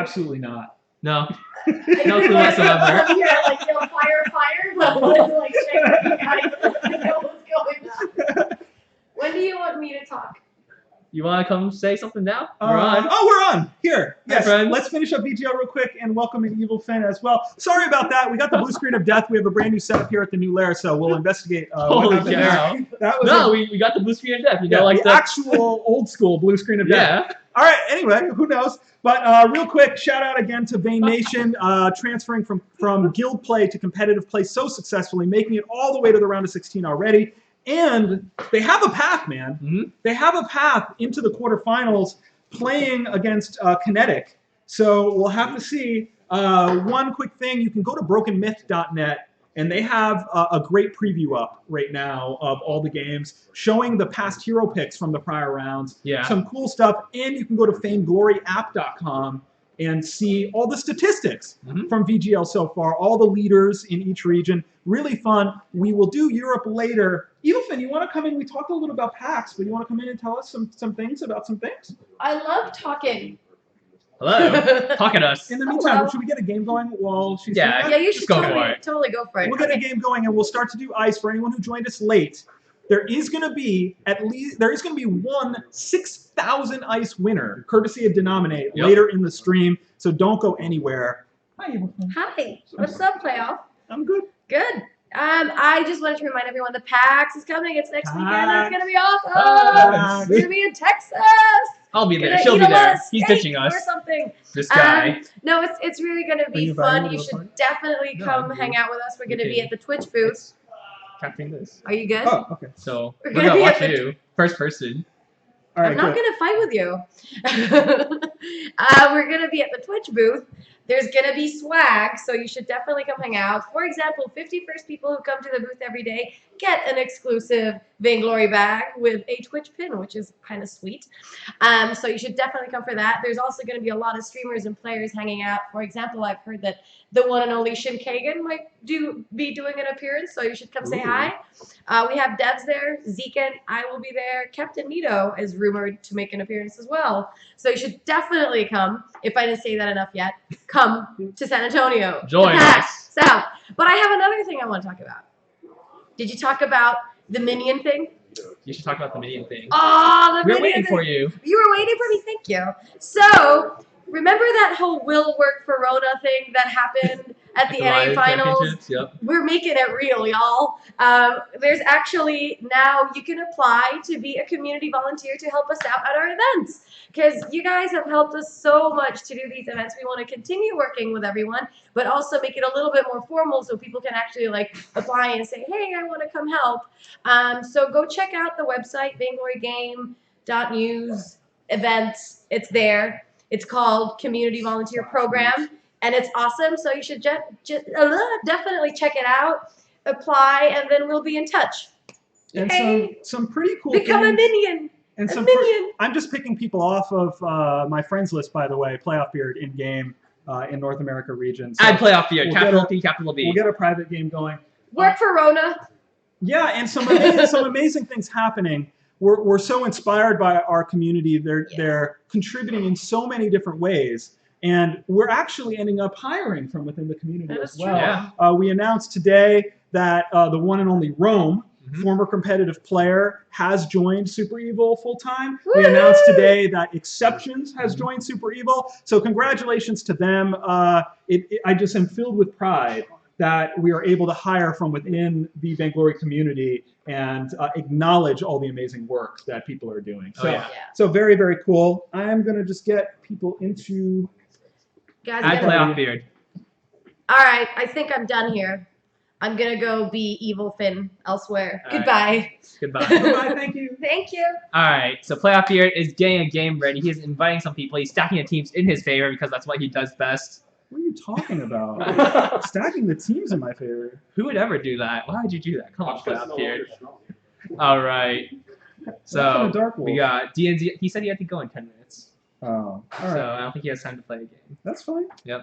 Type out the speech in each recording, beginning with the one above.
Absolutely not. No. No clue whatsoever. Yeah, like, fire, but like, check you guys to know what's going on. When do you want me to talk? You want to come say something now? We're on. Oh, we're on. Here. Hi, Yes. friends. Let's finish up VGL real quick and welcome an Evil Finn as well. Sorry about that. We got the blue screen of death. We have a brand new setup here at the new lair, so we'll investigate what Holy happened cow. there. That was No, we got the blue screen of death. You know, like the actual old school blue screen of death. Yeah. All right. Anyway, who knows? But real quick, shout out again to Vane Nation, transferring from guild play to competitive play so successfully, making it all the way to the round of 16 already. And they have a path, man. Mm-hmm. They have a path into the quarterfinals playing against Kinetic. So we'll have to see. One quick thing, you can go to brokenmyth.net, and they have a great preview up right now of all the games, showing the past hero picks from the prior rounds. Yeah. Some cool stuff. And you can go to fameglory.app.com and see all the statistics from VGL so far, all the leaders in each region. Really fun. We will do Europe later. Evelyn, you want to come in? We talked a little about PAX, but you want to come in and tell us some things about some things? I love talking. Hello. Talking to us. In the meantime, Hello. should we get a game going while she's Yeah. doing Yeah, that? you Just should go for it. totally go for it. We'll get a game going, and we'll start to do ice for anyone who joined us late. There is going to be one 6,000 ice winner, courtesy of Denominate, later in the stream. So don't go anywhere. Hi, Evelyn. Hi. What's up, playoff? I'm good. Good. I just wanted to remind everyone the PAX is coming. It's next weekend. It's gonna be awesome. PAX. We're gonna be in Texas. I'll be there. Gonna She'll eat be a lot there. of He's steak ditching us. or something. This guy. No, it's really gonna be fun. You should definitely come hang out with us. We're gonna be at the Twitch booth. Captain this. Are you good? Oh, okay. So We're we're gonna gonna be watch at the- you first person. All right, I'm not good. gonna fight with you. We're gonna be at the Twitch booth. There's gonna be swag, so you should definitely come hang out. For example, 51st people who come to the booth every day get an exclusive Vainglory bag with a Twitch pin, which is kind of sweet. So you should definitely come for that. There's also gonna be a lot of streamers and players hanging out. For example, I've heard that the one and only Shin Kagan might be doing an appearance, so you should come say hi. We have devs there. Zeke and I will be there. Captain Nito is rumored to make an appearance as well. So you should definitely come. If I didn't say that enough yet, come to San Antonio. Join the PAX us. South. But I have another thing I want to talk about. Did you talk about the minion thing? You should talk about the minion thing. Oh, the We're minion waiting thing. for you. You were waiting for me. Thank you. So, remember that whole will work for Rona thing that happened at the NA Live finals? championships, Yep. We're making it real, y'all. There's actually now you can apply to be a community volunteer to help us out at our events. Because you guys have helped us so much to do these events. We want to continue working with everyone, but also make it a little bit more formal so people can actually like apply and say, hey, I want to come help. So go check out the website, vainglory.game.news events. It's there. It's called Community Volunteer Program. And it's awesome, so you should definitely check it out, apply, and then we'll be in touch. And Yay. some pretty cool Become a things. minion. And A some minion. I'm just picking people off of my friends list, by the way, Playoff Beard in game in North America region. So Add playoff here. we'll Capital get P, capital B. we'll get a private game going. Work for Rona. Yeah, and some amazing things happening. We're so inspired by our community. They're contributing in so many different ways. And we're actually ending up hiring from within the community That as is well. true. Yeah. We announced today that the one and only Rome, Mhm. former competitive player, has joined Super Evil full-time. We Woo! announced today that Exceptions has joined Super Evil. So congratulations to them. I just am filled with pride that we are able to hire from within the Vainglory community and acknowledge all the amazing work that people are doing. So, yeah. so very, very cool. I am going to just get people into... Guys, Add gonna- playoff beard. all right, I think I'm done here. I'm going to go be Evil Finn elsewhere. All right. Goodbye. Goodbye. Goodbye, thank you. Thank you. Alright, so playoff beard is getting a game ready. He's inviting some people. He's stacking the teams in his favor because that's what he does best. What are you talking about? Stacking the teams in my favor. Who would ever do that? Why would you do that? Come on, playoff beard. Alright. So Welcome to Dark Wolf. we got DNZ. He said he had to go in 10 minutes. Oh, all right. So I don't think he has time to play a game. That's fine. Yep.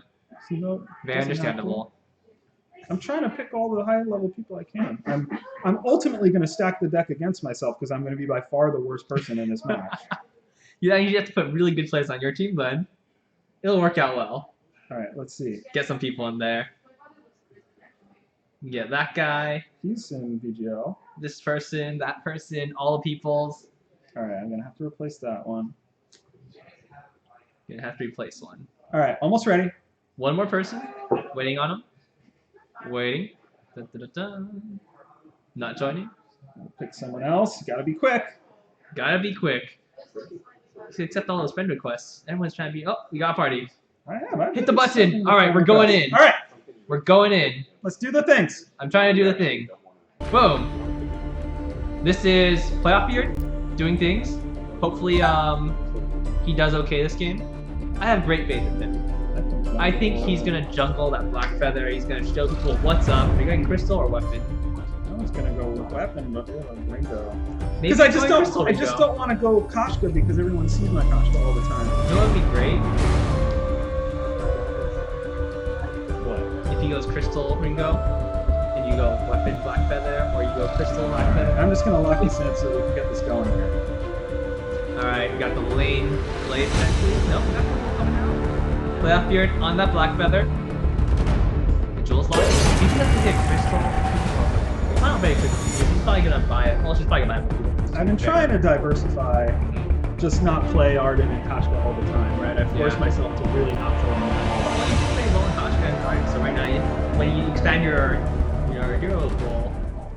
See, no, Very doesn't understandable. happen. I'm trying to pick all the high-level people I can. I'm ultimately going to stack the deck against myself because I'm going to be by far the worst person in this match. Yeah, you have to put really good players on your team then. It'll work out well. All right, let's see. Get some people in there. Get that guy, He's in VGL. this person, that person, all the peoples. All right, I'm gonna have to replace that one. You're gonna have to replace one. All right, almost ready. One more person. Waiting on him. Waiting. Dun, dun, dun, dun. Not joining. I'll pick someone else. You gotta be quick. Gotta be quick. Accept all those friend requests. Everyone's trying to be. Oh, we got a party. Hit the button. All right, we're going in. All right, We're going in. let's do the things. I'm trying to do the thing. Boom. This is playoff period. Doing things. Hopefully, he does okay this game. I have great faith in him. I think he's gonna jungle that black feather. He's gonna show people what's up. Are you going crystal or weapon? I was gonna go with weapon, but Ringo. Maybe Because I going crystal just Ringo. don't want to go Koshka because everyone sees my Koshka all the time. You know what would be great? What? If he goes crystal Ringo, and you go weapon black feather, or you go crystal black feather. I'm just gonna lock this in so we can get this going here. Alright, we got the lane blade potentially. Nope, that's not coming out. Playoff beard on that black feather. The Jules line. Do you think that's gonna get crystal? I'm not very quick. She's probably gonna buy it. Well, she's probably gonna buy it. I've been trying to diversify, just not play Arden and Koshka all the time, right? I forced myself to really not throw them all. Well, you can play well in Koshka and Arden, so right now, when you expand your hero pool,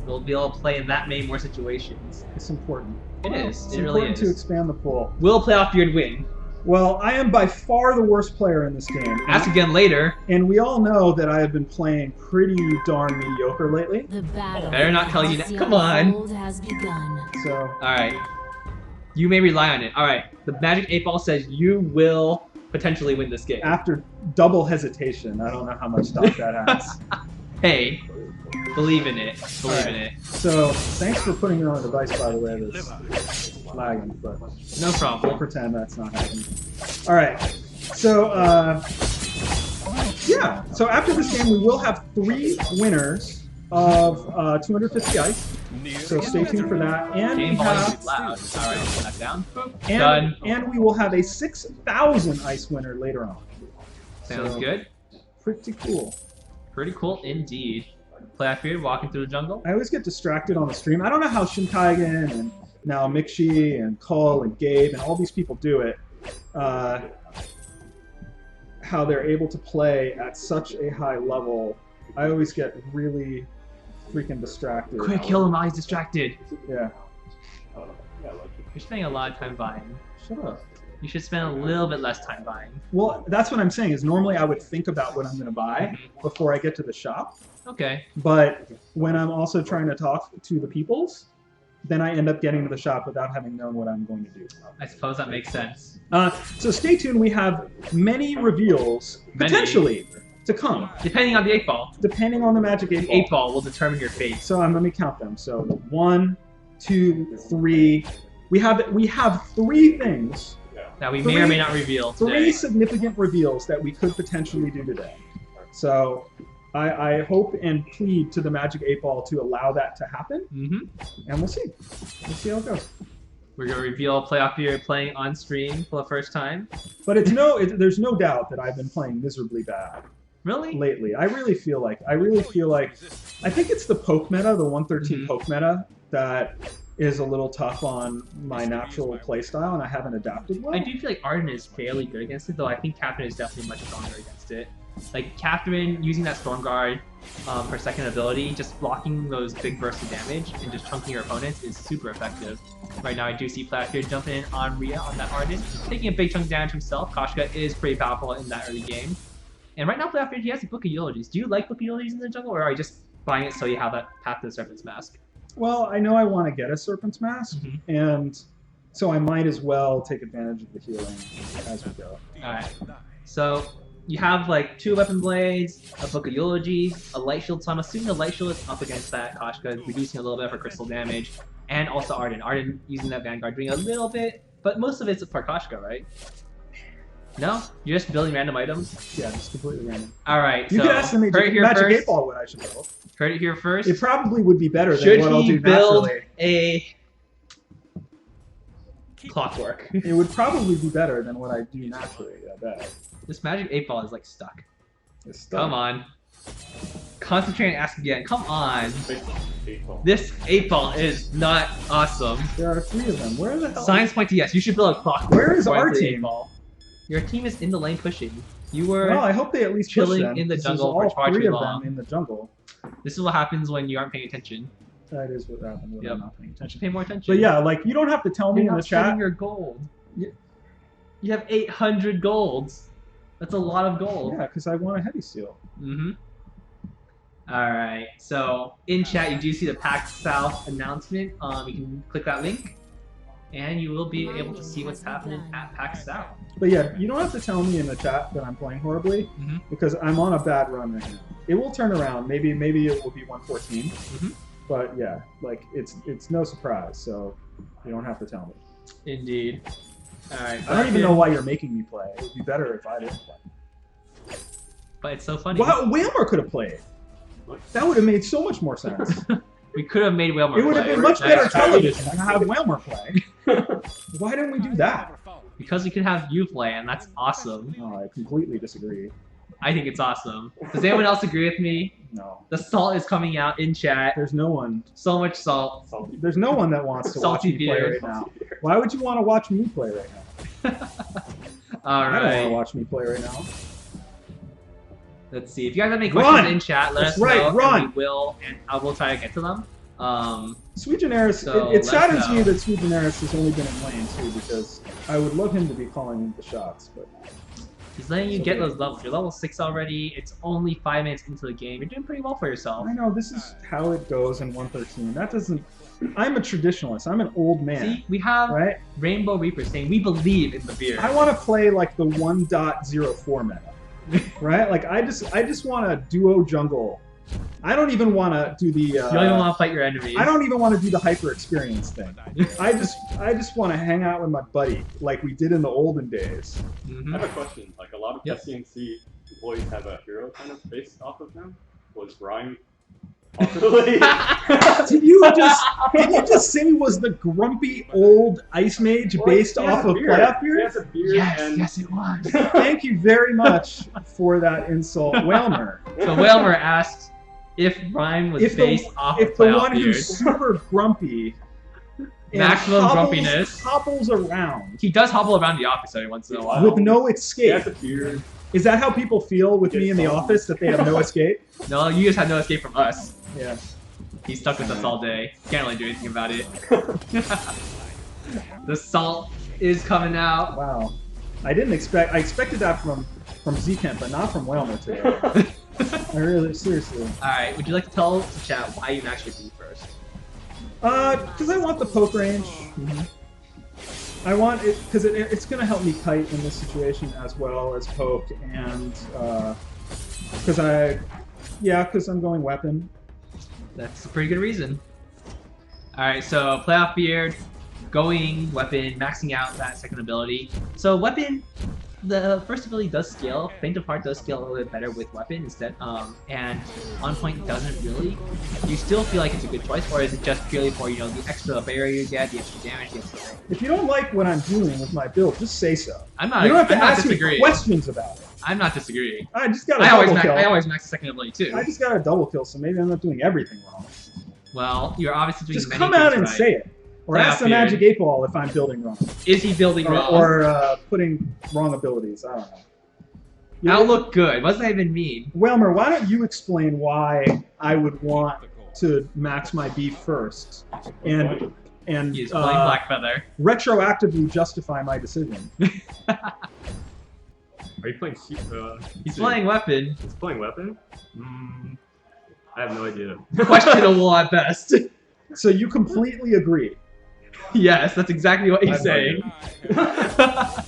you'll be able to play in that many more situations. It's important. It is. It's It really important to is. expand the pool. Will playoff beard win? Well, I am by far the worst player in this game. Ask again later. And we all know that I have been playing pretty darn mediocre lately. The battle Better not tell you of that. Come on. Gold has begun. So Alright. You may rely on it. Alright. The Magic 8 Ball says you will potentially win this game. after double hesitation, I don't know how much stock that has. Hey. Believe in it. Believe in it. So thanks for putting it on the device, by the way. That's lagging, but No we'll problem. pretend that's not happening. All right. So yeah. So after this game, we will have 3 winners of 250 ice. So stay tuned for that. And we Game volume have is loud. Alright, put that down. and, Done. and we will have a 6,000 ice winner later on. Sounds So, good. Pretty cool. Pretty cool indeed. Playoff beard walking through the jungle. I always get distracted on the stream. I don't know how Shinkaigen and now Mixi and Cull and Gabe and all these people do it. How they're able to play at such a high level. I always get really freaking distracted. Quick, kill him while he's distracted. Yeah. You're spending a lot of time buying. Shut up. You should spend a little bit less time buying. Well, that's what I'm saying. Is normally I would think about what I'm going to buy before I get to the shop. Okay. But when I'm also trying to talk to the peoples, then I end up getting to the shop without having known what I'm going to do. I suppose that makes sense. So stay tuned. We have many reveals potentially to come, Depending on the 8 Ball. depending on the Magic 8 The Ball. 8 Ball will determine your fate. So let me count them. So 1, 2, 3. We have 3 things, That we may or may not reveal 3 today. significant reveals that we could potentially do today. So I hope and plead to the Magic 8 Ball to allow that to happen, and we'll see. We'll see how it goes. We're going to reveal Playoff Beard playing on stream for the first time. But there's no doubt that I've been playing miserably bad Really? lately. I really feel like I think it's the poke meta, the 113 poke meta, that is a little tough on my natural playstyle, and I haven't adapted well. I do feel like Arden is fairly good against it, though I think Catherine is definitely much stronger against it. Like, Catherine using that Storm Guard, her second ability, just blocking those big bursts of damage and just chunking her opponents is super effective. Right now, I do see Plathbeard jumping in on Rhea on that Arden, taking a big chunk of damage himself. Koshka is pretty powerful in that early game. And right now, Plathbeard, he has a Book of Eulogies. Do you like Book of Eulogies in the jungle, or are you just buying it so you have that Path to the Serpent's Mask? Well, I know I want to get a Serpent's Mask, and so I might as well take advantage of the healing as we go. Alright, so you have like 2 Weapon Blades, a Book of Eulogies, a Light Shield, so I'm assuming the Light Shield is up against that Koshka, reducing a little bit of her crystal damage, and also Arden. Arden using that Vanguard, doing a little bit, but most of it's for Koshka, right? No? You're just building random items? Yeah, just completely random. Alright, You so could ask the heard it here Magic 8 first. Ball what I should build. Heard it here first. It probably would be better than Should what I'll he do build naturally. a Clockwork. It would probably be better than what I do naturally, I bet. This magic 8-ball is like stuck. It's stuff. Come on. Concentrate and ask again. Come on. Baseball. This 8-ball is not awesome. There are 3 of them. Where the hell? Science point to yes. You should build a clock. Where is our team? Your team is in the lane pushing. You were. Well, I hope they at least chilling push them, in the 'cause jungle there's for all far 3 too of long. them in the jungle. This is what happens when you aren't paying attention. That is what happens when Yep. I'm not paying attention. Pay more attention. But yeah, like you don't have to tell me You're in the not spending chat. your gold. Yeah. You have 800 golds. That's a lot of gold. Yeah, because I want a heavy seal. Mm-hmm. Alright, so in chat you do see the PAX South announcement. You can click that link and you will be able to see what's happening at PAX South. But yeah, you don't have to tell me in the chat that I'm playing horribly Mhm. because I'm on a bad run right now. It will turn around. Maybe it will be 114. Mhm. But yeah, like it's no surprise. So you don't have to tell me. Indeed. Alright. I don't even know why you're making me play. It would be better if I didn't play. But it's so funny. Wow, Whalmer could have played. That would have made so much more sense. We could have made Whalmer It would have play. been much That's better true. television to have Whalmer play. Why didn't we do that? Because we could have you play, and that's awesome. Oh, I completely disagree. I think it's awesome. Does anyone else agree with me? No, The salt is coming out in chat. there's no one. So much salt. Salty. There's no one that wants to watch Salty me play beard. right now. Why would you want to watch me play right now? I don't want to Alright. watch me play right now. Let's see. If you guys have any Run! questions in chat, let That's us right, know. run! And we will, and I will try to get to them. Sweet Generis, So, it saddens let's me know. that Sweet Generis has only been in lane too, because I would love him to be calling the shots, but He's letting you So get good. those levels. You're level 6 already. It's only 5 minutes into the game. You're doing pretty well for yourself. I know this is how it goes in 113. That doesn't. I'm a traditionalist. I'm an old man, See, we have right? Rainbow Reaper saying we believe in the beard. I want to play like the 1.04 meta, right? Like I just want a duo jungle. I don't even want to do the. You don't even want to fight your enemies. I don't even want to do the hyper experience thing. I just want to hang out with my buddy like we did in the olden days. I Mhm. have a question. Like a lot of Yep. SCNC employees have a hero kind of based off of them. Was Ryan possibly? Did you just say was the grumpy old ice mage based He has off a of beard. playoff He beard? has a beard Yes, and yes, it was. Thank you very much for that insult, Whalmer. So Whalmer asked if Rhyme was If based off If of the playoff one beard. who's super grumpy and Maximum hobbles- grumpiness. hobbles around He does hobble around the office every once in a while. with no he escape. has a beard. Is that how people feel with me in the office, that they have no escape? No, you just have no escape from us. Yeah. He's stuck with us all day. Can't really do anything about it. The salt is coming out. Wow. I expected that from Zekent, but not from Whalmer today. I really, seriously. Alright, would you like to tell the chat why you maxed your B first? Because I want the poke range. I want it because it's going to help me kite in this situation as well as poke, and because I'm going weapon. That's a pretty good reason. Alright, so playoff beard, going weapon, maxing out that second ability. So weapon, the first ability does scale. Faint of Heart does scale a little bit better with weapon instead, and on point doesn't really. Do you still feel like it's a good choice, or is it just purely for the extra barrier you get, the extra damage, the extra thing? If you don't like what I'm doing with my build, just say so. I'm not. You don't have to I'm not ask me disagreeing. questions about it. I'm not disagreeing. I just got a I double kill. always max the second ability too. I just got a double kill, so maybe I'm not doing everything wrong. Well, you're obviously doing Just many come things out and right. say it. Or Playoff ask the beard. Magic 8 Ball if I'm building wrong. Is he building wrong? Or putting wrong abilities. I don't know. You- Outlook good. What does that even mean? Whalmer, why don't you explain why I would want to max my B first and He's playing Black Feather. retroactively justify my decision? Are you playing? He's playing weapon. He's playing weapon. I have no idea. Questionable at best. So you completely agree. Yes, that's exactly what I he's have no saying.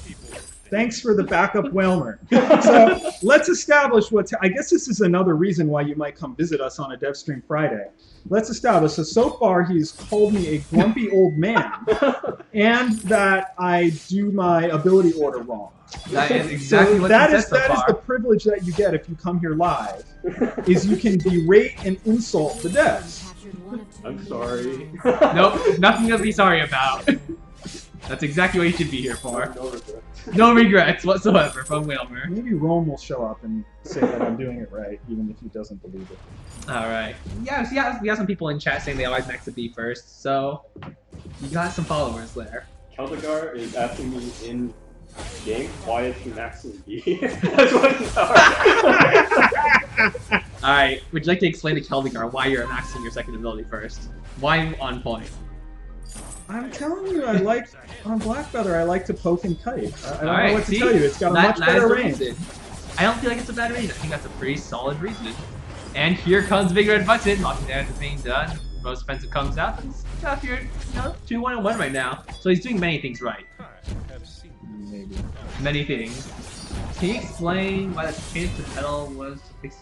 Thanks for the backup, Whalmer. So let's establish I guess this is another reason why you might come visit us on a Dev Stream Friday. Let's establish. So far, he's called me a grumpy old man, and that I do my ability order wrong. That is exactly So what that he is said so the far. privilege that you get if you come here live, is you can berate and insult the devs. I'm sorry. Nope, nothing to be sorry about. That's exactly what you should be here for. No regret. No regrets whatsoever from Wilmer. Maybe Rome will show up and say that I'm doing it right, even if he doesn't believe it. Alright. Yeah, we got some people in chat saying they always max the B first, so you got some followers there. Keldegar is asking me in game why is he maxing B? That's what he's talking. Alright, would you like to explain to Keldegar why you're maxing your second ability first? Why on point? I'm telling you, on Blackfeather, I like to poke and kite. I don't Alright, know what to see? tell you. It's got a much That is better the range. reason. I don't feel like it's a bad reason. I think that's a pretty solid reason. And here comes Big Red Button, locking down the being done. Most offensive comes out. He's out here, 2-1-1 right now. So he's doing many things right. Maybe. Many things. Can you explain why the change to pedal was to fix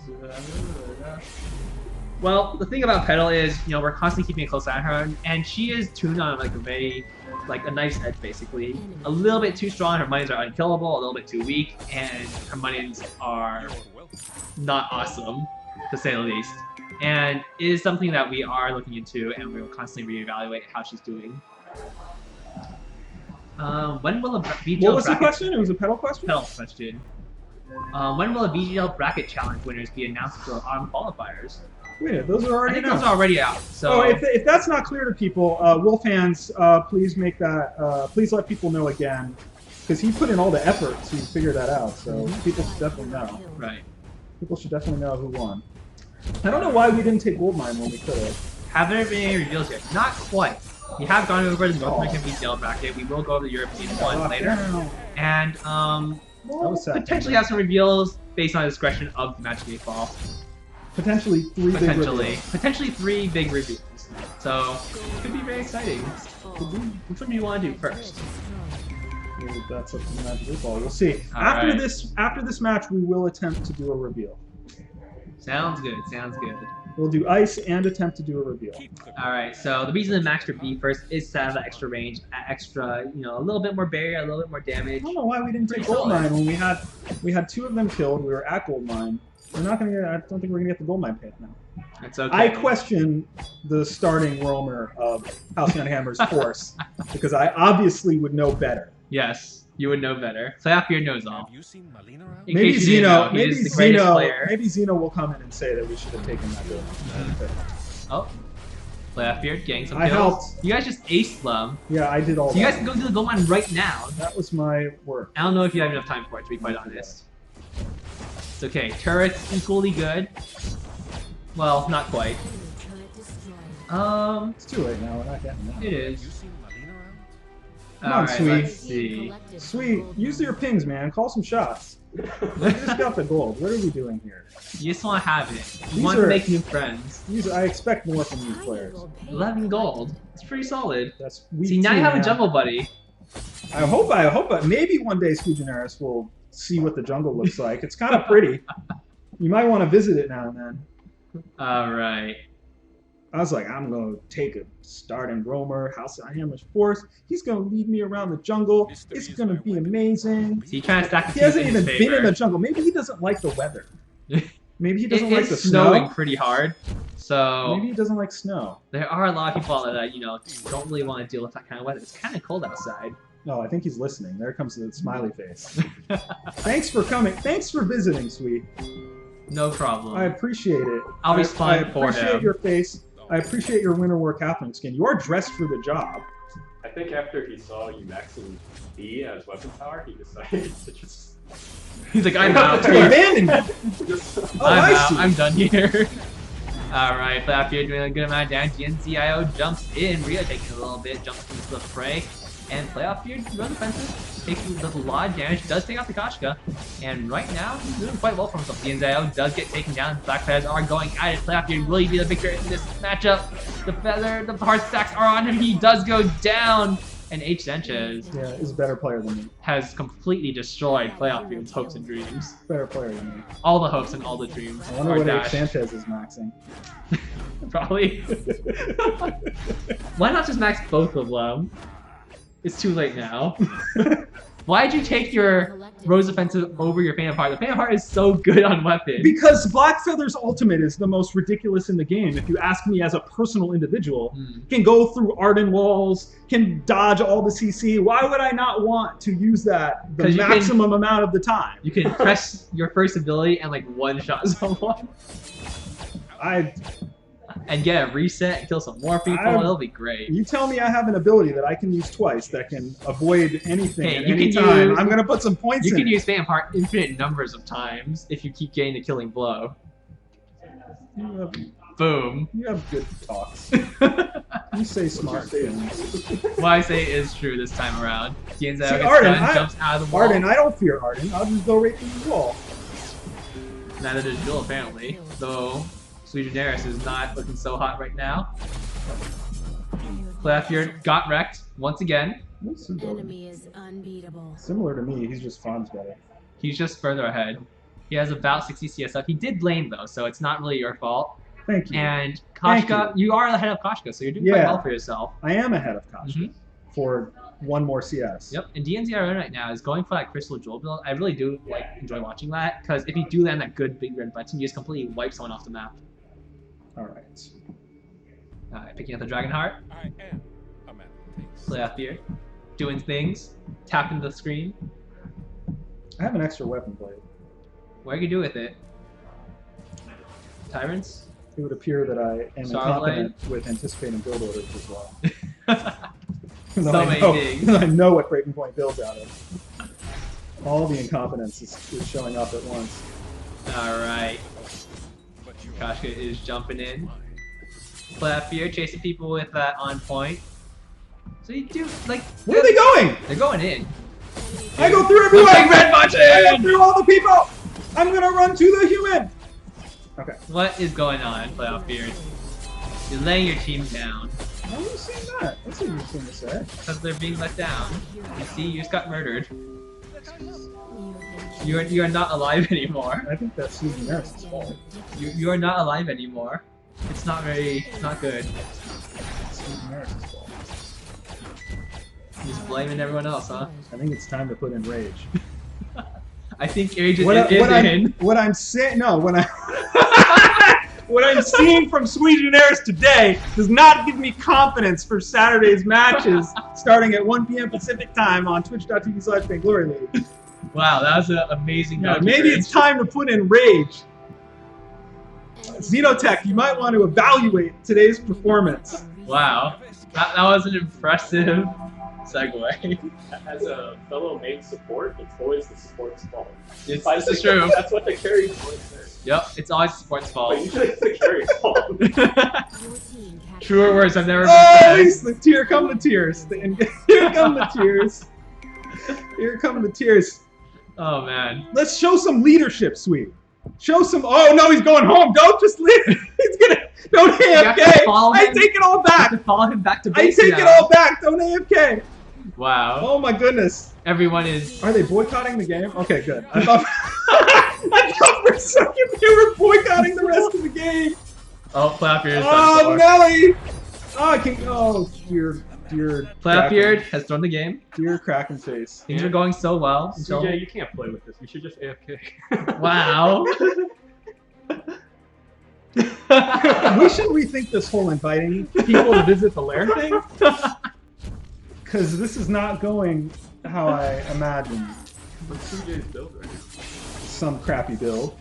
Well, the thing about pedal is, we're constantly keeping a close eye on her, and she is tuned on a nice edge basically. A little bit too strong, her minions are unkillable, a little bit too weak, and her minions are not awesome, to say the least. And it is something that we are looking into, and we will constantly reevaluate how she's doing. When will a BGL What was the bracket... question? It was a pedal question? Pedal question. When will a BGL bracket challenge winners be announced for autumn qualifiers? Wait, those are I already think announced. those are already out. So if that's not clear to people, Will fans, please make that. Please let people know again, because he put in all the effort to figure that out. So people should definitely know. right. People should definitely know who won. I don't know why we didn't take Goldmine when we could have. Have there been any reveals yet? Not quite. We have gone over the North American BGL bracket. We will go over the European one later. And That was sad. potentially have some reveals based on the discretion of the Magic 8 Ball. Potentially three big reveals. Potentially 3 big reveals. So it could be very exciting. Which one do you want to do first? Maybe that's up to the Magic 8 Ball. We'll see. All After right. this match, we will attempt to do a reveal. Sounds good. Sounds good. We'll do ice and attempt to do a reveal. Alright, so the reason to max for B first is to have that extra range, extra, a little bit more barrier, a little bit more damage. I don't know why we didn't take Pretty solid. Goldmine when we had 2 of them killed. We were at Goldmine. We're not gonna. I don't think we're gonna get the Goldmine pick now. That's okay. I question the starting roamer of Halcyon Hammer's force because I obviously would know better. Yes, you would know better. Playoff knows all. Have you seen Malina around? In Maybe case you didn't know, he maybe is the greatest Zeno, player. maybe Zeno will come in and say that we should have taken that Goldmine pick. Oh, Playoff getting some I kills. helped. You guys just aced them. Yeah, I did all So you that. guys can go do the gold mine right now. That was my work. I don't know if you have enough time for it, to be quite honest. It's okay. Turret's equally good. Well, not quite. It's too late now. We're not getting that. It Have you is. seen Malina around? Come on, Alright, Sweet. let's see. Sweet, use your pings, man. Call some shots. We just got the gold. What are we doing here? You just want to have it. You These want to are- make new friends. I expect more from these players. 11 gold. It's pretty solid. That's week See, now 2, you have a man. jungle buddy. I hope. Maybe one day Scugineris will see what the jungle looks like. It's kind of pretty. You might want to visit it now and then. Alright. I was like, I'm gonna take a starting roamer, House of Hammer's force. He's gonna lead me around the jungle. It's gonna be amazing. So you trying to stack the He hasn't teams in even his been in favor. the jungle. Maybe he doesn't like the weather. Maybe he doesn't It like is the snowing snow. pretty hard. So Maybe he doesn't like snow. there are a lot of people that, don't really want to deal with that kind of weather. It's kind of cold outside. No, I think he's listening. There comes the smiley face. Thanks for coming. Thanks for visiting, Sweet. No problem. I appreciate it. I'll I respond for appreciate him. your face. I appreciate your winter work halfling skin. You are dressed for the job. I think after he saw you maxing B as weapon power, he decided to just. He's like, I'm out. To abandon me. just Oh, I I'm out. see. I'm done here. Alright, but after you're doing a good amount of damage, GNCIO jumps in. Rio taking a little bit, jumps into the fray. And Playoff Fear runs offensive, does a lot of damage, does take out the Kashka. And right now, he's doing quite well for himself. GNCIO does get taken down. Black Feathers are going at it. Playoff Fear will he be the victor in this matchup. The hard stacks are on him. He does go down. And H. Sanchez Yeah, he's a better player than me. has completely destroyed Playoff Fear's hopes and dreams. Better player than me. All the hopes and all the dreams I wonder are what H. dashed. Sanchez is maxing. Probably. Why not just max both of them? It's too late now. Why'd you take your Rose Offensive over your Phantom Heart? The Phantom Heart is so good on weapon. Because Blackfeather's ultimate is the most ridiculous in the game, if you ask me as a personal individual. Can go through Arden walls, can dodge all the CC. Why would I not want to use that the 'Cause you maximum amount of the time? You can press your first ability and like one-shot someone. And get a reset and kill some more people. It'll be great. You tell me I have an ability that I can use twice that can avoid anything Hey, at you any can time. use- I'm gonna put some points You in. can use Phantom Heart infinite numbers of times if you keep getting the killing blow. Boom. You have good talks. You say smart things. What I say is true this time around. Tianzao gets Arden, done, jumps out of the wall. Arden, I don't fear Arden. I'll just go right through the wall. Neither does Jewel apparently. Though Sweet Daenerys is not looking so hot right now. Clefbeard got wrecked once again. What's he doing? Enemy is unbeatable. Similar to me, he's just farms better. He's just further ahead. He has about 60 CSF. He did lane though, so it's not really your fault. Thank you. And Thank Koshka, you are ahead of Koshka, so you're doing quite well for yourself. I am ahead of Koshka for one more CS. Yep, and DNZRN right now is going for that Crystal Jewel build. I really do enjoy watching that, because if you do land that good big red button, you just completely wipe someone off the map. Alright. Picking up the Dragon Heart. I am a man of taste. Clefbeard, doing things, tapping the screen. I have an extra weapon blade. What are you gonna do with it? Tyrants? It would appear that I am Starblade? incompetent with anticipating build orders as well. So many things. I know what Breaking Point builds out of. All the incompetence is showing up at once. Alright. Koshka is jumping in. Clefbeard chasing people with that on point. So you do, like... Where are they going? They're going in. I go through everyone! Big red button! I go through all the people! I'm gonna run to the human! Okay. What is going on, Clefbeard? You're laying your team down. Why are you saying that? That's what you're saying to say. Because they're being let down. You see, you just got murdered. You are not alive anymore. I think that's Susan Harris's fault. You are not alive anymore. It's not good. Susan Harris's fault. Just blaming everyone else, huh? I think it's time to put in rage. I think Age is What in. I'm saying, no, what I'm seeing from Sweden Airs today does not give me confidence for Saturday's matches starting at 1 p.m. Pacific time on twitch.tv/VainGlory League. Wow, that was an amazing Yeah, dodge maybe rage. it's time to put in rage. Xenotech, you might want to evaluate today's performance. Wow, that was an impressive segue. As a fellow main support, it's always the support's fault. This I is think true. That's what the carry always says. Yep, it's always sports But fault. usually it's the carry's fault. Truer words I've never Oh, been here come the tears. Here come the tears. Here come the tears. Oh man. Let's show some leadership, Sweet. Show some. Oh no, he's going home. Don't just leave. He's gonna. Don't have to AFK. follow I him. take it all I have back. to follow him back to I base take it now. all back. Don't AFK. Wow. Oh my goodness. Everyone is. Are they boycotting the game? Okay, good. I thought. I thought for a second they were boycotting the rest of the game. Oh, Clefbeard is Oh, done for. Nelly. Oh, I can. Oh, dear Clefbeard has thrown the game. Dear Kraken face. Things are going so well. Until... CJ, you can't play with this. You should just AFK. Wow. We should rethink this whole inviting people to visit the lair thing. Because this is not going how I imagined. What's CJ's build right now? Some crappy build.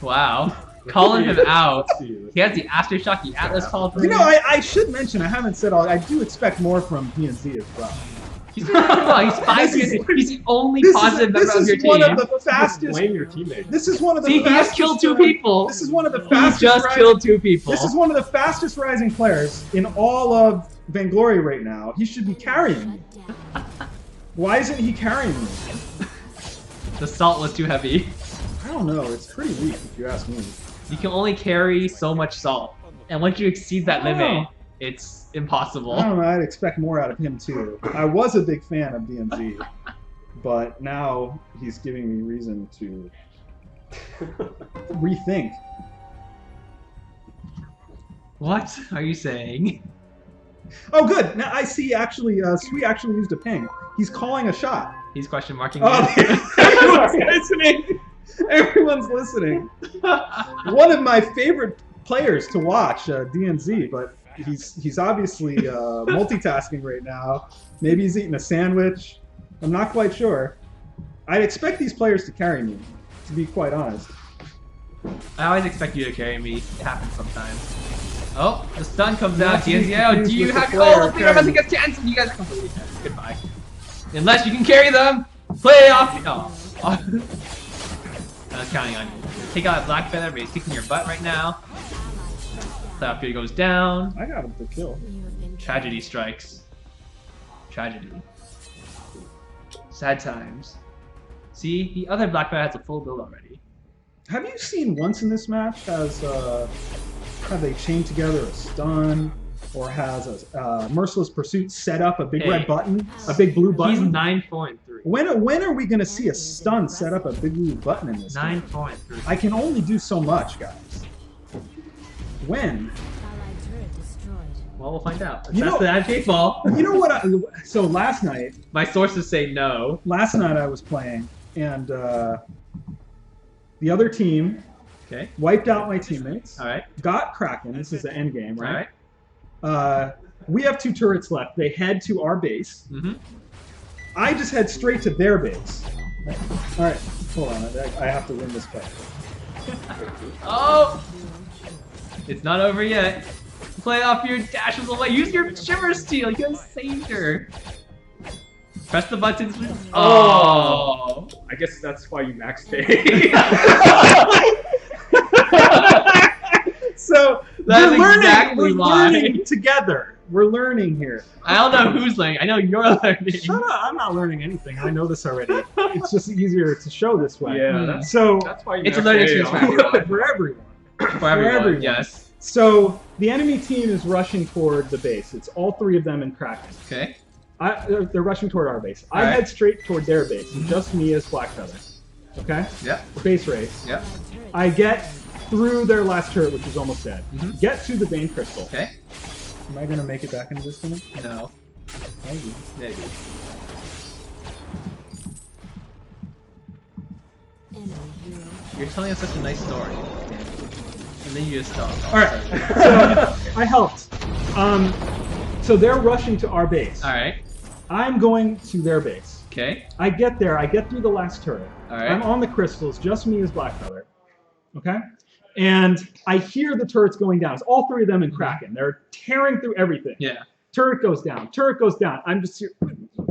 Wow. Calling him out. Let's see. He has the Aftershock, the Atlas called for You know, him. I should mention, I haven't said all, I do expect more from PNZ as well. He's doing pretty well. He's 5 This is- years. He's the only This positive member is of your one team. of the Just fastest. blame your teammates. This is one of the See, he just fastest. killed 2 people. This is one of the He fastest. just rising- killed 2 people. This is one of the fastest rising players in all of Vainglory right now. He should be carrying me. Why isn't he carrying me? The salt was too heavy. I don't know. It's pretty weak if you ask me. You can only carry so much salt. And once you exceed that limit, it's impossible. I don't know. I'd expect more out of him too. I was a big fan of DMZ, but now he's giving me reason to rethink. What are you saying? Oh, good. Now I see. Actually, Sweet actually used a ping. He's calling a shot. He's question marking. Oh, everyone's listening. Everyone's listening. One of my favorite players to watch, DNZ, but he's obviously multitasking right now. Maybe he's eating a sandwich. I'm not quite sure. I'd expect these players to carry me, to be quite honest. I always expect you to carry me. It happens sometimes. Oh, the stun comes out. Not to be DNZ. Oh, do confused you with the have? player Oh, the player carrying. gets cancelled. You guys are completely dead. Goodbye. Unless you can carry them. Play off. Oh. I was counting on you. Take out that black feather, but he's kicking your butt right now. Playoff period goes down. I got him to kill. Tragedy strikes. Tragedy. Sad times. See, the other black feather has a full build already. Have you seen once in this match have they chained together a stun, or has a merciless pursuit set up a big red button, a big blue button? He's 9-4-3. When are we gonna see a stun set up a big blue button in this game? 9-4-3. I can only do so much, guys. When? Well, we'll find out. You That's know- the advocate ball. You know what? So last night My sources say no. I was playing, and the other team Okay. wiped out my teammates. All right. Got Kraken. This is the end game, All right? right. We have 2 turrets left. They head to our base. Mm-hmm. I just head straight to their base. All right, hold on. I have to win this fight. Oh! It's not over yet. Play off your dashes away. Use your Shimmer Steel. You guys saved her. Press the buttons. Oh! I guess that's why you maxed A. So That's we're learning. exactly We're why. learning together. We're learning here. I don't know who's learning. I know you're learning. Shut up! I'm not learning anything. I know this already. It's just easier to show this way. Yeah, that's So why you It's a maxed learning A experience on for your everyone. for everyone. For everyone, everyone. yes. So the enemy team is rushing toward the base. It's all 3 of them in Kraken. Okay. They're rushing toward our base. I Alright. head straight toward their base. Just me as Black Feather. Okay? Yep. Base race. Yep. I get through their last turret, which is almost dead. Mhm. Get to the Bane Crystal. Okay. Am I going to make it back into this game? No. Maybe. Maybe. You're telling us such a nice story. And then you just stop. Alright, so I helped. So they're rushing to our base. Alright. I'm going to their base. Okay. I get there, I get through the last turret. Alright. I'm on the crystals, just me as Blackfeather. Okay? And I hear the turrets going down. It's all 3 of them in Kraken. They're tearing through everything. Yeah. Turret goes down. Turret goes down. I'm just here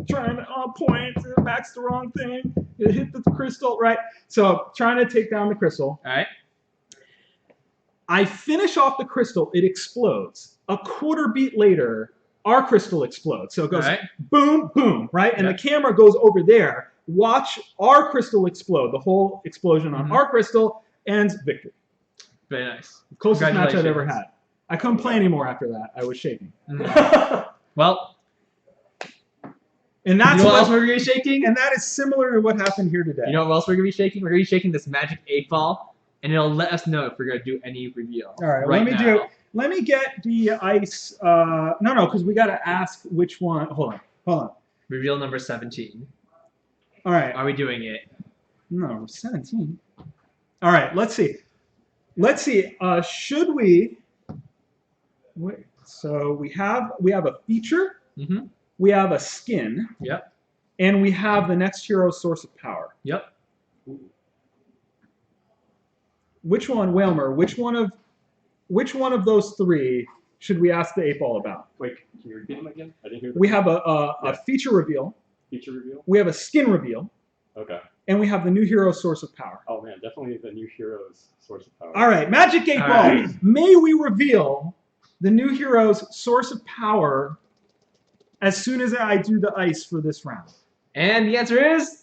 trying to point. Max the wrong thing. It hit the crystal, right? So trying to take down the crystal. Alright. I finish off the crystal. It explodes. A quarter beat later, our crystal explodes. So it goes Alright. boom, boom, right? And Yeah. the camera goes over there. Watch our crystal explode. The whole explosion on Mhm. our crystal ends victory. Very nice. Closest match I've ever Congratulations. had. I couldn't play anymore after that. I was shaking. Well, And you that's know what else what, we're going to be shaking? and that is similar to what happened here today. You know what else we're going to be shaking? We're going to be shaking this magic 8-ball, and it'll let us know if we're going to do any reveal. All right, now. let me get the ice. No, because we got to ask which one. Hold on. Reveal number 17. All right. Are we doing it? No, 17. All right, let's see. Should we? Wait, so we have a feature, Mm-hmm. we have a skin, Yep. and we have the next hero source of power. Yep. Which one, Whalmer? Which one of those 3 should we ask the 8-ball about? Wait, can you repeat them again? I didn't hear the We have a feature reveal, feature reveal. we have a skin reveal, Okay. and we have the new hero source of power. Oh man, definitely the new hero's source of power. All right, Magic 8 All Ball. right. May we reveal the new hero's source of power as soon as I do the ice for this round? And the answer is...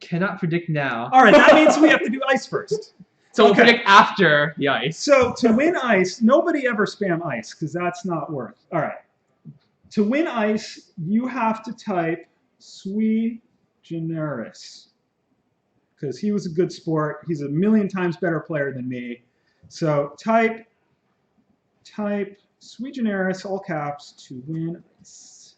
Cannot predict now. All right, that means we have to do ice first. So we'll Okay. predict after the ice. So to win ice, nobody ever spam ice because that's not worth. All right. To win ice, you have to type sui generis because he was a good sport. He's a million times better player than me. So type sui generis, all caps, to win ice.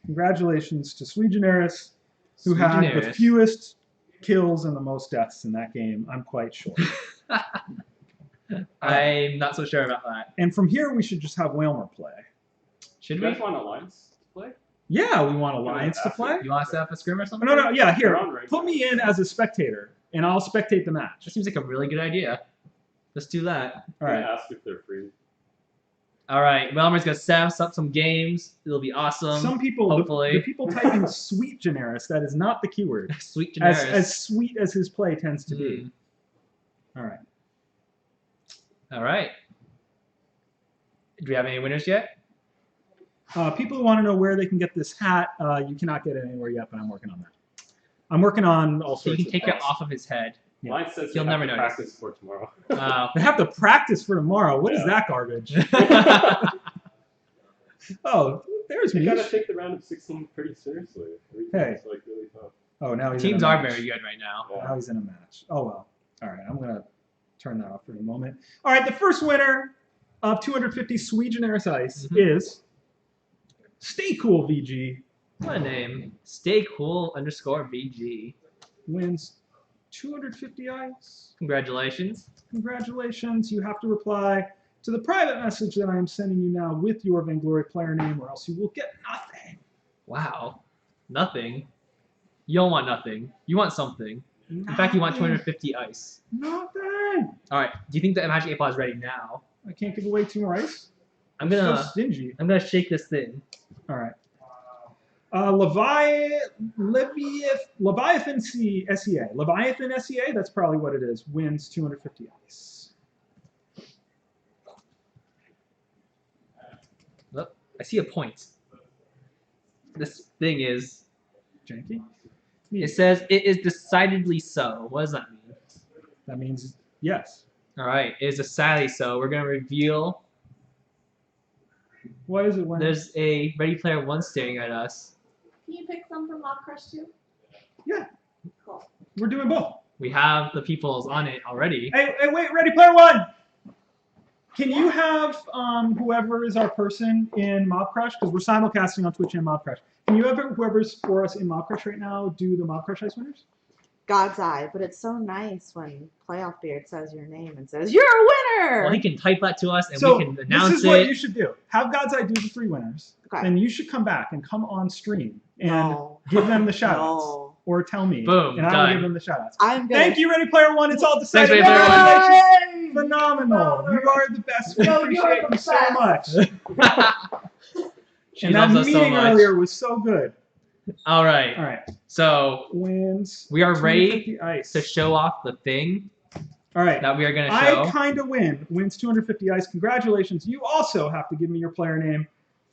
Congratulations to Sui Generis, who Sui had the generis. fewest kills and the most deaths in that game, I'm quite sure. I'm not so sure about that. And from here, we should just have Whalmer play. Should You we? guys want Alliance to play? Yeah, we want Alliance to play. You want to set up a scrim or something? No, yeah, here. They're on right Put now. me in as a spectator, and I'll spectate the match. That seems like a really good idea. Let's do that. All I'm right. gonna ask if they're free. All right, Melmer's gonna set us up some games. It'll be awesome. Some people, hopefully. the people typing sweet Generis, that is not the keyword. Sweet As, generis. as sweet as his play tends to be. All right. All right. Do we have any winners yet? People who want to know where they can get this hat, you cannot get it anywhere yet, but I'm working on that. I'm working on all So sorts you can of take it things. off of his head. Yeah. Mine says He'll they have never to notice. practice for tomorrow. Wow. They have to practice for tomorrow. What is Yeah. that garbage? Oh, there's You me. gotta take the round of 16 pretty seriously. Hey. It's like really tough. Oh, now he's Teams in a are match. very good right now. Yeah. Now he's in a match. Oh, well. All right, I'm going to turn that off for a moment. All right, the first winner of 250 Sui Generis Ice is Stay Cool VG. What a name. Stay cool _ VG. Wins 250 Ice. Congratulations. Congratulations. You have to reply to the private message that I am sending you now with your Vainglory player name, or else you will get nothing. Wow. Nothing. You don't want nothing. You want something. In fact, you want 250 ice. Nothing. All right. Do you think the Magic 8 Ball is ready now? I can't give away 2 more ice. I'm So gonna stingy. shake this thing. All right. Leviathan SEA. Leviathan SEA, that's probably what it is, wins 250 ice. Look, I see a point. This thing is. Janky? It says it is decidedly so. What does that mean? That means yes. All right. It is decidedly so. We're gonna reveal. What is it when? There's a Ready Player One staring at us. Can you pick some from Mob Crush too? Yeah, Cool. we're doing both. We have the peoples on it already. Hey, wait, Ready Player One! Can you have whoever is our person in Mob Crush, because we're simulcasting on Twitch and Mob Crush, can you have whoever's for us in Mob Crush right now do the Mob Crush Ice winners? God's Eye, but it's so nice when Playoff Beard says your name and says, "You're a winner!" Well, he can type that to us and So we can announce this is what it. you should do. Have God's Eye do the 3 winners. Okay. Then you should come back and come on stream and No. give them the shout outs. No. Or tell me. Boom, and I will done. give them the shout outs. I'm gonna. Thank you, Ready Player One. It's all decided. Ready Player One. Congratulations. Phenomenal. You are the best. We No, appreciate you're the you so much. She And that loves us so meeting much. earlier was so good. All right. All right. So Wins. we are ready 250 ice. to show off the thing All right. that we are going to show. I kind of win. Wins 250 ice. Congratulations. You also have to give me your player name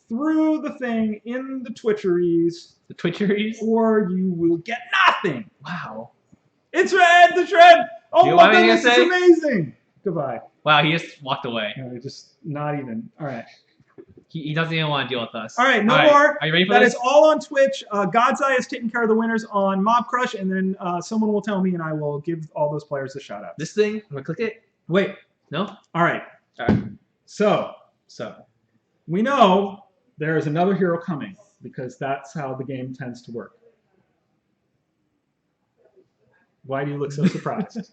through the thing in the Twitcheries, The Twitcheries. or you will get nothing. Wow. It's red. The shred. Oh Do you my want anything goodness, to it's say? amazing. Goodbye. Wow, he just walked away. Just not even. All right. He doesn't even want to deal with us. All right. No more. Are you ready for That this? is all on Twitch. God's Eye is taking care of the winners on Mob Crush, and then someone will tell me, and I will give all those players a shout out. This thing, I'm going to click it. Wait. No? All right. All right. So So, we know there is another hero coming because that's how the game tends to work. Why do you look so surprised? That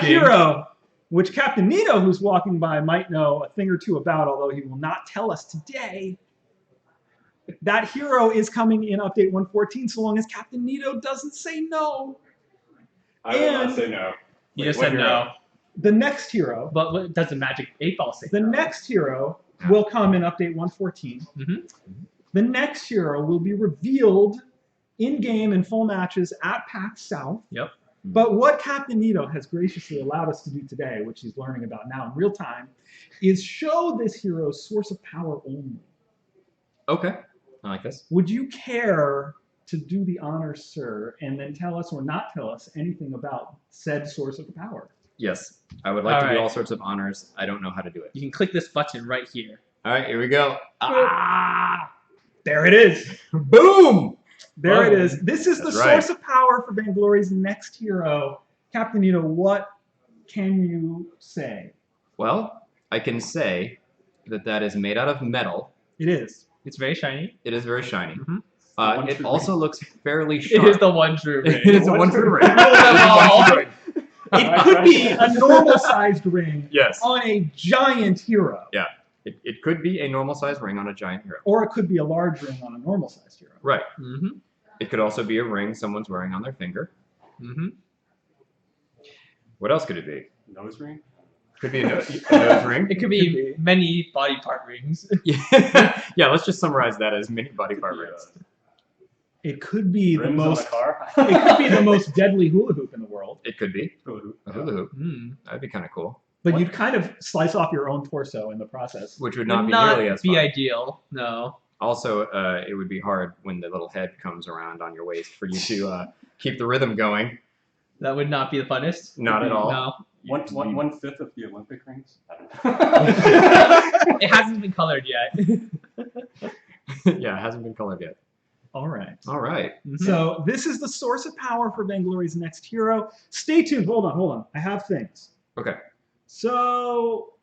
Shocking. hero, which Captain Nito, who's walking by, might know a thing or two about, although he will not tell us today. That hero is coming in Update 114 so long as Captain Nito doesn't say no. I will not And- say no. you Wait, just what said hero? no. The next hero, But what does the Magic 8 Ball say? the next hero will come in Update 114. Mhm. The next hero will be revealed in-game in full matches at PAX South. Yep. But what Captain Nito has graciously allowed us to do today, which he's learning about now in real time, is show this hero's source of power only. Okay. I like this. Would you care to do the honors, sir, and then tell us or not tell us anything about said source of power? Yes. I would like to Alright. do all sorts of honors. I don't know how to do it. You can click this button right here. All right, here we go. Ah! There it is. Boom! There it Boom. is. This is the That's right. source of power for Vainglory's next hero. Captain Nito, what can you say? Well, I can say that that is made out of metal. It is. It's very shiny. It is very shiny. Mhm. one It true also looks fairly It sharp. is the one true ring. It is a one true ring. Rule them all. It could be a normal-sized ring Yes. on a giant hero. Yeah. It could be a normal sized ring on a giant hero. Or it could be a large ring on a normal-sized hero. Right. Mm-hmm. It could also be a ring someone's wearing on their finger. Mm-hmm. What else could it be? Nose ring? Could be a nose ring. It could be many body part rings. Yeah. Yeah, let's just summarize that as mini body part rings. It could be the Rims on a most. car? It could be the most deadly hula hoop in the world. It could be Ooh, a hula hoop. Mm. That'd be kind of cool. But you'd kind of slice off your own torso in the process. Which would Would not be nearly as fun. ideal. No. Also, it would be hard when the little head comes around on your waist for you to keep the rhythm going. That would not be the funnest. Not at all. No. One fifth of the Olympic rings? I don't know. It hasn't been colored yet. Yeah, it hasn't been colored yet. All right. All right. So this is the source of power for Vainglory's next hero. Stay tuned. Hold on. I have things. Okay. So,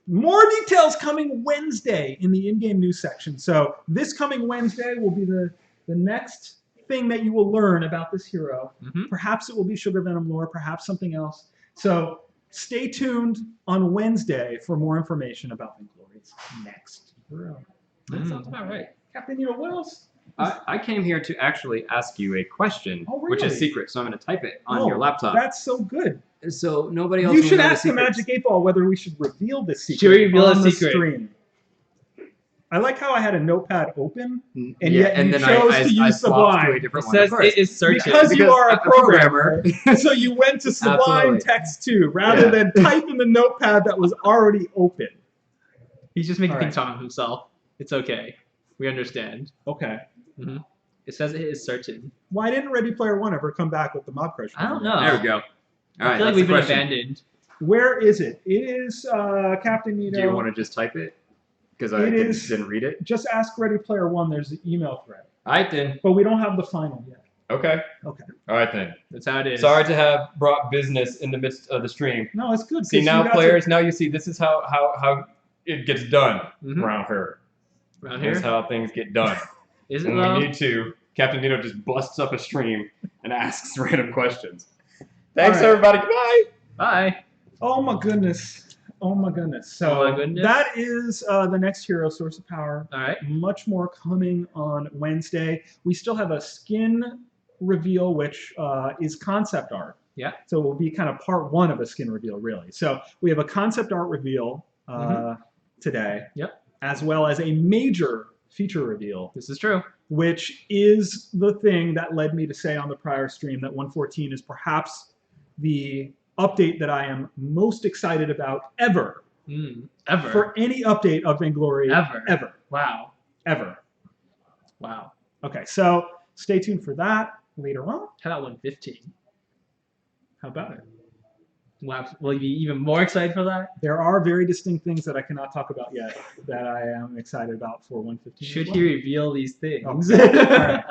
more details coming Wednesday in the in-game news section. So this coming Wednesday will be the next thing that you will learn about this hero. Mm-hmm. Perhaps it will be Sugar Venom lore, perhaps something else. So stay tuned on Wednesday for more information about Vainglory's next hero. That sounds about right. Captain, you know what else? I came here to actually ask you a question, Oh, which is really? secret, so I'm going to type it on Oh, your laptop. That's so good. So nobody else You will should know ask the secrets. Magic 8 Ball whether we should reveal this secret Should we reveal on a the secret? stream. I like how I had a notepad open, and Yeah, yet and you then chose I to use swapped to a Sublime. It different one says at first. it is searching. Because you are a I'm programmer, so you went to Sublime Absolutely. Text 2 rather Yeah. than type in the notepad that was already open. He's just making All things on himself. It's okay. We understand. Okay. It says it is certain. Why didn't Ready Player One ever come back with the Mob Crush? I don't know. There we go. All I right, feel like that's we've the been question. abandoned. Where is it? It is Captain Nito. Do you want to just type it? Because I It is- didn't read it. Just ask Ready Player One. There's the email thread, All right, then. but we don't have the final yet. Okay. Okay. All right, then. That's how it is. Sorry to have brought business in the midst of the stream. No, it's good. See, 'cause now, you got to- players, now you see this is how it gets done Mhm. around here. Around Here's here. how things get done. Is it When though? we need to, Captain Nito just busts up a stream and asks random questions. Thanks, All right. everybody. Goodbye. Bye. Oh my goodness. Oh my goodness. So Oh my goodness. that is the next hero source of power. All right. Much more coming on Wednesday. We still have a skin reveal, which is concept art. Yeah. So it will be kind of part one of a skin reveal, really. So we have a concept art reveal today. Yep. As well as a major feature reveal, This is true. which is the thing that led me to say on the prior stream that 114 is perhaps the update that I am most excited about ever. Ever. For any update of Vainglory. Ever. Wow. Ever. Wow. Okay, so stay tuned for that later on. How about 115? How about it? Wow. Will you be even more excited for that? There are very distinct things that I cannot talk about yet that I am excited about for 115. Should as he well. reveal these things? Okay.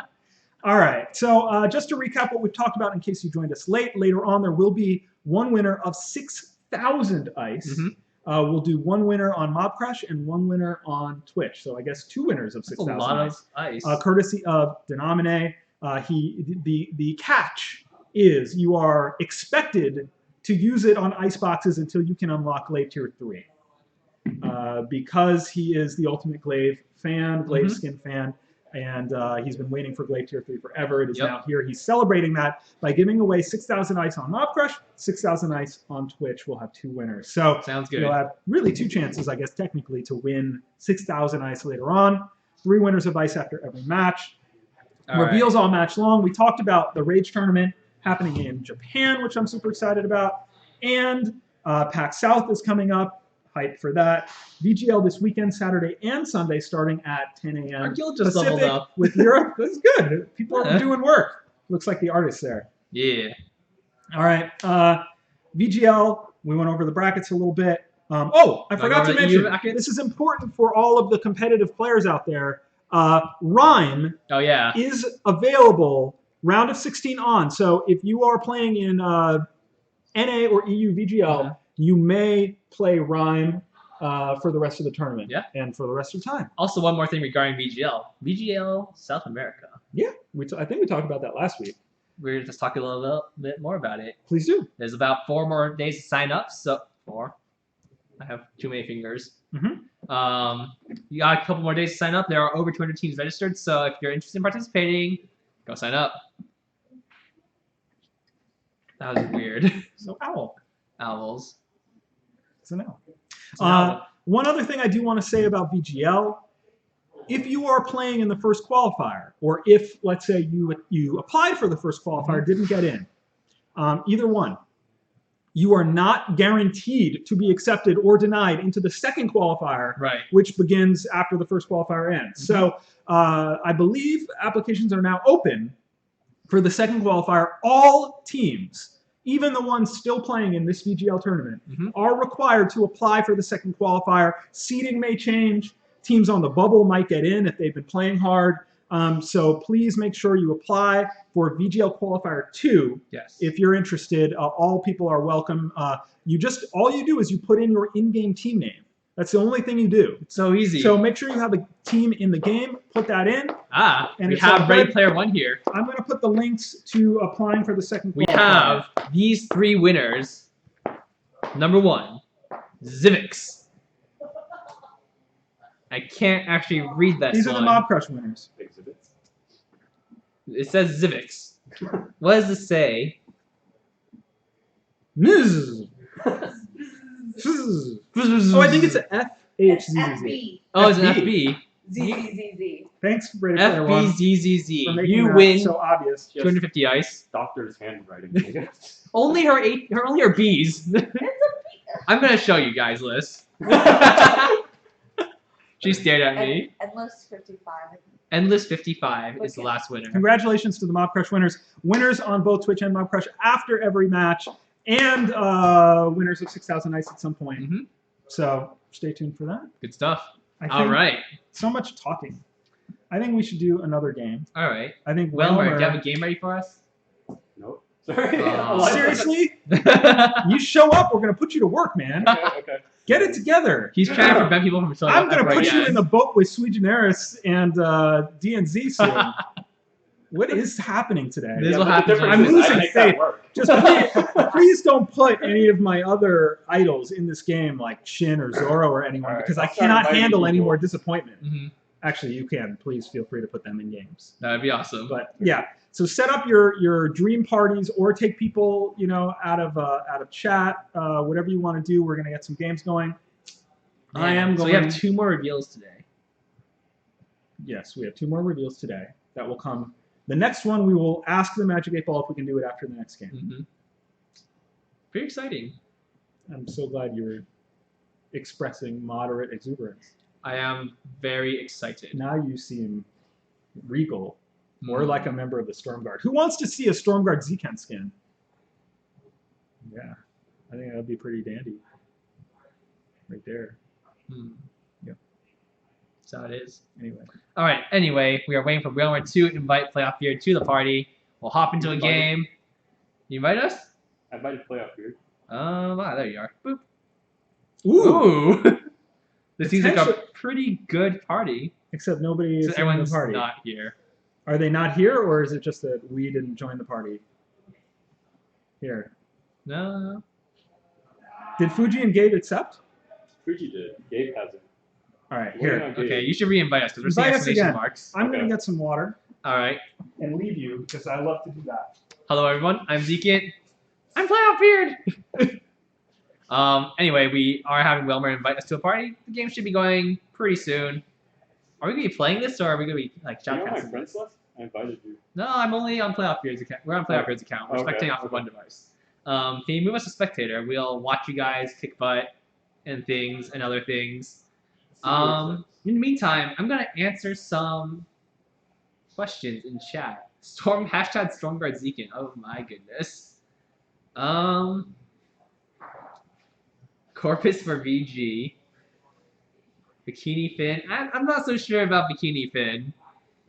All right. So just to recap what we've talked about in case you joined us late, later on there will be one winner of 6,000 ice. Mhm. We'll do one winner on Mob Crush and one winner on Twitch. So I guess two winners of That's a 6,000 lot ice. of ice. Courtesy of Denomine. The catch is you are expected to use it on ice boxes until you can unlock Glaive Tier 3. Because he is the ultimate Glaive fan, Glaive skin fan, and he's been waiting for Glaive Tier 3 forever. It is Yep. now here. He's celebrating that by giving away 6,000 ice on Mob Crush, 6,000 ice on Twitch. We'll have two winners. So Sounds good. you'll have really two chances, I guess, technically, to win 6,000 ice later on. Three winners of ice after every match. All right. Reveals all match long. We talked about the Rage tournament happening in Japan, which I'm super excited about. And PAX South is coming up. Hype for that. VGL this weekend, Saturday and Sunday, starting at 10 a.m. Our guild just Pacific leveled up. with Europe. That's good. People are Yeah. doing work. Looks like the artists there. Yeah. All right. VGL, we went over the brackets a little bit. I forgot to over the mention, brackets? this is important for all of the competitive players out there. Rhyme Oh yeah. is available round of 16 on. So if you are playing in NA or EU VGL, Yeah. you may play Rhyme for the rest of the tournament. Yeah. And for the rest of the time. Also, one more thing regarding VGL. VGL South America. Yeah. I think we talked about that last week. We're just talking a little bit more about it. Please do. There's about 4 more days to sign up. So 4. I have too many fingers. You got a couple more days to sign up. There are over 200 teams registered. So if you're interested in participating, go sign up. That was weird. So owl. Owls. It's an owl. It's an owl. One other thing I do want to say about VGL, if you are playing in the first qualifier, or if, let's say, you applied for the first qualifier, didn't get in, either one, you are not guaranteed to be accepted or denied into the second qualifier, Right. which begins after the first qualifier ends. So I believe applications are now open for the second qualifier. All teams, even the ones still playing in this VGL tournament, are required to apply for the second qualifier. Seeding may change. Teams on the bubble might get in if they've been playing hard. So please make sure you apply for VGL Qualifier 2 Yes. if you're interested. All people are welcome. All you do is you put in your in-game team name. That's the only thing you do. It's so easy. So make sure you have a team in the game. Put that in. And we it's all have Ready good. Player One here. I'm going to put the links to applying for the second We qualifier. have these 3 winners. Number 1, Zivix. I can't actually read that These are one. the Mob Crush winners. Exhibits. It says Zivix. What does it say? Ms. Oh, I think it's a FHZZ. FB. Oh, it's an FB. FB. ZZZZ. Thanks, Ready Player One, FBZZZ. for making You that win so obvious. 250 ice. Doctor's handwriting. Only her B's. I'm gonna show you guys, Liz. She stared at me. Endless 55. Endless 55 is the Okay. last winner. Congratulations to the Mob Crush winners. Winners on both Twitch and Mob Crush after every match, and winners of 6,000 ice at some point. So stay tuned for that. Good stuff. I think All right. So much talking. I think we should do another game. All right. I think Wilmer, Wilmer, do you have a game ready for us? Nope. Sorry. seriously, you show up, we're gonna put you to work, man. Okay. Get it together. He's trying to prevent people from showing I'm up. gonna right put you now. in the boat with Sui Generis and DNZ soon. What is happening today? This Yeah, will but the happen. difference I'm is I losing make that faith. work. Just please don't put any of my other idols in this game, like Shin or Zoro or anyone, All right, because I'll I start cannot inviting handle any people. more disappointment. Actually, you can. Please feel free to put them in games. that'd be awesome. But yeah, so set up your dream parties or take people out of chat. Whatever you want to do, we're gonna get some games going. I am So going. we have 2 more reveals today. Yes, we have 2 more reveals today that will come. The next one, we will ask the Magic 8 Ball if we can do it after the next game. Pretty exciting. I'm so glad you were expressing moderate exuberance. I am very excited. Now you seem regal, more like a member of the Stormguard. Who wants to see a Stormguard Zken skin? Yeah, I think that would be pretty dandy. Right there. Yep. That's how it is. Anyway. All right. Anyway, we are waiting for Wilmer to invite Playoff Beard to the party. We'll hop into a game. You invite us? I invited Playoff Beard. There you are. Boop. Ooh. Ooh. This seems like a Potential- pretty good party. Except nobody is So in the everyone's party. not here. Are they not here, or is it just that we didn't join the party? Here. No. Did Fuji and Gabe accept? Fuji did. Gabe hasn't. All right, Waiting here. on Gabe. Okay, you should re-invite us because we're seeing Invite us exclamation again. marks. I'm going Okay. to get some water All right. and leave you because I love to do that. Hello, everyone. I'm Zekian. I'm Playoff Beard. Anyway, we are having Wilmer invite us to a party. The game should be going pretty soon. Are we going to be playing this, or are we going to be like You know my shoutcasting friends this? list? I invited you. No, I'm only on Playoff Beard's account. We're on Playoff Beard's account. We're Okay, spectating off of okay. one device. Can you move us to spectator? We'll watch you guys kick butt and things and other things. In the meantime, I'm gonna answer some questions in chat. Hashtag Stormguard Zekin. Oh my goodness. Corpus for VG. Bikini Finn. I'm not so sure about Bikini Finn.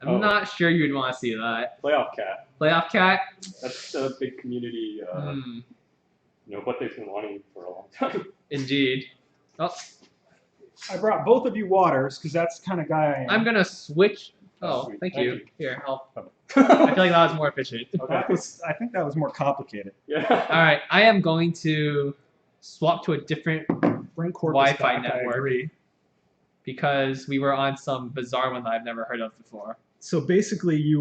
I'm Oh. not sure you'd want to see that. Playoff Cat. Playoff Cat. That's a big community. Hmm. What they've been wanting for a long time. Indeed. Oh, I brought both of you waters because that's the kind of guy I am. I'm gonna switch. Oh, Sweet. thank Thank you. you. Here, I feel like that was more efficient. I think that was more complicated. Yeah. All right, I am going to swap to a different Bring Corpus Wi-Fi back, I network. agree. because we were on some bizarre one that I've never heard of before. So basically,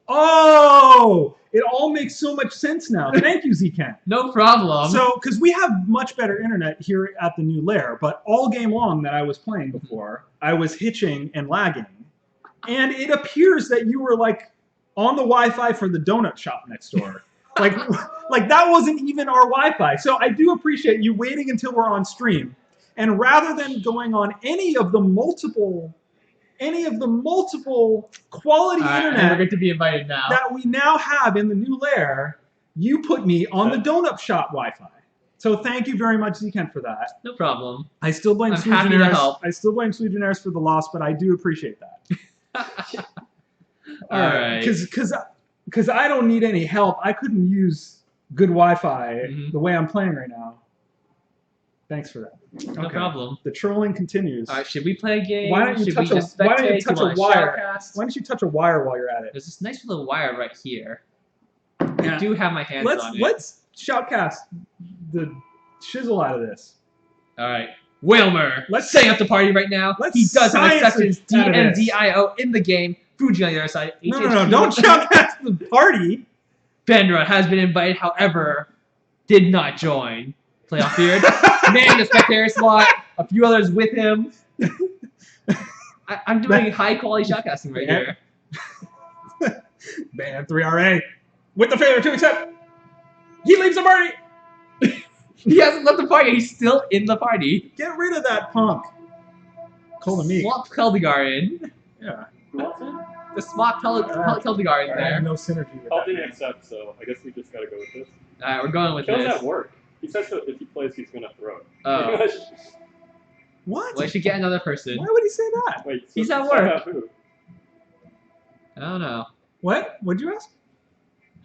Oh! It all makes so much sense now. Thank you, Zcan. No problem. So, because we have much better internet here at the new lair, but all game long that I was playing before, I was hitching and lagging. And it appears that you were like on the Wi-Fi for the donut shop next door. like that wasn't even our Wi-Fi. So I do appreciate you waiting until we're on stream. And rather than going on any of the multiple quality We're internet going to be invited now. that we now have in the new lair, you put me on the donut shop Wi-Fi. So thank you very much, Zcan, for that. No problem. I still blame I'm happy to help. I still blame Legionnaires for the loss, but I do appreciate that. All right. Because I don't need any help. I couldn't use good Wi-Fi Mhm. the way I'm playing right now. Thanks for that. No problem. The trolling continues. All right, should we play a game? Why don't you should touch we a- just why don't you spectate? touch Do a want wire? shoutcast? Why don't you touch a wire while you're at it? There's this nice little wire right here. I do have my hands on it. Let's shoutcast the shizzle out of this. All right. Whalmer, Let's- setting up the party right now. let's He does have science exceptions it out of this. DMDIO in the game. Fuji on the other side. No, HHP don't shoutcast the party. Benra has been invited, however, did not join. Playoff Beard. Man, the spectator slot. A few others with him. I'm doing high quality shoutcasting right Yeah. here. Band 3RA with the failure to accept. He leaves the party. He hasn't left the party. He's still in the party. Get rid of that punk. Calling me. Swap Keldegar in. Yeah. Who wants it? The swap Keldegar in I have there. no synergy with Paul that. didn't accept, so I guess we just gotta go with this. Alright, we're going with Kills this. at work. He says that if he plays, he's gonna throw it. Oh. What? Well, I should get another person. Why would he say that? Wait, He's so at swap work. out who? I don't know. What? What'd you ask?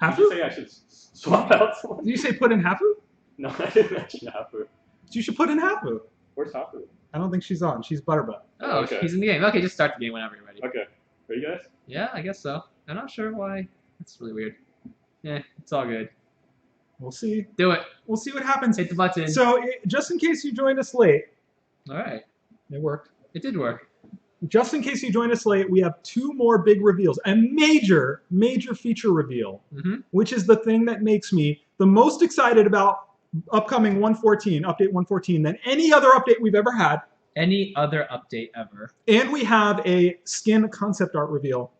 Did you Hafu? say I should swap out someone? Did you say put in Hafu? No, I didn't mention Hafu. You should put in Hafu. Where's Hafu? I don't think she's on. She's Butterbutt. Oh, Okay. he's in the game. Okay, just start the game whenever you're ready. Okay. Ready, guys? Yeah, I guess so. I'm not sure why. That's really weird. Yeah, it's all good. We'll see. Do it. We'll see what happens. Hit the button. So, just in case you joined us late, Alright. it worked. It did work. Just in case you joined us late, we have two more big reveals. A major, major feature reveal, Mm-hmm. which is the thing that makes me the most excited about upcoming 114, update 114, than any other update we've ever had. Any other update ever. And we have a skin concept art reveal,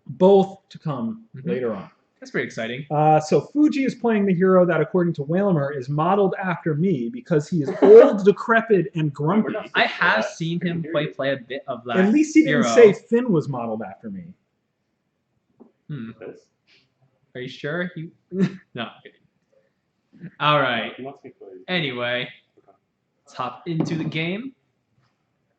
both to come Mhm. later on. That's pretty exciting. So Fuji is playing the hero that, according to Whalmer, is modeled after me because he is old, decrepit, and grumpy. We're not- I have seen I can him hear play you. a bit of that. At least he didn't hero. say Finn was modeled after me. This? Are you sure? No. I'm kidding. Alright. He wants me to play. Anyway. Let's hop into the game.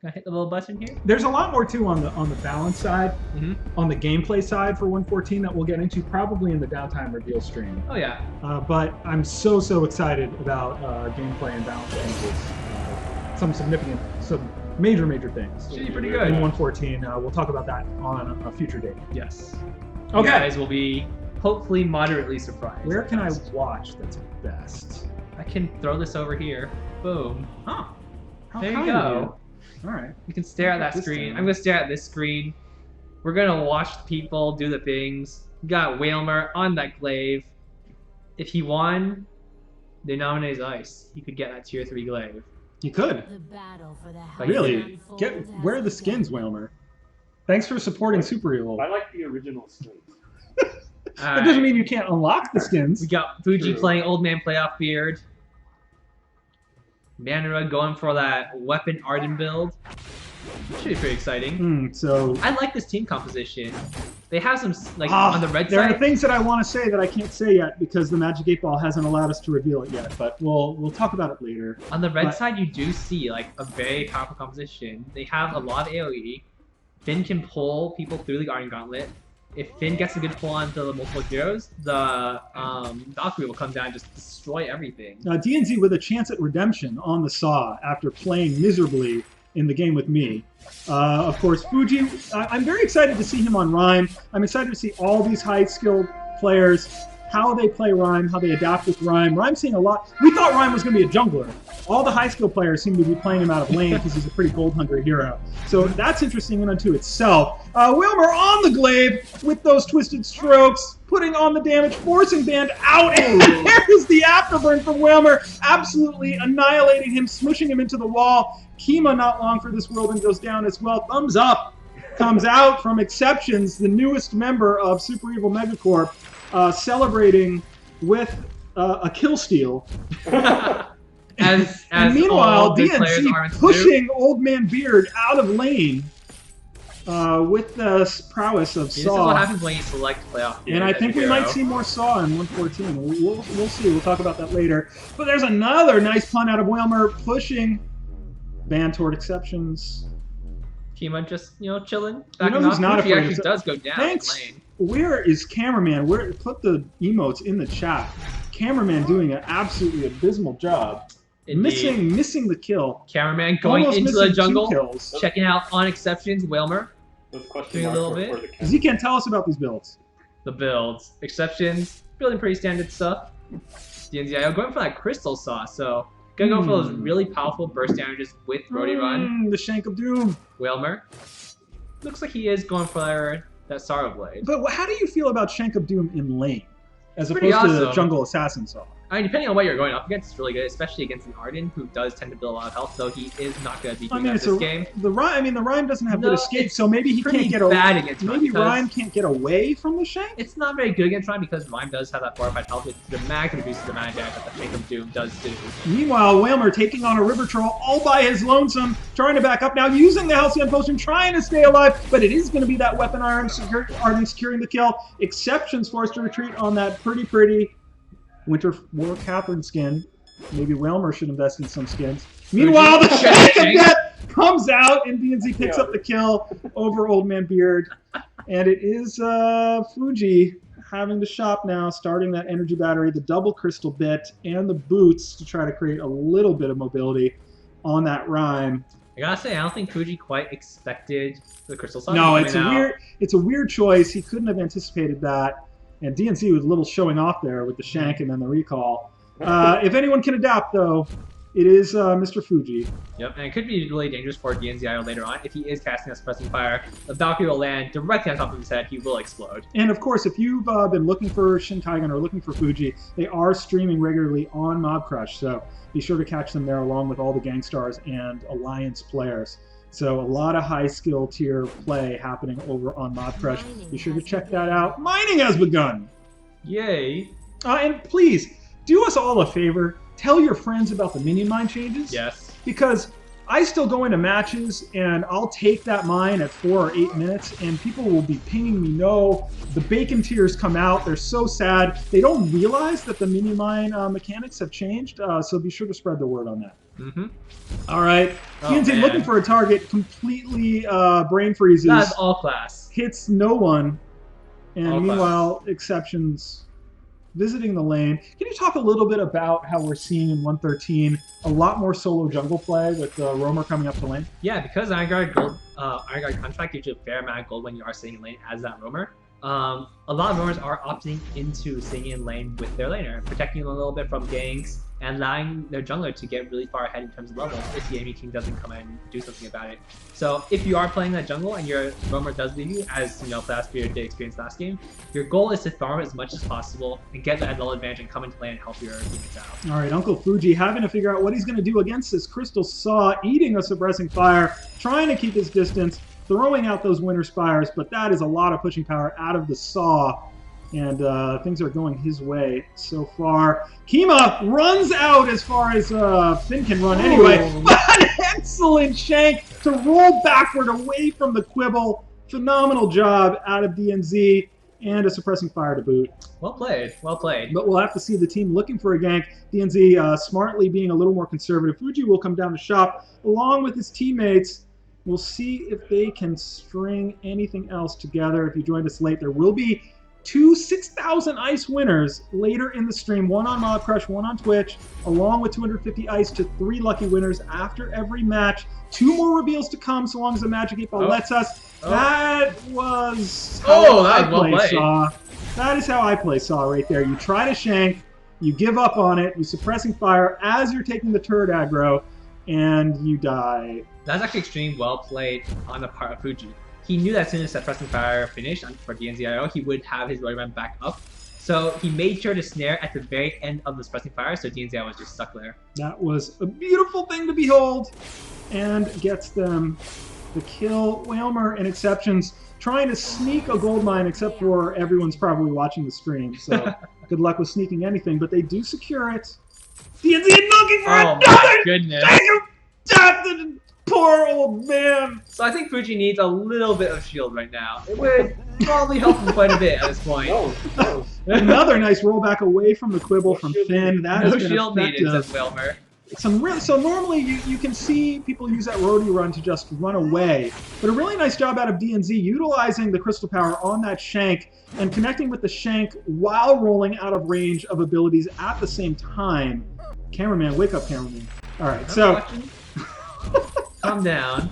Can I hit the little button here? There's a lot more too on the balance side, Mhm. on the gameplay side for 114 that we'll get into probably in the downtime reveal stream. Oh yeah. But I'm so excited about gameplay and balance changes. Some major things. Should be pretty In good. 114, we'll talk about that on a future date. Yes. Okay. You guys will be hopefully moderately surprised. Where can I Yes. watch that's best? I can throw this over here. Boom. Huh. How There you kind of go. All right. You can stare at that This screen. thing. I'm gonna stare at this screen. We're gonna watch the people do the things. We got Whalmer on that glaive. If he won, they nominate Ice. He could get that tier 3 glaive. You could. The battle for the Like, Really? Where are the skins, Whalmer? Thanks for supporting Super Evil. I like the original skins. That doesn't mean you can't unlock the skins. We got Fuji True. playing Old Man Playoff Beard. Manura going for that Weapon Arden build. Should be pretty exciting. So I like this team composition. They have some, like, on the red there side. are things that I want to say that I can't say yet because the Magic 8 Ball hasn't allowed us to reveal it yet. But we'll talk about it later. On the red But- side, you do see like a very powerful composition. They have a lot of AoE. Finn can pull people through the Guardian Gauntlet. If Finn gets a good pull onto the multiple heroes, the Valkyrie will come down and just destroy everything. DNZ with a chance at redemption on the Saw after playing miserably in the game with me. Of course, Fuji, I'm very excited to see him on Rhyme. I'm excited to see all these high-skilled players, how they play Rhyme, how they adapt with Rhyme. Rhyme's seeing a lot. We thought Rhyme was going to be a jungler. All the high-skill players seem to be playing him out of lane because he's a pretty gold-hungry hero. So that's interesting in unto itself. Wilmer on the glaive with those twisted strokes, putting on the damage, forcing Band out, and there's the afterburn from Wilmer, absolutely annihilating him, smushing him into the wall. Kima, not long for this world, and goes down as well. Thumbs up comes out from Exceptions, the newest member of Super Evil Megacorp, celebrating with a kill steal. And meanwhile, DNC pushing Old Man Beard out of lane with the prowess of Saw. This is what happens when you select playoff. And I think we might see more Saw in 114. We'll see. We'll talk about that later. But there's another nice punt out of Wilmer, pushing Band toward Exceptions. Kima just, chilling. You know who's not afraid? Actually does go down Thanks. lane. Where is Cameraman? Put the emotes in the chat. Cameraman doing an absolutely abysmal job. Indeed. Missing the kill. Cameraman going Almost into missing the jungle, 2 kills. checking out on Exceptions. Wilmer Doing a little bit. Because he can't tell us about these builds. The builds. Exceptions, building pretty standard stuff. DNZIO going for that crystal sauce, so gonna go for those really powerful burst damages with Rody Run. The Shank of Doom. Wilmer looks like he is going for that Sorrow Blade. But how do you feel about Shank of Doom in lane? As Pretty opposed to awesome. Jungle Assassin Saw? I mean, depending on what you're going up against, it's really good, especially against an Arden who does tend to build a lot of health, though he is not going to be doing that this game. The Rhyme doesn't have good escape, so maybe he pretty can't get bad against Rhyme maybe because Rhyme can't get away from the Shank? It's not very good against Rhyme because Rhyme does have that 4-5 health, which dramatically reduces the amount of damage that the Shank of Doom does do. Meanwhile, Wilmer taking on a River Troll all by his lonesome, trying to back up now, using the Halcyon Potion, trying to stay alive, but it is going to be that Weapon Arden securing the kill. Exceptions forced to retreat on that pretty Winter War Catherine skin. Maybe Wilmer should invest in some skins. Meanwhile, the Shank of Death comes out, and DNZ picks up the kill over Old Man Beard. And it is Fuji having to shop now, starting that energy battery, the double crystal bit, and the boots to try to create a little bit of mobility on that Rhyme. I gotta say, I don't think Fuji quite expected the Crystal Sun. No, it's a weird choice. He couldn't have anticipated that. And DNC was a little showing off there with the Shank and then the recall. If anyone can adapt, though, it is Mr. Fuji. Yep, and it could be really dangerous for DNZIO later on. If he is casting a Suppressing Fire, the Valkyrie will land directly on top of his head. He will explode. And of course, if you've been looking for Shinkaigen or looking for Fuji, they are streaming regularly on Mob Crush, so be sure to catch them there along with all the Gangstars and Alliance players. So a lot of high skill tier play happening over on Mob Crush. Be sure to check that out. Mining has begun! Yay! And please, do us all a favor. Tell your friends about the minion mine changes. Yes. Because I still go into matches and I'll take that mine at 4 or 8 minutes and people will be pinging me, no, the bacon tears come out. They're so sad. They don't realize that the minion mine mechanics have changed. So be sure to spread the word on that. Mm-hmm. All right. TNT looking for a target, completely brain freezes. That's all class. Hits no one. And All meanwhile, Exceptions visiting the lane. Can you talk a little bit about how we're seeing in 113 a lot more solo jungle play with Roamer coming up the lane? Yeah, because Iron Guard contract gives you a fair amount of gold when you are sitting in lane as that roamer. A lot of roamers are opting into staying in lane with their laner, protecting them a little bit from ganks and allowing their jungler to get really far ahead in terms of levels if the enemy team doesn't come in and do something about it. So if you are playing that jungle and your roamer does leave you, as Fast Beard did experience last game, your goal is to farm as much as possible and get that level advantage and come into lane and help your teammates out. All right, Uncle Fuji having to figure out what he's going to do against this Crystal Saw, eating a Suppressing Fire, trying to keep his distance, throwing out those Winter Spires, but that is a lot of pushing power out of the Saw. And things are going his way so far. Kima runs out as far as Finn can run anyway. But an excellent shank to roll backward away from the Quibble. Phenomenal job out of DNZ. And a Suppressing Fire to boot. Well played, well played. But we'll have to see the team looking for a gank. DNZ smartly being a little more conservative. Fuji will come down to shop along with his teammates. We'll see if they can string anything else together. If you joined us late, there will be 2 6,000 ice winners later in the stream, one on Mob Crush, one on Twitch, along with 250 ice to 3 lucky winners after every match. 2 more reveals to come so long as the Magic 8 Ball lets us. That was how I play Saw. That is how I play Saw right there. You try to shank, you give up on it, you suppressing fire as you're taking the turret aggro, and you die. That's actually extremely well played on the part of Fuji. He knew that as soon as suppressing fire finished for DNZIO, he would have his Roadman back up. So he made sure to snare at the very end of the suppressing fire, so DNZIO was just stuck there. That was a beautiful thing to behold, and gets them the kill. Whalmer and Exceptions trying to sneak a gold mine, except for everyone's probably watching the stream, so good luck with sneaking anything, but they do secure it. DNZ looking for Oh another my goodness. death! Poor old man. So I think Fuji needs a little bit of shield right now. It would probably help him quite a bit at this point. No. Another nice rollback away from the quibble from Finn. That No has been shield needed, effective. says Wilmer. So normally you can see people use that roadie run to just run away, but a really nice job out of DNZ utilizing the crystal power on that shank and connecting with the shank while rolling out of range of abilities at the same time. Cameraman, wake up, cameraman. All right, so Calm down.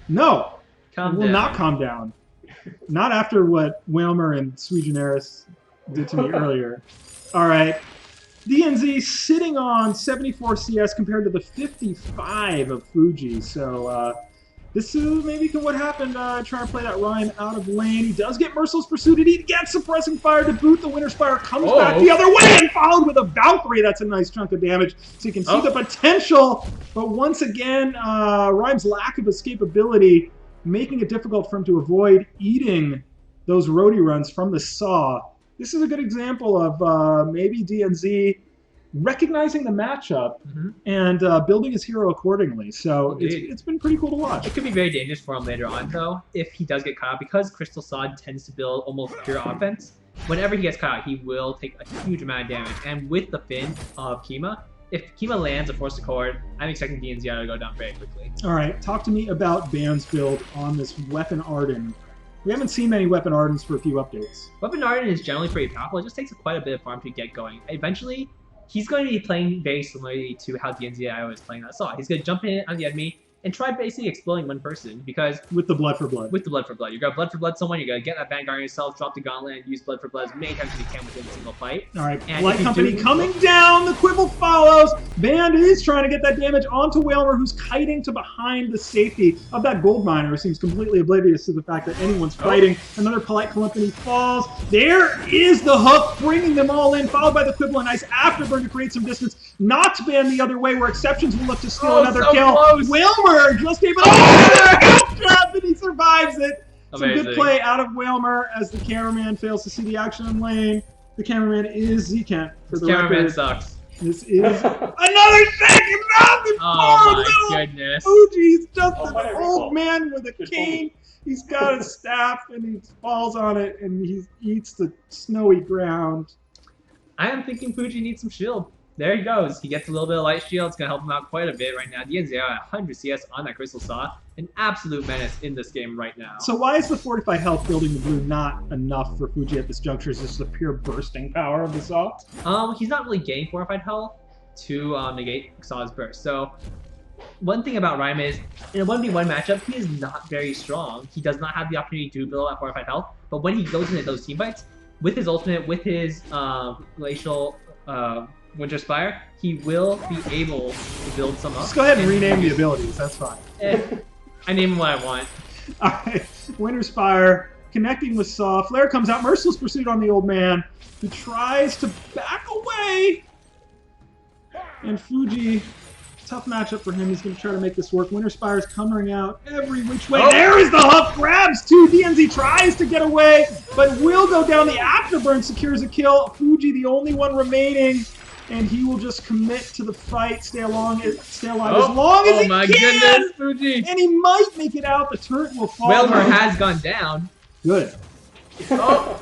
no, Calm will down. not calm down. Not after what Whalmer and Sui Generis did to me earlier. All right. DNZ sitting on 74 CS compared to the 55 of Fuji. So this is maybe what happened trying to play that Rhyme out of lane. He does get Merciless Pursuit, and he gets Suppressing Fire to boot. The Winter Spire comes back the other way and followed with a Valkyrie. That's a nice chunk of damage. So you can see the potential. But once again, Rhyme's lack of escapability making it difficult for him to avoid eating those roadie runs from the Saw. This is a good example of maybe DNZ recognizing the matchup and building his hero accordingly. So it's been pretty cool to watch. It could be very dangerous for him later on, though, if he does get caught out, because Crystal Sod tends to build almost pure offense. Whenever he gets caught out, he will take a huge amount of damage. And with the Fin of Kima, if Kima lands a Force Accord, I'm expecting DNZ to go down very quickly. All right, talk to me about Ban's build on this Weapon Arden. We haven't seen many Weapon Ardens for a few updates. Weapon Arden is generally pretty powerful. It just takes quite a bit of farm to get going. Eventually, he's going to be playing very similarly to how DNZIO is playing that Saw. He's going to jump in on the enemy and try basically exploding one person, because with the Blood for Blood. With the Blood for Blood. You got Blood for Blood someone, you got to get that Vanguard yourself, drop the Gauntlet, and use Blood for Blood as many times as you can within a single fight. All right, And Light if you Company do- coming down. The Quibble follows. Band is trying to get that damage onto Whalmer, who's kiting to behind the safety of that gold miner, who seems completely oblivious to the fact that anyone's fighting. Another Polite Company falls. There is the hook, bringing them all in, followed by the Quibble. A nice afterburn to create some distance. Not to ban the other way, where Exceptions will look to steal another so kill. close. Whalmer just able to trap, and he survives it. Some Amazing. good play out of Whalmer as the cameraman fails to see the action in lane. The cameraman is Zekent for the Cameraman record. sucks. This is another second round. Oh my goodness. Fuji's just Oh, an whatever. old man with a Just cane. He's got a staff and he falls on it and he eats the snowy ground. I am thinking Fuji needs some shield. There he goes. He gets a little bit of light shield. It's going to help him out quite a bit right now. DNZIO at 100 CS on that Crystal Saw. An absolute menace in this game right now. So why is the 45 health building the blue not enough for Fuji at this juncture? Is this the pure bursting power of the Saw? He's not really getting fortified health to negate Saw's burst. So one thing about Rhyme is, in a 1v1 matchup, he is not very strong. He does not have the opportunity to build that fortified health. But when he goes into those team fights, with his ultimate, with his glacial Winter Spire, he will be able to build some up. Just go ahead and rename the abilities. That's fine. I name what I want. All right, Winter Spire connecting with Saw. Flare comes out. Merciless Pursuit on the old man. He tries to back away. And Fuji, tough matchup for him. He's going to try to make this work. Winter Spire's coming out every which way. There is the hook. Grabs two. DNZ tries to get away, but will go down. The Afterburn secures a kill. Fuji, the only one remaining. And he will just commit to the fight, stay alive as long as he my can. goodness, Fuji! And he might make it out. The turret will fall. Whalmer has gone down. Good. Oh,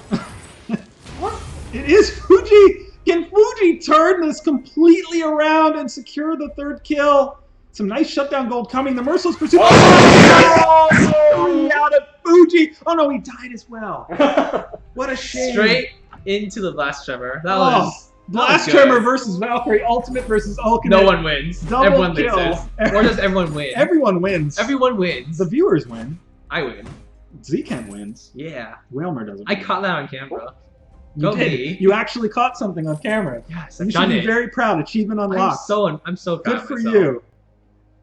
It is Fuji. Can Fuji turn this completely around and secure the third kill? Some nice shutdown gold coming. The Merciless Pursuit. Oh, out of Fuji. Oh no, he died as well. What a shame. straight into the Blast Tremor. That Oh, was Blast good. Tremor versus Valkyrie, Ultimate versus Ultimate. No one wins. Double Everyone kill. loses. Or does everyone win? Everyone wins. Everyone wins. The viewers win. I win. Zcam wins. Yeah. Whalmer doesn't. I win. caught that on camera. You Go did. me. You actually caught something on camera. Yes, You I've should done be it. very proud. Achievement unlocked. I'm so proud Good of for myself. you.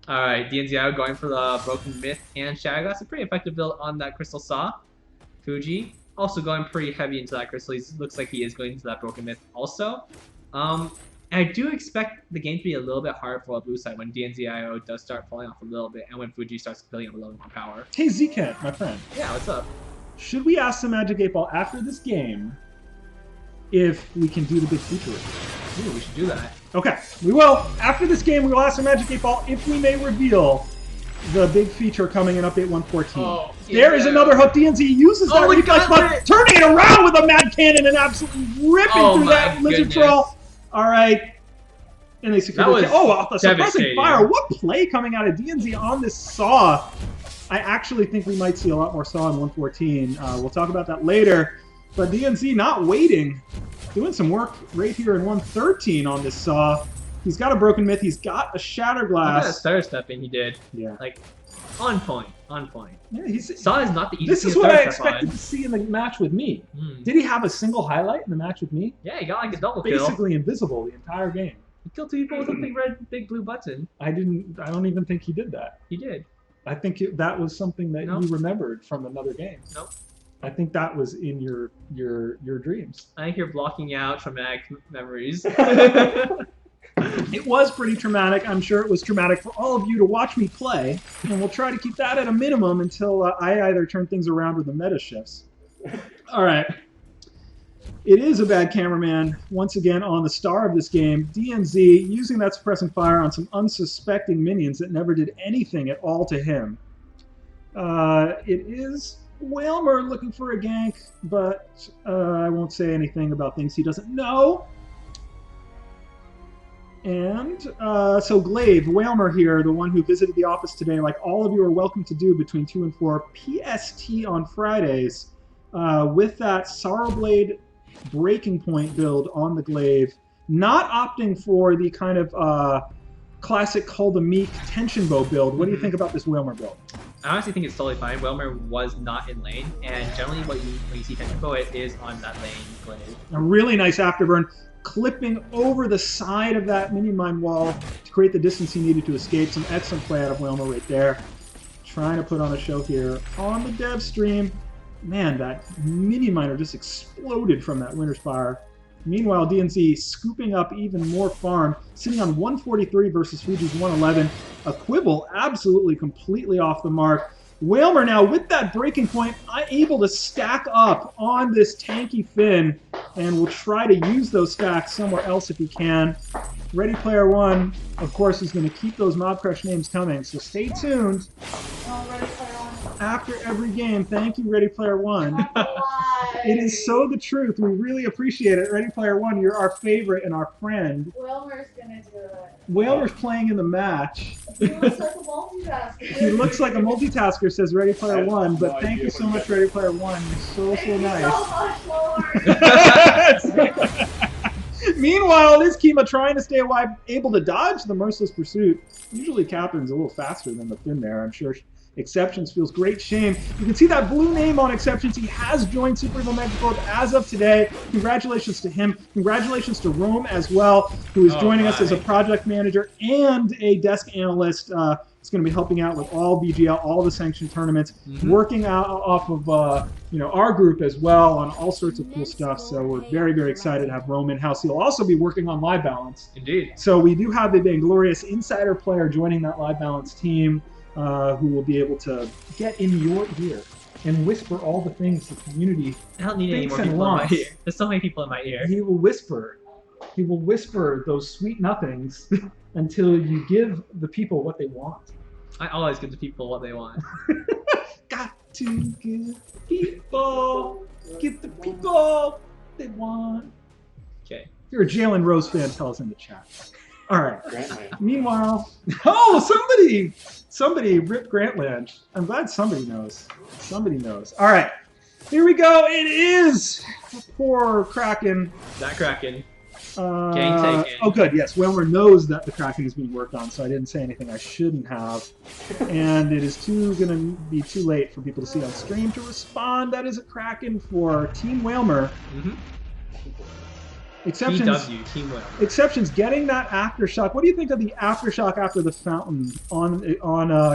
Alright, DNZI going for the Broken Myth and Shadow Glass. A pretty effective build on that Crystal Saw. Fuji also going pretty heavy into that Crystal. He looks like he is going into that Broken Myth also. And I do expect the game to be a little bit hard for the blue side when DNZIO does start falling off a little bit and when Fuji starts building up a little more power. Hey Zcat, my friend. Yeah, what's up? Should we ask the Magic 8 Ball after this game if we can do the big feature? Ooh, we should do that. Okay, we will. After this game, we will ask the Magic 8 Ball if we may reveal the big feature coming in Update 114. Oh, There is yeah. another hook. DNZ uses that Oh, we reflex, got but it! turning it around with a Mad Cannon and absolutely ripping Oh through my that Lizard goodness. Troll. All right. And they secure That the was kill. Oh, the suppressing devastating. fire. What play coming out of DNZ on this Saw. I actually think we might see a lot more Saw in 114. We'll talk about that later. But DNZ not waiting. Doing some work right here in 113 on this Saw. He's got a Broken Myth. He's got a Shatter Look at that Glass. stutter stepping he did. Yeah. Like, on point. On point. Yeah, he's, Saw is not the this easiest is to what I stutter step expected to see in the match with me. on. Hmm. Did he have a single highlight in the match with me? Yeah, he got like a double kill. Basically invisible the entire game. He killed two people with a big red, big blue button. I don't even think he did that. He did. I think that was something that Nope. you remembered from another game. Nope. I think that was in your dreams. I think you're blocking out traumatic memories. It was pretty traumatic. I'm sure it was traumatic for all of you to watch me play, and we'll try to keep that at a minimum until I either turn things around or the meta shifts. All right. It is a bad cameraman, once again, on the star of this game. DNZ using that suppressing fire on some unsuspecting minions that never did anything at all to him. It is Whalmer looking for a gank, but I won't say anything about things he doesn't know. And so Glaive, Whalmer here, the one who visited the office today, like all of you are welcome to do between 2 and 4 PST on Fridays, with that Sorrowblade Breaking Point build on the Glaive, not opting for the kind of classic Call the Meek tension bow build. What do you think about this Whalmer build? I honestly think it's totally fine. Whalmer was not in lane, and generally when you see Tension it is on that lane glaive. A really nice afterburn, clipping over the side of that minion mine wall to create the distance he needed to escape. Some excellent play out of Whalmer right there. Trying to put on a show here on the dev stream. Man, that minion miner just exploded from that Winter's Fire. Meanwhile, DNZ scooping up even more farm, sitting on 143 versus Fuji's 111. A Quibble absolutely completely off the mark. Whalmer now with that breaking point, able to stack up on this tanky Finn, and will try to use those stacks somewhere else if he can. Ready Player One, of course, is going to keep those Mob Crush names coming, so stay tuned. Ready Player One. After every game, thank you, Ready Player One. Why? It is so the truth. We really appreciate it. Ready Player One, you're our favorite and our friend. Wilmer's gonna do it. Whalmer's playing in the match. He looks like a multitasker. He looks like a multitasker, says Ready Player I One, have but no thank idea you so what much, that Ready Player One. You're so Thank you nice. so much, Lord. Meanwhile, it is Kima trying to stay alive, able to dodge the Merciless Pursuit. Usually Captain's a little faster than the Finn there, I'm sure. Exceptions feels great shame. You can see that blue name on Exceptions. He has joined Super Evil Magic Club as of today. Congratulations to him. Congratulations to Rome as well, who is joining us as a project manager and a desk analyst. He's going to be helping out with all BGL, all the sanctioned tournaments, working out off of our group as well on all sorts of cool stuff. So we're very, very excited to have Rome in-house. He'll also be working on Live Balance. Indeed. So we do have a glorious insider player joining that Live Balance team. Who will be able to get in your ear and whisper all the things the community I don't need any thinks more and people in my wants. ear. There's so many people in my ear. He will whisper. He will whisper those sweet nothings until you give the people what they want. I always give the people what they want. Got to give the people what they want. Okay. If you're a Jalen Rose fan, tell us in the chat. All right. Grantland. Meanwhile, somebody ripped Grantland. I'm glad somebody knows. Somebody knows. All right. Here we go. It is poor Kraken. That Kraken. Gang taken. Oh, good. Yes, Wilmer knows that the Kraken is being worked on, so I didn't say anything I shouldn't have. And it is going to be too late for people to see on stream to respond. That is a Kraken for Team Whalmer. Mm-hmm. Exceptions. TW, Team Whalmer. Exceptions. Getting that aftershock. What do you think of the aftershock after the fountain on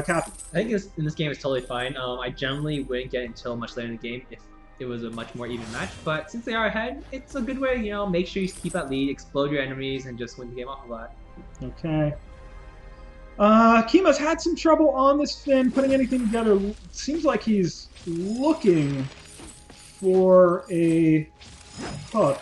Captain? I think in this game it's totally fine. I generally wouldn't get until much later in the game if it was a much more even match, but since they are ahead, it's a good way, make sure you keep that lead, explode your enemies, and just win the game off a lot. Okay. Kima's had some trouble on this Finn, putting anything together. Seems like he's looking for a hook,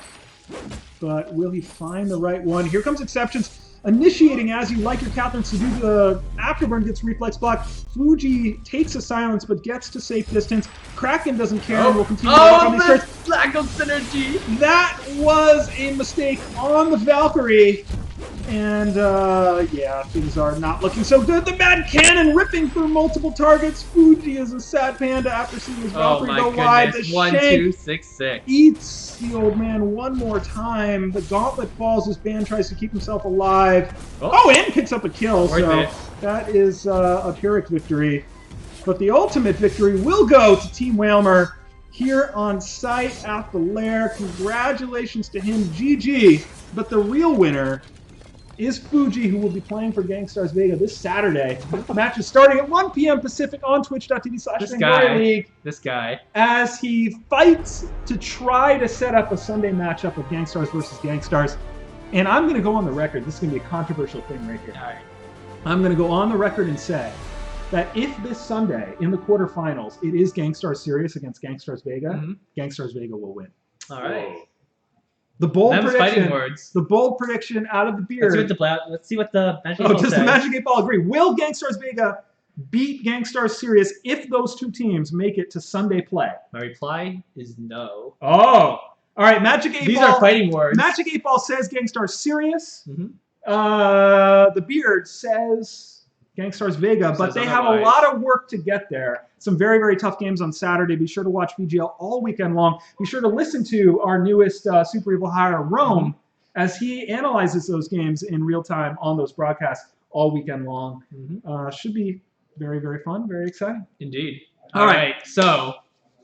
but will he find the right one? Here comes Exceptions. Initiating as you like your Catherines to do the afterburn gets reflex block. Fuji takes a silence but gets to safe distance. Kraken doesn't care and will continue to work on these turns. Lack of synergy! That was a mistake on the Valkyrie. And, yeah, things are not looking so good. The Mad Cannon ripping through multiple targets. Fuji is a sad panda after seeing his Valkyrie go wide. The 1, shank 2, 6, 6. eats the old man one more time. The gauntlet falls as Ban tries to keep himself alive. Oh, and picks up a kill. So that is a Pyrrhic victory. But the ultimate victory will go to Team Whalmer here on site at the lair. Congratulations to him. GG. But the real winner is Fuji, who will be playing for Gangstars Vega this Saturday. The match is starting at 1 p.m. Pacific on twitch.tv/VaingloryLeague. This guy. As he fights to try to set up a Sunday matchup of Gangstars versus Gangstars. And I'm going to go on the record. This is going to be a controversial thing right here. All right. I'm going to go on the record and say that if this Sunday in the quarterfinals it is Gangstars Sirius against Gangstars Vega, Gangstars Vega will win. All right. Whoa. The bold Them's prediction. fighting words. The bold prediction out of the beard. Let's see what the Magic 8 Oh, Ball does says. the Magic 8 Ball agree? Will Gangstars Vega beat Gangstars Sirius if those two teams make it to Sunday play? My reply is no. Oh. All right, Magic 8 These Ball. are fighting words. Magic 8 Ball says Gangstars Sirius. The beard says Gangstars Vega, but they have a lot of work to get there. Some very, very tough games on Saturday. Be sure to watch VGL all weekend long. Be sure to listen to our newest Super Evil Hire, Rome, as he analyzes those games in real time on those broadcasts all weekend long. Should be very, very fun, very exciting. Indeed. All right. So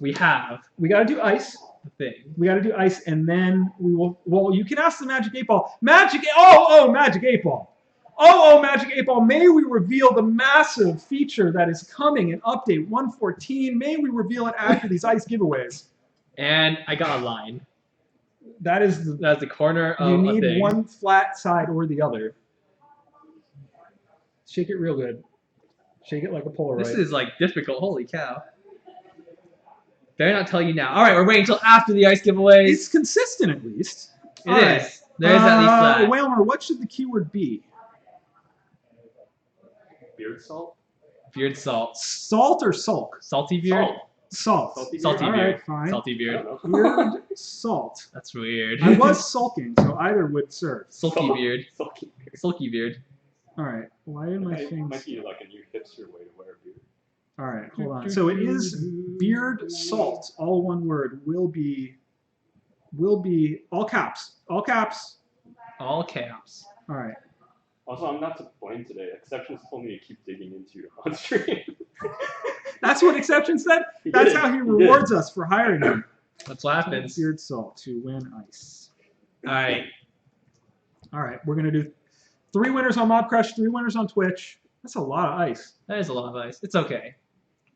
we got to do ice. the thing. We got to do ice, and then we will. Well, you can ask the Magic 8 Ball. Magic 8 Ball. Oh, Magic 8 Ball, may we reveal the massive feature that is coming in Update 114. May we reveal it after these ice giveaways. And I got a line. That's the corner of you a need thing. one flat side or the other. Shake it real good. Shake it like a Polaroid. This is like difficult. Holy cow. Better not tell you now. All right, we're waiting until after the ice giveaways. It's consistent at least. It is. There is at least that. Whalmer, what should the keyword be? Beard salt? Beard salt. Salt or sulk? Salty beard? Salt. Salty Salty All beard. right, fine. Salty I beard. don't know. Weird salt. That's weird. I was sulking, so either would serve. Sulky beard. Salty beard. Sulky beard. All right. Why are my Might things? be like a new hipster way to wear a beard. All right, hold on. So it is beard salt, all one word. Will be all caps. All caps. All caps. All right. Also, I'm not to blame today. Exceptions told me to keep digging into on stream. That's what Exception said. He That's did. how he He rewards us for hiring him. That's what happens. Beard salt to win ice. All right. All right, we're gonna do 3 winners on Mob Crush, 3 winners on Twitch. That's a lot of ice. That is a lot of ice. It's okay.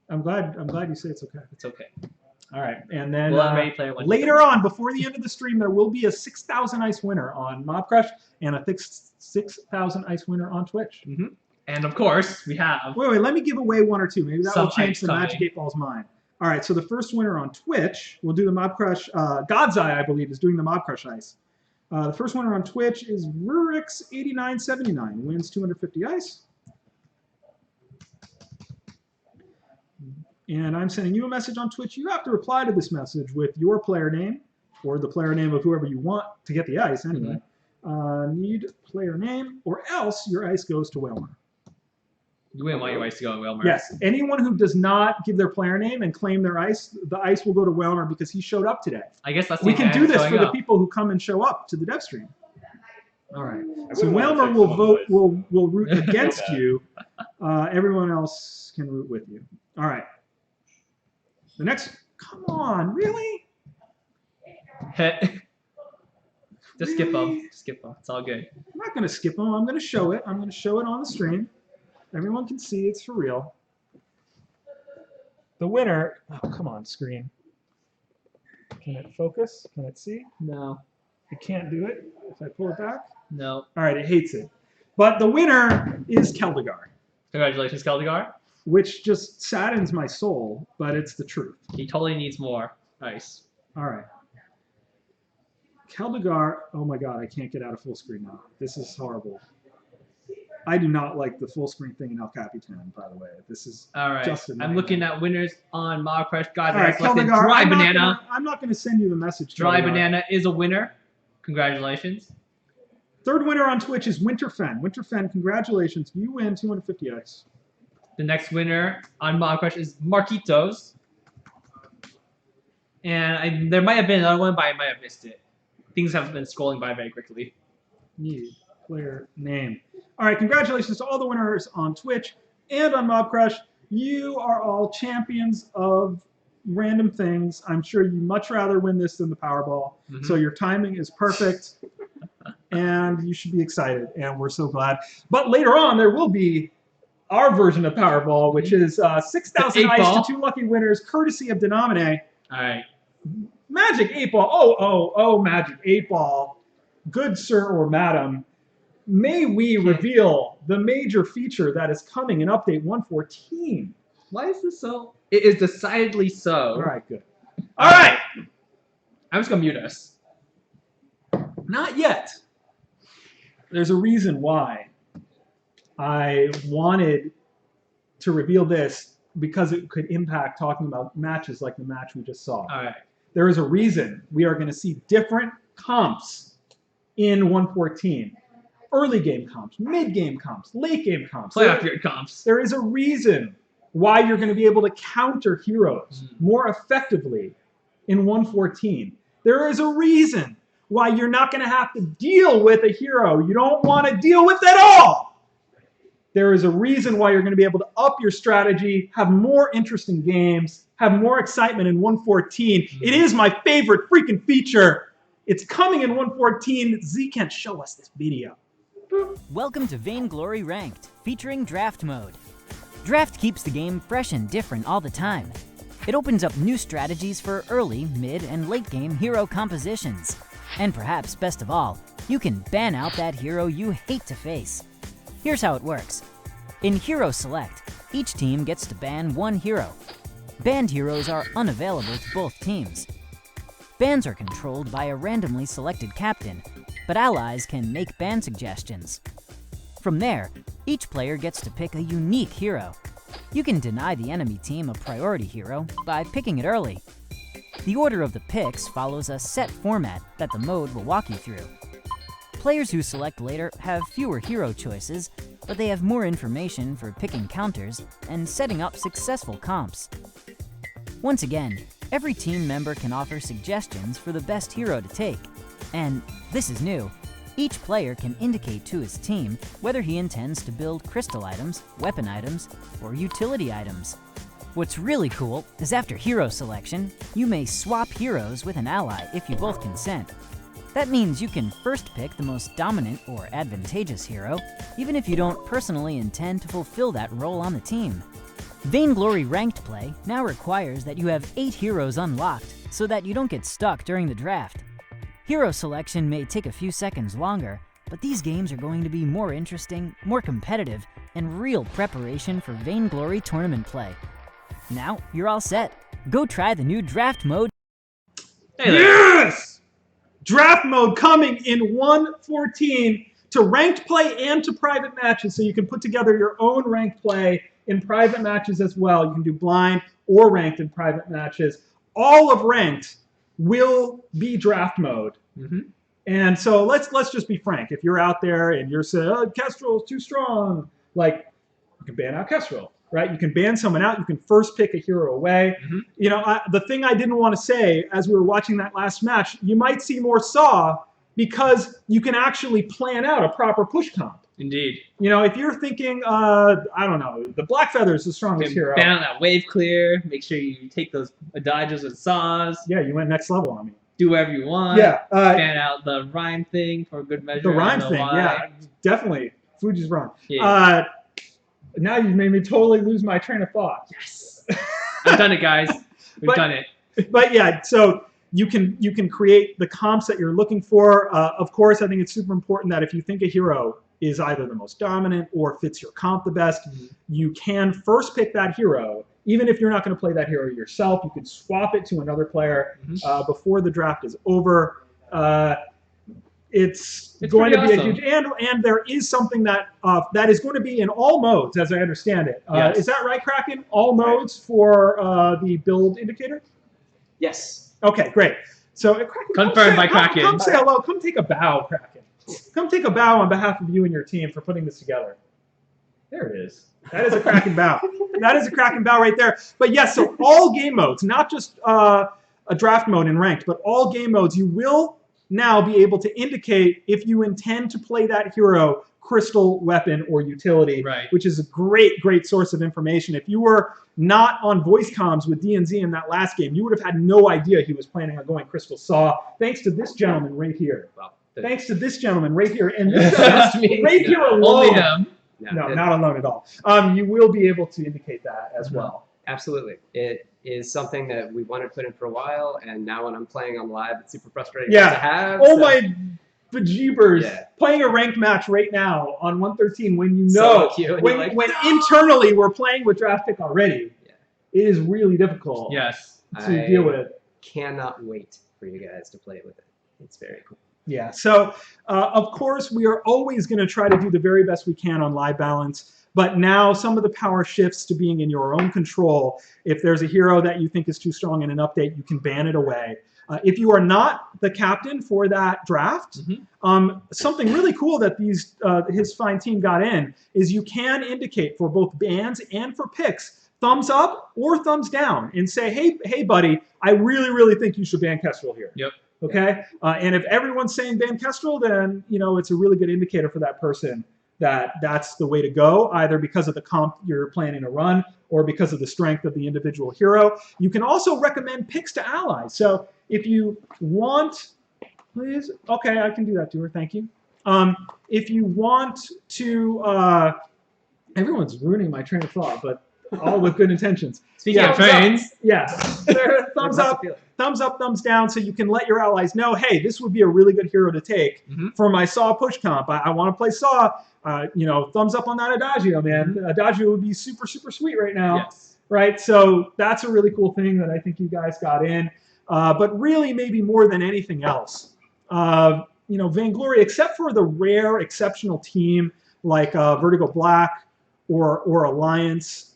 I'm glad you say it's okay. It's okay. All right, and then We'll already play one. later on, before the end of the stream, there will be a 6,000 ice winner on Mob Crush and a 6,000 ice winner on Twitch. And of course, we have. Wait, let me give away 1 or 2. Maybe that Some will change ice the coming. Magic 8 Ball's mind. All right, so the first winner on Twitch, we'll do the Mob Crush. God's Eye, I believe, is doing the Mob Crush ice. The first winner on Twitch is Rurix8979, wins 250 ice. And I'm sending you a message on Twitch. You have to reply to this message with your player name, or the player name of whoever you want to get the ice anyway. Need player name, or else your ice goes to Whalmer. You wouldn't want your ice to go in Wilmer. Yes, anyone who does not give their player name and claim their ice, the ice will go to Wilmer because he showed up today. I guess that's the We can do advantage this of for showing the up. people who come and show up to the dev stream. All right. I So wouldn't wanna Wilmer take will someone's vote. ice. Will root against bad. you. Everyone else can root with you. All right. The next. Come on, really? Just skip them. Really? Just skip them. It's all good. I'm not going to skip them. I'm going to show it. I'm going to show it on the stream. Everyone can see it's for real. The winner. Oh, come on, screen. Can it focus? Can it see? No. It can't do it if I pull it back. No. All right, it hates it. But the winner is Keldegar, Congratulations, Keldegar. which just saddens my soul, but it's the truth. He totally needs more ice. All right. Keldegar, oh my god, I can't get out of full screen now. This is horrible. I do not like the full screen thing in El Capitan, by the way. This is All right. just a I'm nightmare. looking at winners on Mob Crush. Guys, All I right, selected Keldegar, Dry Banana. I'm not going to send you the message. Dry Keldegar. Banana is a winner. Congratulations. Third winner on Twitch is Winterfen. Winterfen, congratulations. You win 250 ice. The next winner on Mob Crush is Marquitos. And there might have been another one, but I might have missed it. Things have been scrolling by very quickly. Need player name. All right, congratulations to all the winners on Twitch and on Mob Crush. You are all champions of random things. I'm sure you much rather win this than the Powerball. Mhm. So your timing is perfect, and you should be excited, and we're so glad. But later on, there will be our version of Powerball, which is 6,000 The ice 8-ball. to 2 lucky winners, courtesy of Denomine. All right. Magic 8 Ball. Oh, Magic 8 Ball. Good sir or madam, may we reveal the major feature that is coming in Update 114. Why is this so? It is decidedly so. All right, good. All right. I'm just going to mute us. Not yet. There's a reason why I wanted to reveal this, because it could impact talking about matches like the match we just saw. All right. There is a reason we are going to see different comps in 114. Early game comps, mid game comps, late game comps. Playoff period comps. There is a reason why you're going to be able to counter heroes more effectively in 114. There is a reason why you're not going to have to deal with a hero you don't want to deal with at all. There is a reason why you're going to be able to up your strategy, have more interesting games, have more excitement in 114. It is my favorite freaking feature. It's coming in 114. Z can't show us this video. Welcome to Vainglory Ranked, featuring Draft Mode. Draft keeps the game fresh and different all the time. It opens up new strategies for early, mid, and late game hero compositions. And perhaps best of all, you can ban out that hero you hate to face. Here's how it works. In Hero Select, each team gets to ban one hero. Banned heroes are unavailable to both teams. Bans are controlled by a randomly selected captain, but allies can make ban suggestions. From there, each player gets to pick a unique hero. You can deny the enemy team a priority hero by picking it early. The order of the picks follows a set format that the mode will walk you through. Players who select later have fewer hero choices, but they have more information for picking counters and setting up successful comps. Once again, every team member can offer suggestions for the best hero to take. And this is new. Each player can indicate to his team whether he intends to build crystal items, weapon items, or utility items. What's really cool is after hero selection, you may swap heroes with an ally if you both consent. That means you can first pick the most dominant or advantageous hero, even if you don't personally intend to fulfill that role on the team. Vainglory Ranked Play now requires that you have 8 heroes unlocked so that you don't get stuck during the draft. Hero selection may take a few seconds longer, but these games are going to be more interesting, more competitive, and real preparation for Vainglory tournament play. Now, you're all set. Go try the new draft mode. Hey there. Yes! Draft mode coming in 114 to ranked play and to private matches, so you can put together your own ranked play in private matches as well. You can do blind or ranked in private matches. All of ranked will be draft mode. Mm-hmm. And so let's just be frank. If you're out there and you're saying, oh, Kestrel's too strong, like, You can ban out Kestrel, right? You can ban someone out. You can first pick a hero away. Mhm. You know, the thing I didn't want to say as we were watching that last match, you might see more Saw because you can actually plan out a proper push comp. Indeed. You know, if you're thinking, I don't know, the Black Feather is the strongest hero. Ban out that wave clear. Make sure you take those dodges with saws. Yeah, you went next level on me. Do whatever you want. Yeah. Ban out the rhyme thing for good measure. The I rhyme don't know thing, why. yeah, definitely. Fuji's wrong. Yeah. Now you've made me totally lose my train of thought. Yes. I've done it, guys. We've done it. But yeah, so you can create the comps that you're looking for. Of course, I think it's super important that if you think a hero is either the most dominant or fits your comp the best, you can first pick that hero. Even if you're not going to play that hero yourself, you could swap it to another player before the draft is over. It's going to be awesome. a huge, and there is something that that is going to be in all modes, as I understand it. Yes. Is that right, Kraken? All modes for the build indicator? Yes. Okay, great. So Kraken, Confirmed by Kraken. Come say hello. Come take a bow, Kraken. Come take a bow on behalf of you and your team for putting this together. There it is. That is a Kraken bow. That is a Kraken bow right there. But yes, so all game modes, not just a draft mode in ranked, but all game modes, you will now be able to indicate if you intend to play that hero crystal, weapon, or utility, which is a great source of information. If you were not on voice comms with DNZ in that last game, you would have had no idea he was planning on going crystal saw, thanks to this gentleman right here. Well, thanks to this gentleman right here. And this gentleman right here alone. Only him. No, not alone at all. You will be able to indicate that as well. Absolutely. It is something that we wanted to put in for a while, and now when I'm playing on live, it's super frustrating Yeah. to have. Oh so- my bejeebers. Yeah. Playing a ranked match right now on 113 when you So know, cute, and when, you're like, when internally we're playing with draft pick already, it is really difficult Yes. to deal with. Cannot wait for you guys to play with it. It's very cool. Yeah, so of course we are always going to try to do the very best we can on live balance, but now some of the power shifts to being in your own control. If there's a hero that you think is too strong in an update, you can ban it away. If you are not the captain for that draft, something really cool that his fine team got in is you can indicate for both bans and for picks thumbs up or thumbs down and say, hey buddy, I really think you should ban Kestrel here. Yep. Okay, and if everyone's saying ban Kestrel, then it's a really good indicator for that person that that's the way to go, either because of the comp you're planning to run or because of the strength of the individual hero. You can also recommend picks to allies. So if you want, please, okay, I can do that to her, thank you. If you want to, everyone's ruining my train of thought, but all with good intentions. Speaking of trains. Yes, thumbs up, thumbs down, so you can let your allies know, hey, this would be a really good hero to take for my Saw push comp. I want to play Saw. Thumbs up on that Adagio, man. Adagio would be super sweet right now. Yes. Right? So that's a really cool thing that I think you guys got in. But really, maybe more than anything else, Vainglory, except for the rare exceptional team like Vertigo Black or Alliance,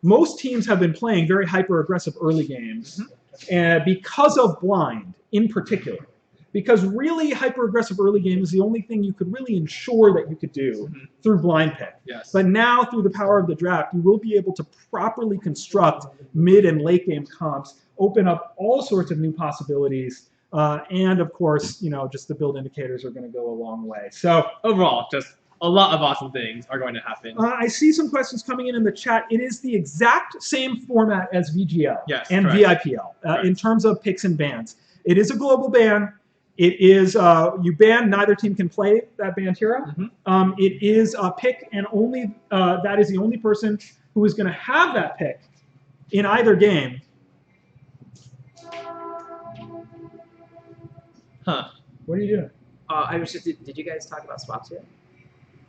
most teams have been playing very hyper-aggressive early games because of blind in particular. Because really hyper-aggressive early game is the only thing you could really ensure that you could do through blind pick. Yes. But now, through the power of the draft, you will be able to properly construct mid and late game comps, open up all sorts of new possibilities, and of course, just the build indicators are going to go a long way. So overall, just a lot of awesome things are going to happen. I see some questions coming in the chat. It is the exact same format as VGL and correct. VIPL in terms of picks and bans. It is a global ban. It is you ban, neither team can play that banned hero. It is a pick, and only that is the only person who is going to have that pick in either game. Huh. What are you doing? I was just. Did you guys talk about swaps yet?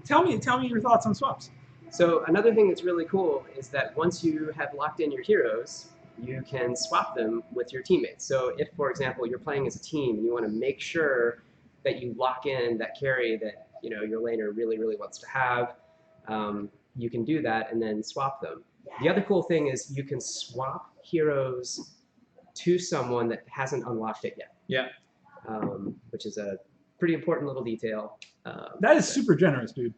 Tell me your thoughts on swaps. So another thing that's really cool is that once you have locked in your heroes, you can swap them with your teammates. So if, for example, you're playing as a team and you want to make sure that you lock in that carry that your laner really wants to have, you can do that and then swap them. The other cool thing is you can swap heroes to someone that hasn't unlocked it yet. Yeah. Which is a pretty important little detail. That is super generous, dude.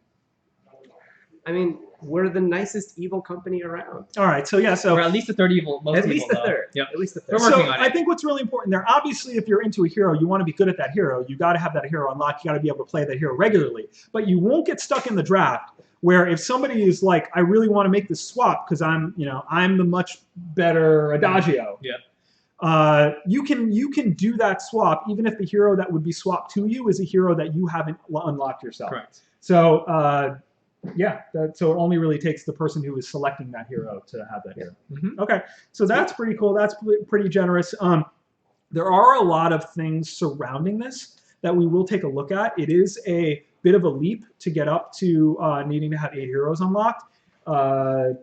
I mean, we're the nicest evil company around. All right, so yeah, so Or at least the third evil. Most At least evil, the though. third. Yep. At least the We're third. working so on I it. think what's really important there, obviously, if you're into a hero, you want to be good at that hero. You got to have that hero unlocked. You got to be able to play that hero regularly. But you won't get stuck in the draft where if somebody is like, I really want to make this swap because I'm the much better Adagio. Yeah. You can do that swap even if the hero that would be swapped to you is a hero that you haven't unlocked yourself. Correct. So so it only really takes the person who is selecting that hero to have that hero. Mhm. Okay, so that's pretty cool. That's pretty generous. There are a lot of things surrounding this that we will take a look at. It is a bit of a leap to get up to needing to have 8 heroes unlocked,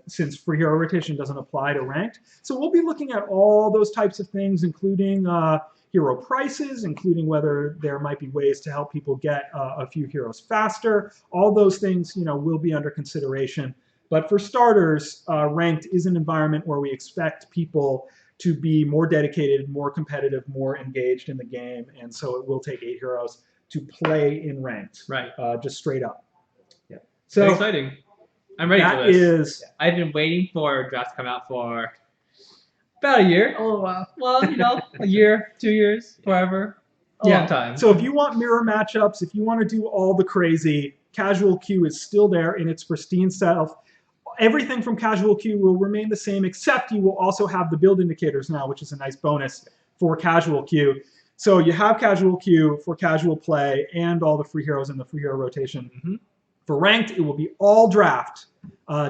since free hero rotation doesn't apply to ranked. So we'll be looking at all those types of things, including hero prices, including whether there might be ways to help people get a few heroes faster. All those things, will be under consideration. But for starters, ranked is an environment where we expect people to be more dedicated, more competitive, more engaged in the game, and so it will take 8 heroes to play in ranked. Right. Just straight up. Yeah. So Very exciting. I'm ready for that this. is I've been waiting for draft to come out for about a year. Oh wow. Well, a year, 2 years, forever. A long time. So if you want mirror matchups, if you want to do all the crazy, Casual Queue is still there in its pristine self. Everything from Casual Queue will remain the same, except you will also have the build indicators now, which is a nice bonus for Casual Queue. So you have Casual Queue for casual play and all the free heroes in the free hero rotation. Mhm. For ranked, it will be all draft,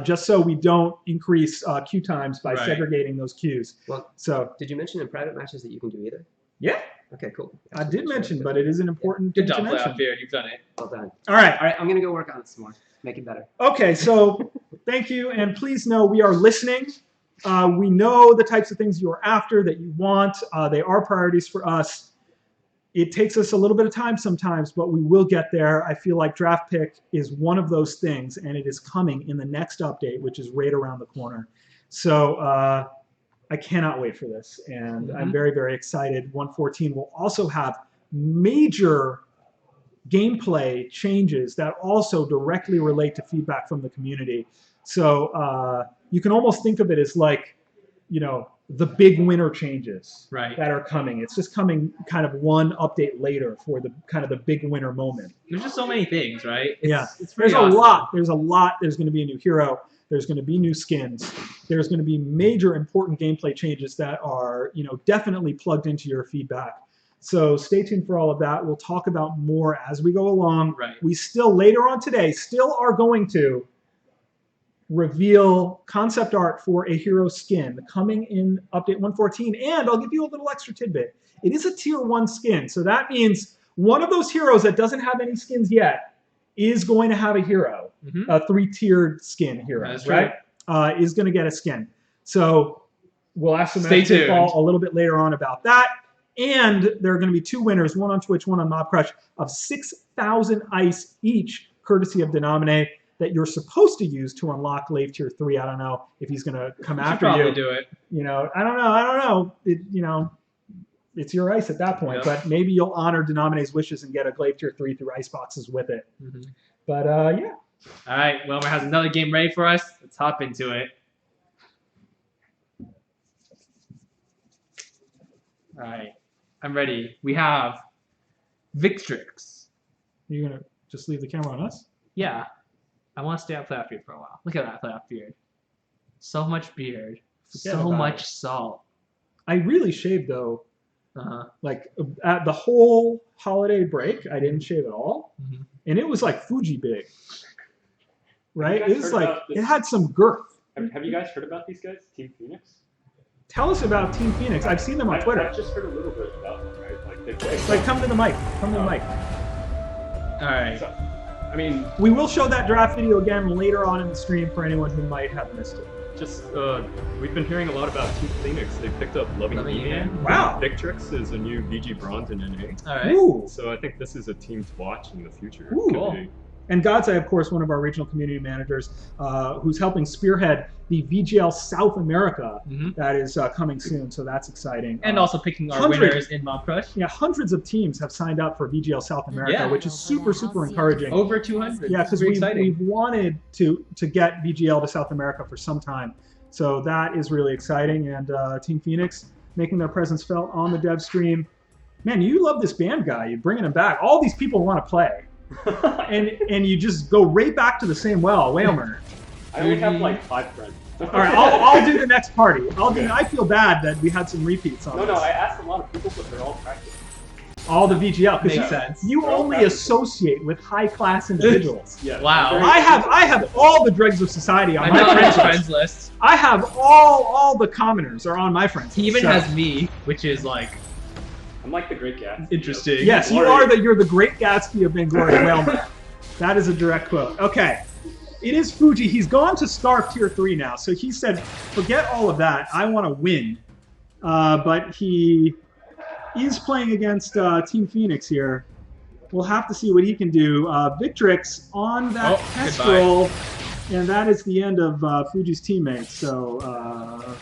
just so we don't increase queue times by Right. segregating those queues. Well, So did you mention in private matches that you can do either? yeah, Okay, cool. I did mention, but it is an important Good thing job, to mention. Playoff Beard. You've done it. Well done. All right. All right, I'm gonna go work on it some more. Make it better. Okay, so thank you, and please know we are listening. We know the types of things you are after, that you want. They are priorities for us. It takes us a little bit of time sometimes, but we will get there. I feel like Draft Pick is one of those things, and it is coming in the next update, which is right around the corner. So I cannot wait for this, and I'm very, very excited. 1.14 will also have major gameplay changes that also directly relate to feedback from the community. So you can almost think of it as like, the big winter changes Right. that are coming. It's just coming kind of one update later for the kind of the big winter moment. There's just so many things, right? It's There's There's a lot. There's going to be a new hero. There's going to be new skins. There's going to be major important gameplay changes that are, definitely plugged into your feedback. So stay tuned for all of that. We'll talk about more as we go along. Right. We still, later on today, are going to reveal concept art for a hero skin coming in update 1.14, and I'll give you a little extra tidbit. It is a tier 1 skin, so that means one of those heroes that doesn't have any skins yet is going to have a hero, a 3-tiered skin hero, That's right? Is going to get a skin. So we'll ask some Stay tuned. a little bit later on about that. And there are going to be 2 winners, one on Twitch, one on Mob Crush, of 6,000 ice each, courtesy of Denominate, that you're supposed to use to unlock Lave Tier 3. I don't know if he's going to come after probably you. do it. I don't know. It's your ice at that point. Yep. But maybe you'll honor Denominate's wishes and get a Glaive Tier 3 through ice boxes with it. Mhm. But yeah. All right, Wilmer has another game ready for us. Let's hop into it. All right, I'm ready. We have Victrix. You're going to just leave the camera on us? Yeah, I want to stay on Playoff Beard for a while. Look at that Playoff Beard. So much beard. Forget So about much it. salt. I really shaved, though. Uh-huh. Like, at the whole holiday break, I didn't shave at all. Mhm. And it was like Fuji big. Right? Have you It guys was heard like, about this? it had some girth. Have you guys heard about these guys, Team Phoenix? Tell us about Team Phoenix. I've seen them on Twitter. I've just heard a little bit about them, right? Like they It's like, come to the mic. Come to the mic. All right. So, I mean, We will show that draft video again later on in the stream for anyone who might have missed it. Just, we've been hearing a lot about Team Phoenix. They picked up Loving Loving E-Man. Wow. Victrix is a new VG Bronze in NA. All right. Ooh. So I think this is a team to watch in the future. Ooh. Could Cool. be And Godseye, of course, one of our regional community managers, who's helping spearhead the VGL South America that is coming soon. So that's exciting. And also picking our winners in Mob Crush. Yeah, hundreds of teams have signed up for VGL South America, which is super encouraging. Over 200. Yeah, because we've wanted to get VGL to South America for some time. So that is really exciting. And Team Phoenix making their presence felt on the dev stream. Man, you love this band guy. You're bringing him back. All these people want to play. and you just go right back to the same well, Whale Murder. I only have like 5 friends. All right, I'll do the next party. I feel bad that we had some repeats on this. No, I asked a lot of people, but they're all practicing. All the VGL. Makes sense. You only associate with high-class individuals. Yeah. Wow. I have all the dregs of society on my friends list. I have all the commoners are on my friends list. He even has me, which is like I'm like the Great Gatsby. interesting. Yes, you're the Great Gatsby of Vainglory. Well, that is a direct quote. Okay. It is Fuji. He's gone to Scarf Tier 3 now. So he said, forget all of that. I want to win. But he is playing against Team Phoenix here. We'll have to see what he can do. Victrix on that Kestrel. And that is the end of Fuji's teammates. So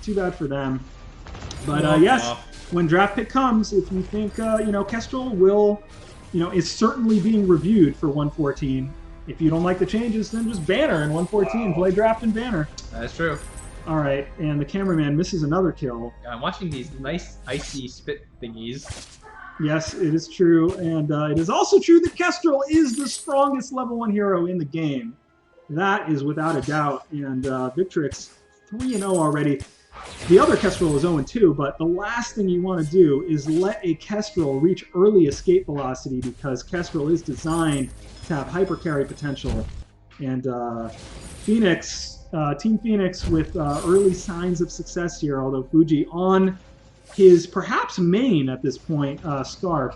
too bad for them. But yes, when draft pick comes, if you think, Kestrel will, is certainly being reviewed for 114. If you don't like the changes, then just ban her in 114. Play draft and ban her. That's true. All right, and the cameraman misses another kill. Yeah, I'm watching these nice icy spit thingies. Yes, it is true, and it is also true that Kestrel is the strongest level 1 hero in the game. That is without a doubt, and Victrix 3-0 already. The other Kestrel is 0-2, but the last thing you want to do is let a Kestrel reach early escape velocity because Kestrel is designed to have hyper carry potential. And Team Phoenix with early signs of success here, although Fuji on his perhaps main at this point, Scarf,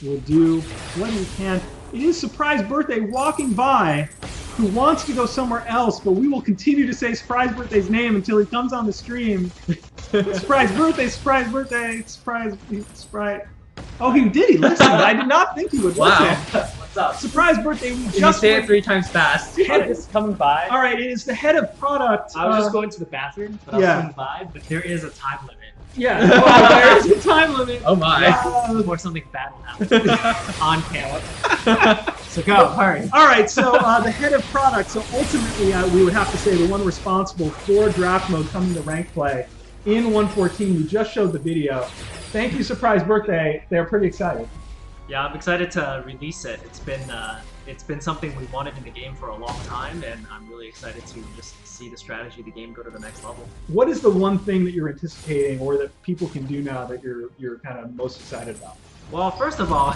will do what he can. It is Surprise Birthday walking by, who wants to go somewhere else, but we will continue to say Surprise Birthday's name until he comes on the stream. Surprise Birthday, Surprise Birthday, Surprise. Oh, he did. He listened. I did not think he would listen. What's up? Surprise Birthday. We Can just you say it 3 times fast? I'm just coming by. All right, it is the head of product. I was just going to the bathroom, but I was coming by. But there is a time limit. Yeah, there is a time limit. Oh my. Before something bad will happen on camera. So go, hurry. All right, so the head of product. So ultimately, we would have to say the one responsible for draft mode coming to rank play in 114. We just showed the video. Thank you, Surprise Birthday. They're pretty excited. Yeah, I'm excited to release it. It's been something we wanted in the game for a long time, and I'm really excited to just see the strategy of the game go to the next level. What is the one thing that you're anticipating, or that people can do now that you're kind of most excited about? Well, first of all,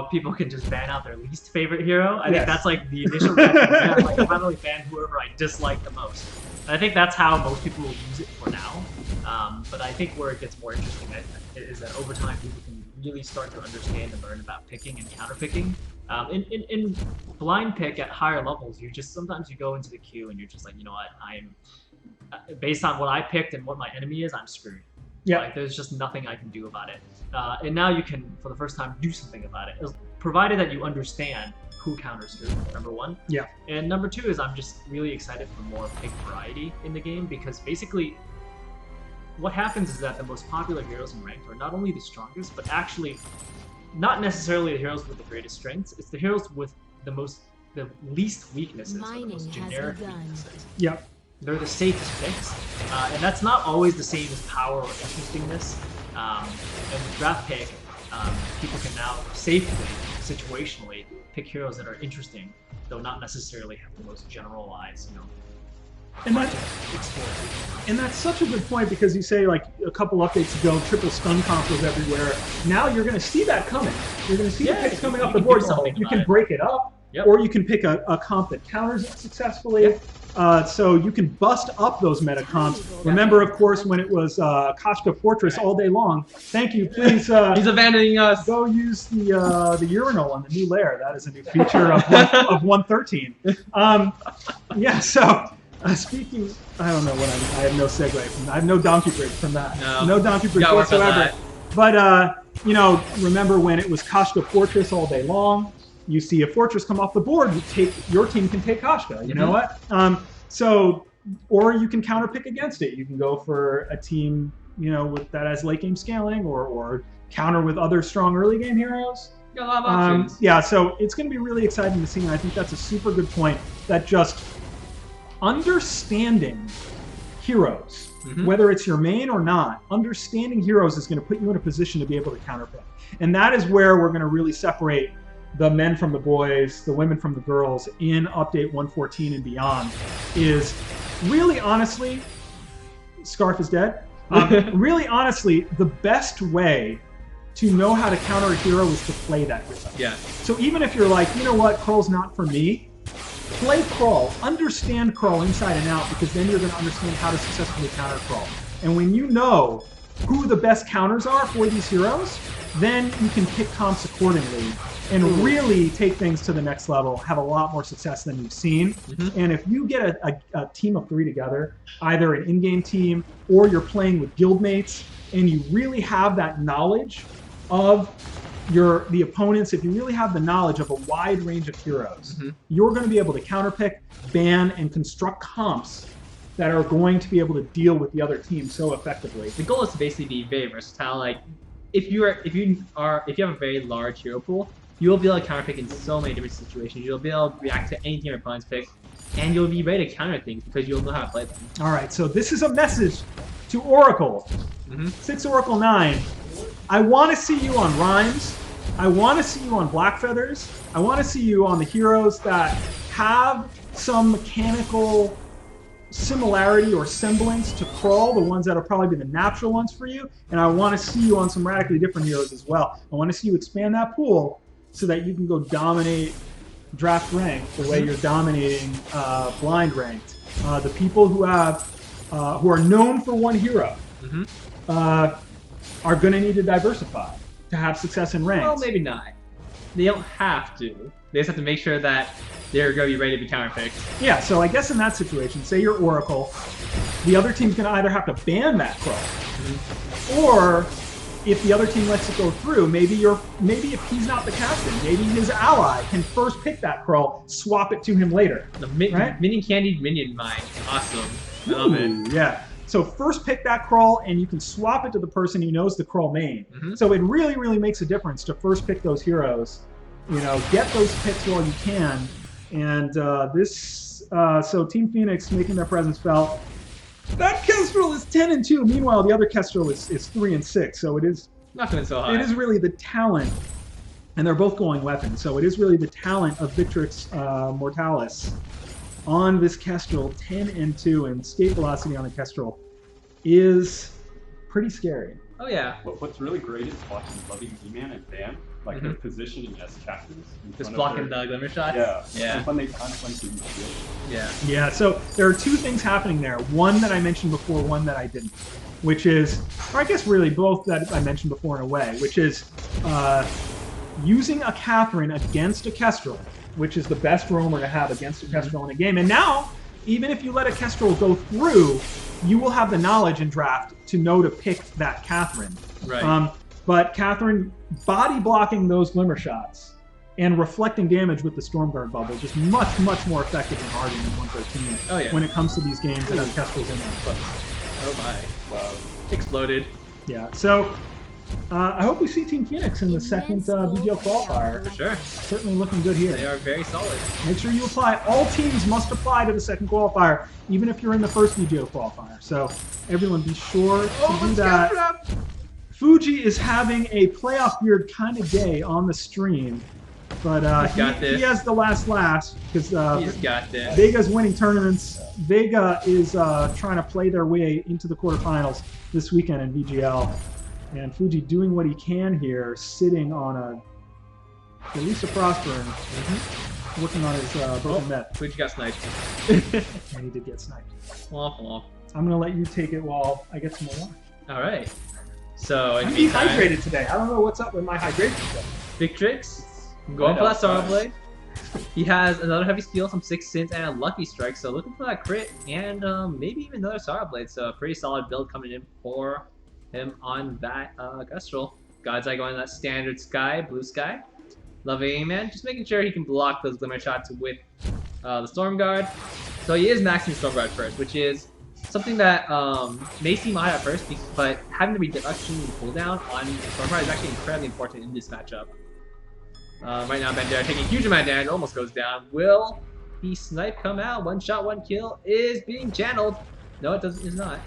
if people can just ban out their least favorite hero, I think that's like the initial reaction. Yeah, like I'll probably ban whoever I dislike the most. And I think that's how most people will use it for now. But I think where it gets more interesting is that over time people can really start to understand and learn about picking and counter picking. In blind pick at higher levels, sometimes you go into the queue and you're just like, you know what, I'm based on what I picked and what my enemy is, I'm screwed. Yeah. Like, there's just nothing I can do about it. And now you can, for the first time, do something about it, provided that you understand who counters who, number one. Yeah. And number two is I'm just really excited for more pick variety in the game, because basically what happens is that the most popular heroes in ranked are not only the strongest, but actually not necessarily the heroes with the greatest strengths. It's the heroes with the least weaknesses, or the most generic weaknesses. Yeah. They're the safest picks, and that's not always the same as power or interestingness. And with draft pick, people can now safely, situationally, pick heroes that are interesting, though not necessarily have the most generalized, And that's such a good point, because you say, like, a couple updates ago, triple stun combos everywhere. Now you're going to see that coming. You're going to see the picks coming up the board. You can break it up, or you can pick a comp that counters it successfully. So you can bust up those meta comps. Remember, of course, when it was Kashka Fortress all day long. Thank you. Please. He's abandoning us. Go use the urinal on the new lair. That is a new feature of 113. Yeah. So. Speaking, I don't know what I have no segue from that. I have no donkey bridge from that. No donkey bridge whatsoever. But, remember when it was Kashka Fortress all day long? you see a fortress come off the board, your team can take Koshka. You know what? Or you can counterpick against it. You can go for a team, that has late game scaling, or counter with other strong early game heroes. Got a lot of options. Yeah, so it's going to be really exciting to see, and I think that's a super good point. That just understanding heroes, whether it's your main or not, understanding heroes is going to put you in a position to be able to counterpick. And that is where we're going to really separate the men from the boys, the women from the girls in Update 114 and beyond. Is really honestly, Scarf is dead. Really honestly, the best way to know how to counter a hero is to play that hero. Yeah. So even if you're like, you know what, Crawl's not for me, play Crawl, understand Crawl inside and out, because then you're going to understand how to successfully counter Crawl. And when you know who the best counters are for these heroes, then you can pick comps accordingly and really take things to the next level, have a lot more success than you've seen. And if you get a team of 3 together, either an in-game team or you're playing with guildmates, and you really have that knowledge of the opponents, if you really have the knowledge of a wide range of heroes, you're going to be able to counterpick, ban, and construct comps that are going to be able to deal with the other team so effectively. The goal is to basically be very versatile. Like, if you have a very large hero pool, you'll be able to counterpick in so many different situations. You'll be able to react to anything your opponents pick, and you'll be ready to counter things because you'll know how to play them. All right, so this is a message to Oracle. 6 Oracle 9. I want to see you on Rhymes. I want to see you on Black Feathers. I want to see you on the heroes that have some mechanical similarity or semblance to Crawl, the ones that'll probably be the natural ones for you. And I want to see you on some radically different heroes as well. I want to see you expand that pool so that you can go dominate draft ranked the way you're dominating blind ranked. The people who are known for one hero are going to need to diversify to have success in ranked. Well, maybe not. They don't have to. They just have to make sure that they're going to be ready to be counterpicked. Yeah, so I guess in that situation, say you're Oracle, the other team's going to either have to ban that Crawl, or if the other team lets it go through, maybe if he's not the captain, maybe his ally can first pick that Crawl, swap it to him later. The minion candied minion mine. Awesome. I love it. Yeah. So first pick that Crawl, and you can swap it to the person who knows the Crawl main. So it really, really makes a difference to first pick those heroes. Get those picks while you can. And so Team Phoenix making their presence felt. That Kestrel is 10-2. Meanwhile, the other Kestrel is 3-6. So it is not going so high. It is really the talent, and they're both going weapons. So it is really the talent of Victrix Mortalis on this Kestrel, 10-2, and escape velocity on the Kestrel is pretty scary. Oh yeah. What's really great is watching Loving E-Man and Van, like their positioning as captains. Just blocking the glimmer shots? Yeah. And when they kind of went through the field. Yeah. Yeah, so there are 2 things happening there. One that I mentioned before, one that I didn't. Which is, or I guess really both that I mentioned before in a way, which is using a Catherine against a Kestrel, which is the best roamer to have against a Kestrel in a game. And now, even if you let a Kestrel go through, you will have the knowledge in draft to know to pick that Catherine. Right. But Catherine body blocking those glimmer shots and reflecting damage with the Stormguard bubble just much, much more effective and harder than 113 Oh, yeah. when it comes to these games that have Kestrels in them. But, oh my. Wow. Exploded. Yeah. So I hope we see Team Phoenix in the second BGL qualifier. For sure. Certainly looking good here. They are very solid. Make sure you apply. All teams must apply to the second qualifier, even if you're in the first BGL qualifier. So everyone be sure to do that. Fuji is having a playoff beard kind of day on the stream. But he has the last because he's got this. Vega's winning tournaments. Vega is trying to play their way into the quarterfinals this weekend in VGL. And Fuji doing what he can here, sitting on at least a Prosper and working on his broken net. Fuji got sniped. And he did get sniped. Womp. I'm going to let you take it while I get some more water. All right. So I'm dehydrated today. I don't know what's up with my hydration today. Victrix, going for that Star Blade. He has another heavy steel, some 6 sins, and a lucky strike. So looking for that crit and maybe even another Star Blade. So a pretty solid build coming in for him on that Kestrel. God's Eye going that standard sky, blue sky. Loving man, just making sure he can block those glimmer shots with the Storm Guard. So he is maxing Storm Guard first, which is something that may seem odd at first, but having the reduction in cooldown on Storm Guard is actually incredibly important in this matchup. Right now, Bandera taking a huge amount of damage, almost goes down. Will the snipe come out? One shot, one kill is being channeled. No, it doesn't. It's not.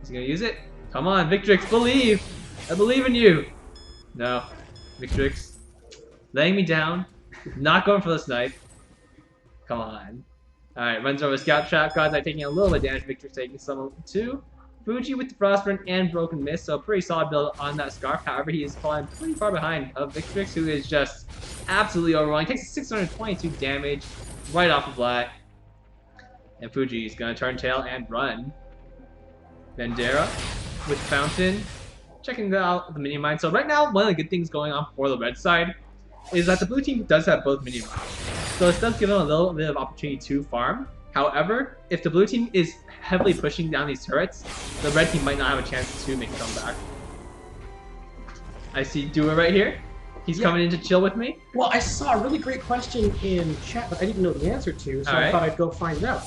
Is he gonna use it? Come on, Victrix, believe. I believe in you. No, Victrix, laying me down. Not going for the snipe. Come on. All right, runs over Scout Trap. Godzai taking a little bit of damage. Victrix taking some too. Fuji with the Frostburn and Broken Mist, so pretty solid build on that Scarf. However, he is falling pretty far behind of Victrix, who is just absolutely overwhelming. Takes 622 damage right off of Black. And Fuji is going to turn tail and run. Bandera with Fountain. Checking out the minion mine. So right now, one of the good things going on for the red side is that the blue team does have both minion mines. So this does give them a little bit of opportunity to farm. However, if the blue team is heavily pushing down these turrets, the red team might not have a chance to make a comeback. I see Dua right here. He's coming in to chill with me. Well, I saw a really great question in chat that I didn't know the answer to, so I thought I'd go find it out.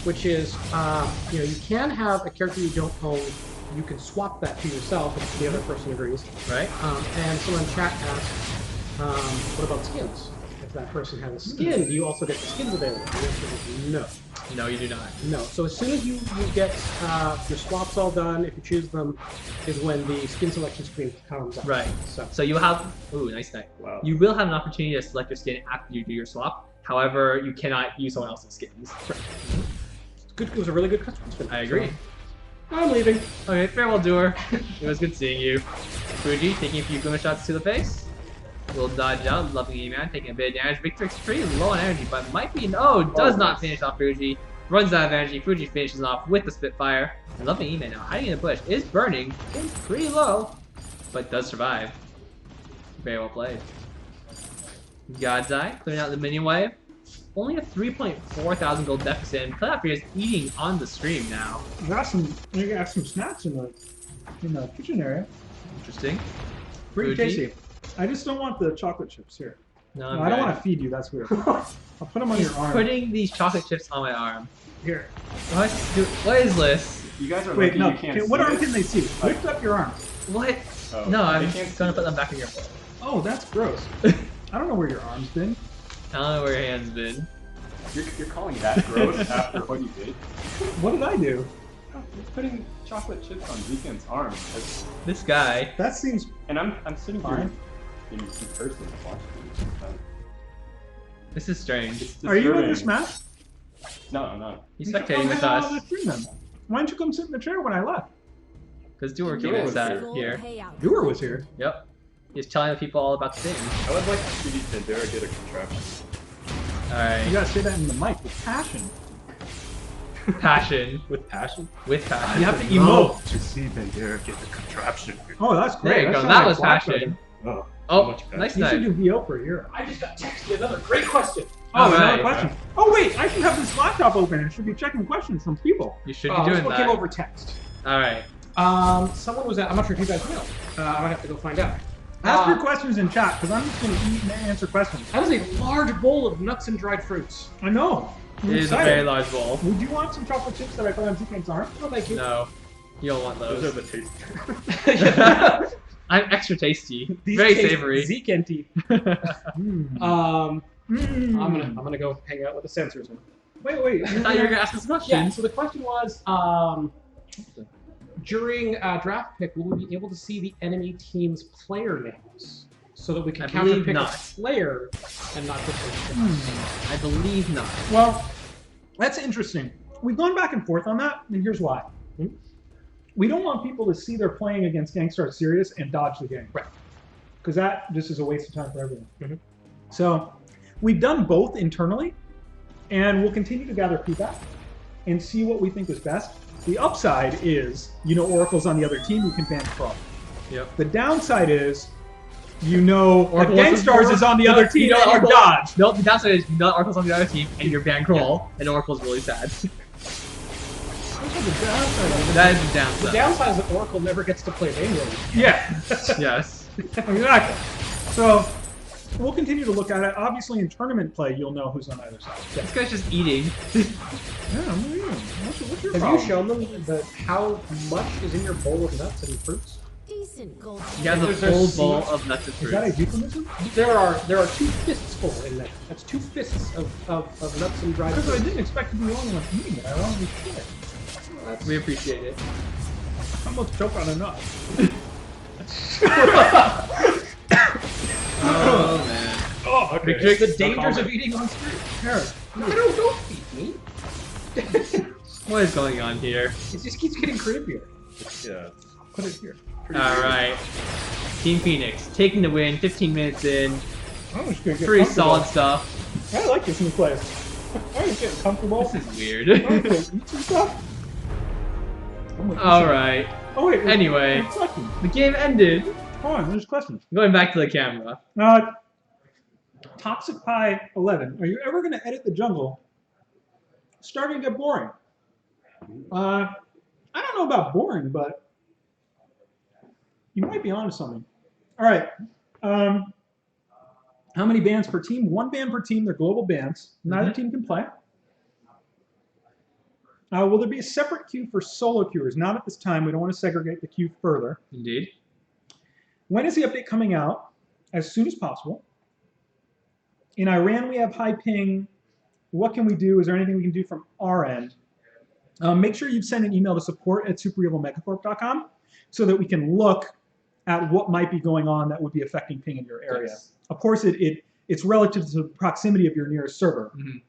Which is, you know, you can have a character you don't own. You can swap that to yourself if the other person agrees. Right. And someone in chat asked, what about skins? If that person has a skin, do you also get the skins available? The answer is no. No, you do not. No. So as soon as you get your swaps all done, if you choose them, is when the skin selection screen comes up. Right. So you have... Ooh, nice night. Wow. You will have an opportunity to select your skin after you do your swap. However, you cannot use someone else's skins. Right. Good. It was a really good question. I agree. So, I'm leaving. Okay, farewell, Doer. It was good seeing you. Fuji taking a few glimmer shots to the face. Will dodge out, loving E-Man, taking a bit of damage. Victrix pretty low on energy, but might be does not finish off Fuji. Runs out of energy. Fuji finishes off with the Spitfire. And loving E-Man now hiding in the bush is burning. Is pretty low, but does survive. Very well played. Godzai clearing out the minion wave. Only a 3.4 thousand gold deficit, and Clapper is eating on the stream now. You got some snacks in the kitchen area. Interesting. Pretty Fuji. tasty. I just don't want the chocolate chips here. No, I don't want to feed you. That's weird. I'll put them on He's your arm. putting these chocolate chips on my arm. Here. What is this? You guys are Wait, lucky no. you can't What see arm it. can they see? Lift up your arm. What? Oh, No, I'm they can't just gonna see put it. them back in your bowl. Oh, that's gross. I don't know where your arm's been. I don't know where your hand's been. You're calling that gross after what you did? What did I do? You're putting chocolate chips on Deacon's arm. This guy. That seems And I'm sitting fine. here in person watching you. This is strange. It's Are you in disturbing. this match? No, no. He's spectating with us. Why didn't you come sit in the chair when I left? Because Doer came Doer and was sat here. here. Doer was here. Yep. He's telling the people all about the thing. I would like to see Bandera get a contraption. You Alright. gotta say that in the mic with passion. Passion. With passion? With passion. You have to emote. To see Bandera get the contraption. Oh, that's great. There you go. sounds That like was Black passion. Brother. Oh, much better. nice You should night. do VO for a year. I just got texted another great question. Oh, Alright. another question. Oh wait, I should have this laptop open and should be checking questions from people. You should This be doing one came that. over text. Alright. Someone was at, I'm not sure if you guys know. I might have to go find out. Ask your questions in chat because I'm just gonna eat and answer questions. That is a large bowl of nuts and dried fruits. I know. I'm It is a excited. very large bowl. Would you want some chocolate chips that I put on Zcane's arm? Oh, thank you. No. You don't want Those are those. the taste. I'm extra tasty. These Very taste savory. Zeke and tea. Mm. I'm gonna go hang out with the sensors now. Wait. I thought you were gonna ask us a question. Yeah. So the question was, during draft pick, will we be able to see the enemy team's player names so that we can I counter believe pick not. a player and not just a I believe not. Well, that's interesting. We've gone back and forth on that, and here's why. We don't want people to see they're playing against Gangstar Serious and dodge the game. Right. Because that just is a waste of time for everyone. Mhm. So we've done both internally, and we'll continue to gather feedback and see what we think is best. The upside is, Oracle's on the other team, you can ban Pro. Yep. The downside is, that Oracle Gangstars is on the other team and you Oracle, dodge. No, the downside is Oracle's on the other team and you're bankroll, and Oracle's really sad. That is the The downside. downside is that Oracle never gets to play Vanguard. Yeah. Yes. Exactly. So We'll continue to look at it. Obviously, in tournament play, you'll know who's on either side. This guy's just eating. Yeah, I'm eating. What's your Have problem? you shown them how much is in your bowl of nuts and fruits? Decent gold. He has a There's full bowl of nuts and Is fruits. that a euphemism? There are 2 fists full in there. That's 2 fists of nuts and dried Because I fruit. didn't expect to be the only one eating it. I wanted to be sure. We appreciate it. I'm about to choke on a nut. Oh man. Oh, okay. Victor, The dangers of eating on street. Here. No, don't feed me. What is going on here? It just keeps getting creepier. Yeah. Put it here. All right. Team Phoenix taking the win. 15 minutes in. I'm just gonna get Pretty comfortable. solid stuff. I like this new place. I'm just getting comfortable. This is I'm weird. gonna eat some stuff. I'm gonna eat All some- right. Oh wait. Anyway. there's questions. The game ended. Hold on. There's questions. Going back to the camera. Toxic Pie 11. Are you ever gonna edit the jungle? It's starting to get boring. I don't know about boring, but you might be onto something. All right. How many bands per team? 1 band per team. They're global bands. Neither team can play. Will there be a separate queue for solo queuers? Not at this time. We don't want to segregate the queue further. Indeed. When is the update coming out? As soon as possible. In Iran, we have high ping. What can we do? Is there anything we can do from our end? Make sure you send an email to support@superevilmegacorp.com so that we can look at what might be going on that would be affecting ping in your area. Yes. Of course, it's relative to the proximity of your nearest server. Mhm.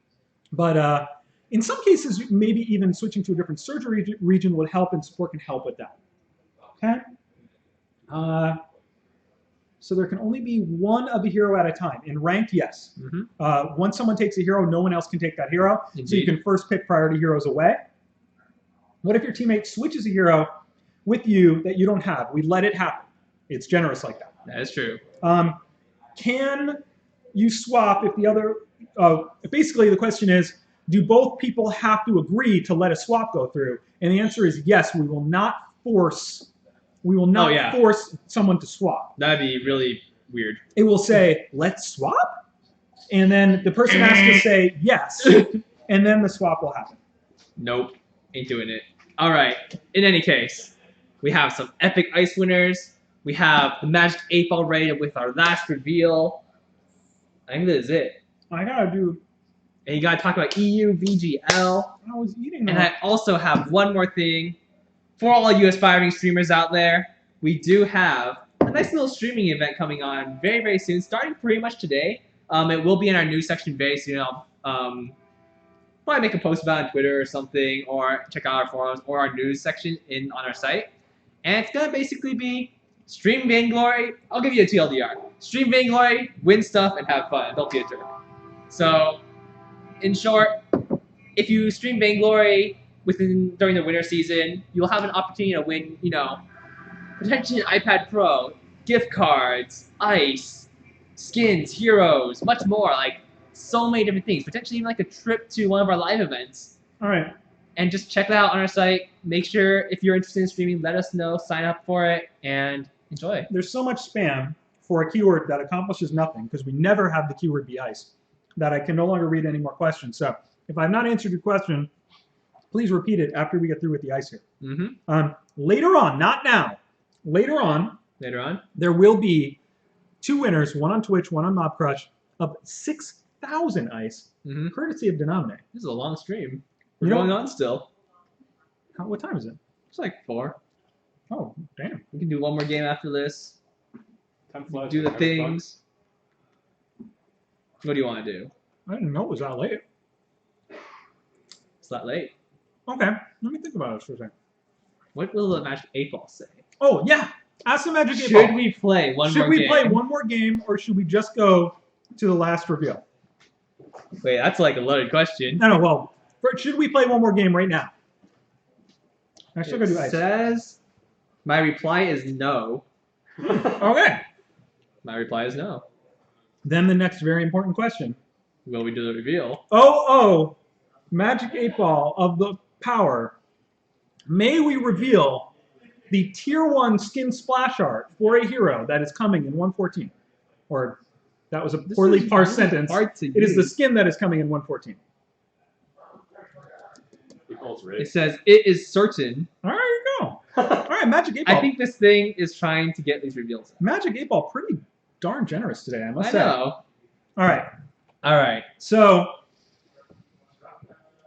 But in some cases, maybe even switching to a different server region would help, and support can help with that. Okay? So there can only be 1 of a hero at a time. In ranked, yes. Once someone takes a hero, no one else can take that hero. So you Indeed. can first pick priority heroes away. What if your teammate switches a hero with you that you don't have? We let it happen. It's generous like that. That is true. Can you swap if the other... basically, the question is, do both people have to agree to let a swap go through? And the answer is yes. We will not force... We will not force someone to swap. That'd be really weird. It will say, let's swap? And then the person has to say yes. And then the swap will happen. Nope. Ain't doing it. All right. In any case, we have some epic ice winners. We have the Magic 8 Ball ready with our last reveal. I think that is it. I gotta do... And you gotta talk about EU, VGL. I was eating And that. I also have one more thing. For all you aspiring streamers out there, we do have a nice little streaming event coming on very, very soon, starting pretty much today. It will be in our news section very soon. I'll probably make a post about it on Twitter or something, or check out our forums or our news section on our site. And it's gonna basically be stream Vainglory. I'll give you a TLDR. Stream Vainglory, win stuff, and have fun. Don't be a jerk. So, in short, if you stream Vainglory during the winter season, you'll have an opportunity to win, potentially an iPad Pro, gift cards, ice, skins, heroes, much more, like so many different things. Potentially even like a trip to one of our live events. All right. And just check that out on our site. Make sure if you're interested in streaming, let us know, sign up for it, and enjoy. There's so much spam for a keyword that accomplishes nothing, because we never have the keyword be ice, that I can no longer read any more questions. So if I've not answered your question, please repeat it after we get through with the ice here. Later on, not now, later on, there will be 2 winners, one on Twitch, one on Mob Crush, of 6,000 ice, courtesy of Denominate. This is a long stream. We're going on still. What time is it? It's like 4. Oh, damn. We can do one more game after this. Time flies. Do the Having fun. things. What do you want to do? I didn't know it was that late. It's that late. Okay, let me think about it for a second. What will the Magic 8 Ball say? Oh, yeah. Ask the Magic 8 Ball. Should we play one more game? Should we play one more game, or should we just go to the last reveal? Wait, that's like a loaded question. No, well, should we play one more game right now? I still gotta do It ice. says, my reply is no. Okay. My reply is no. Then the next very important question. Will we do the reveal? Oh, Magic 8 Ball of the Power. May we reveal the Tier 1 skin splash art for a hero that is coming in 114? Or That was a This poorly is parsed really sentence. hard to It is the use. skin that is coming in 114. It says, it is certain. All right, you go. All right, Magic 8 Ball. I think this thing is trying to get these reveals. Magic 8 Ball pretty darn generous today, I must I say. know. All right. All right. So,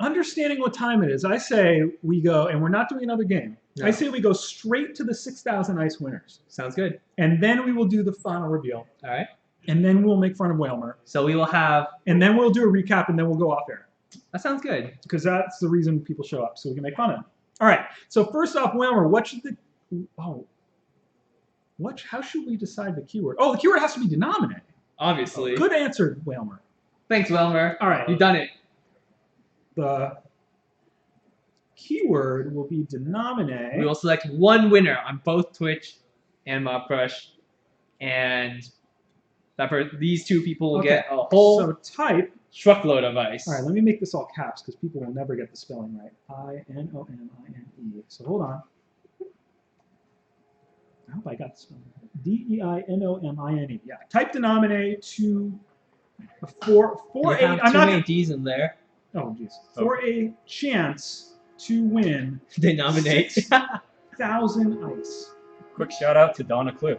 understanding what time it is, I say we go, and we're not doing another game. No. I say we go straight to the 6,000 ice winners. Sounds good. And then we will do the final reveal. All right. And then we'll make fun of Whalmer. So we will have... And then we'll do a recap, and then we'll go off air. That sounds good. Because that's the reason people show up, so we can make fun of them. All right. So first off, Whalmer, what should the... Oh. How should we decide the keyword? Oh, the keyword has to be denominate. Obviously. Good answer, Whalmer. Thanks, Whalmer. All right. You've done it. The keyword will be denominate. We will select one winner on both Twitch and Mob Crush, and these two people will get a whole So type. truckload of ice. All right, let me make this all caps because people will never get the spelling right. I-N-O-M-I-N-E. So hold on. I hope I got the spelling right. D-E-I-N-O-M-I-N-E. Yeah. Type denominate to for You a. have I'm too not. many D's in there. Oh jeez. For a chance to win Denominate. 6,000 ice. Quick shout out to Donna Cliff.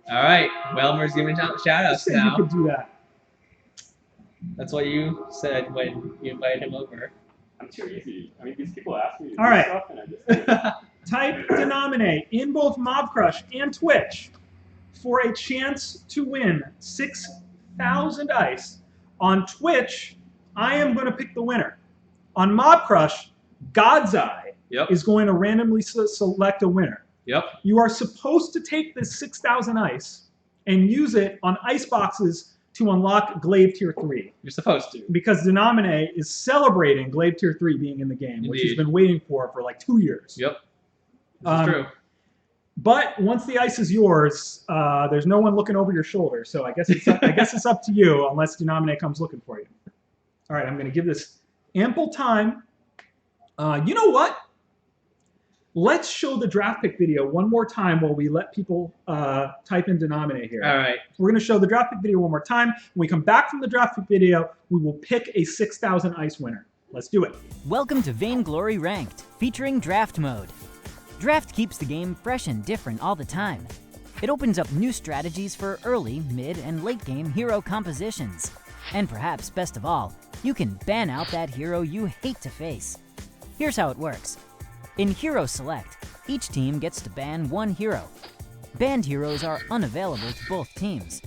All right. Whalmer's giving shout outs Say now. you could do that. That's what you said when you invited him over. I'm too easy. I mean, these people ask me to do All right. stuff, and I just do it. Type denominate in both Mob Crush and Twitch for a chance to win 6,000 ice. On Twitch, I am going to pick the winner. On Mob Crush, God's Eye is going to randomly select a winner. Yep. You are supposed to take this 6,000 ice and use it on ice boxes to unlock Glaive Tier 3. You're supposed to. Because Denominate is celebrating Glaive Tier 3 being in the game, which he's Indeed. been waiting for like 2 years. Yep. This is true. But once the ice is yours, there's no one looking over your shoulder. So I guess it's up to you, unless Denominate comes looking for you. All right, I'm going to give this ample time. You know what? Let's show the draft pick video one more time while we let people type in Denominate here. All right. We're going to show the draft pick video one more time. When we come back from the draft pick video, we will pick a 6,000 ice winner. Let's do it. Welcome to Vainglory Ranked, featuring Draft Mode. Draft keeps the game fresh and different all the time. It opens up new strategies for early, mid, and late game hero compositions. And perhaps best of all, you can ban out that hero you hate to face. Here's how it works. In Hero Select, each team gets to ban one hero. Banned heroes are unavailable to both teams.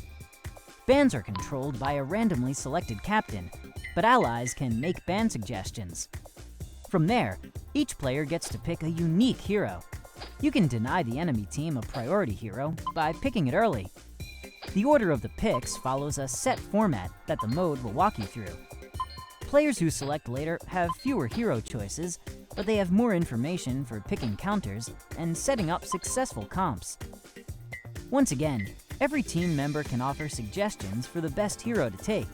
Bans are controlled by a randomly selected captain, but allies can make ban suggestions. From there, each player gets to pick a unique hero. You can deny the enemy team a priority hero by picking it early. The order of the picks follows a set format that the mode will walk you through. Players who select later have fewer hero choices, but they have more information for picking counters and setting up successful comps. Once again, every team member can offer suggestions for the best hero to take.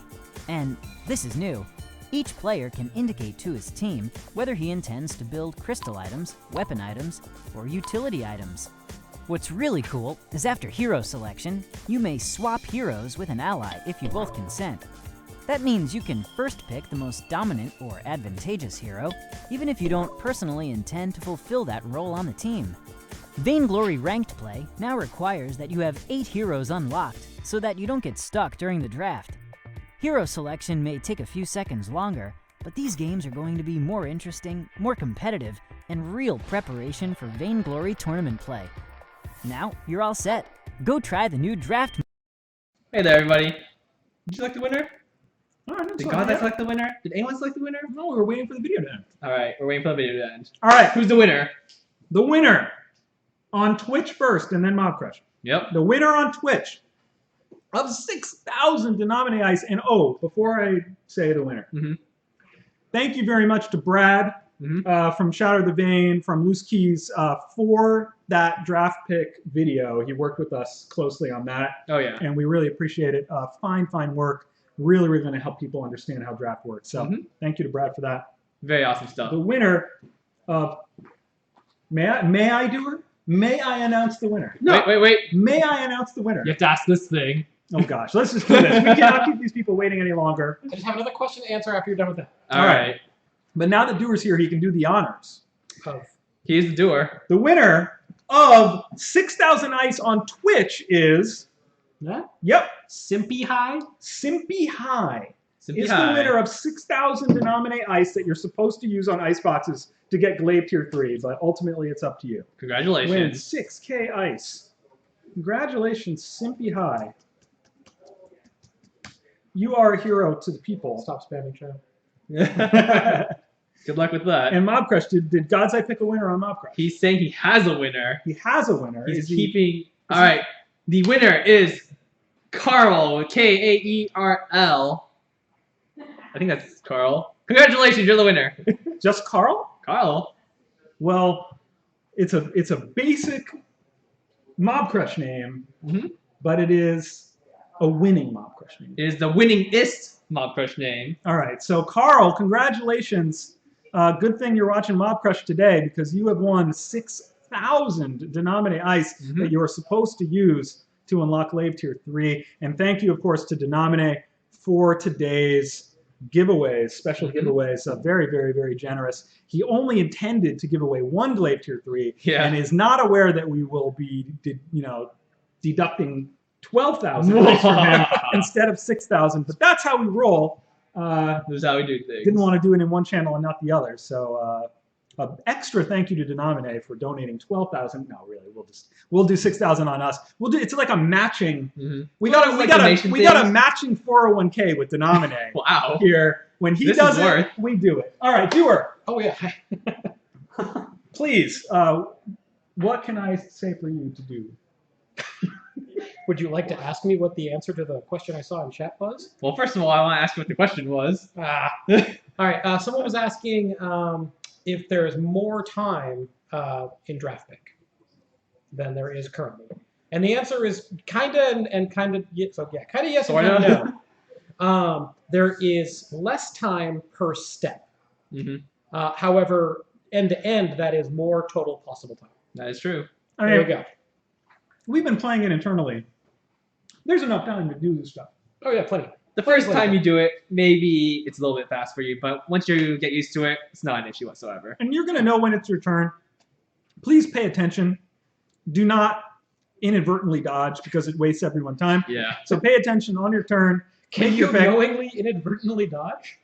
And this is new. Each player can indicate to his team whether he intends to build crystal items, weapon items, or utility items. What's really cool is after hero selection, you may swap heroes with an ally if you both consent. That means you can first pick the most dominant or advantageous hero, even if you don't personally intend to fulfill that role on the team. Vainglory Ranked Play now requires that you have 8 heroes unlocked so that you don't get stuck during the draft. Hero selection may take a few seconds longer, but these games are going to be more interesting, more competitive, and real preparation for Vainglory tournament play. Now, you're all set. Go try the new draft. Hey there, everybody. Did you select the winner? All right, Did God select the winner? Did anyone select the winner? No, we're waiting for the video to end. All right, we're waiting for the video to end. All right, Who's the winner? the winner on Twitch first, and then Mob Crush. Yep. The winner on Twitch of 6,000 Denominate Ice. And before I say the winner, thank you very much to Brad from Shatter the Vein, from Loose Keys, for that draft pick video. He worked with us closely on that. Oh, yeah. And we really appreciate it. Fine work. Really going to help people understand how draft works. So thank you to Brad for that. Very awesome stuff. The winner of... May I do her? May I announce the winner? No. Wait. May I announce the winner? You have to ask this thing. Oh gosh, let's just do this. We cannot keep these people waiting any longer. I just have another question to answer after you're done with that. All right. But now that Doer's here, he can do the honors. He's the doer. The winner of 6,000 Ice on Twitch is... Yeah? Yep. Simpy High? Simpy High. Simpy Is High. the winner of 6,000 Denominate Ice that you're supposed to use on Iceboxes to get Glaive Tier 3, but ultimately it's up to you. Congratulations. Win 6K Ice. Congratulations, Simpy High. You are a hero to the people. Stop spamming chat. Good luck with that. And Mob Crush, did God's Eye pick a winner on Mob Crush? He's saying he has a winner. He has a winner. He's Is he- keeping... All right. The winner is Carl, K-A-E-R-L. I think that's Carl. Congratulations, you're the winner. Just Carl? Carl? Well, it's a basic Mob Crush name, but it is a winning Mob Crush name. It is the winningest Mob Crush name. All right, so Carl, congratulations. Good thing you're watching Mob Crush today because you have won 6,000 Denominate Ice that you are supposed to use to unlock Glaive Tier 3. And thank you, of course, to Denominate for today's giveaways, special giveaways. Very, very, very generous. He only intended to give away one Glaive Tier 3 and is not aware that we will be, deducting 12,000 from him instead of 6,000. But that's how we roll. This is how we do things. Didn't want to do it in one channel and not the other. So extra thank you to Denominate for donating 12,000. No, really, we'll do 6,000 on us. We'll do. It's like a matching. We got a matching 401k with Denominate. Wow. Here, when he does it, we do it. All right, Doer. Oh yeah. Please, what can I say for you to do? Would you like to ask me what the answer to the question I saw in chat was? Well, first of all, I want to ask you what the question was. All right. Someone was asking if there is more time in draft pick than there is currently, and the answer is kinda and kinda. So yeah, kinda yes and kinda no. There is less time per step. However, end to end, that is more total possible time. That is true. There we go. We've been playing it internally. There's enough time to do this stuff. Oh yeah, plenty. The first time you do it, maybe it's a little bit fast for you, but once you get used to it, it's not an issue whatsoever. And you're going to know when it's your turn. Please pay attention. Do not inadvertently dodge because it wastes everyone's time. Yeah. So pay attention on your turn. Can you knowingly inadvertently dodge?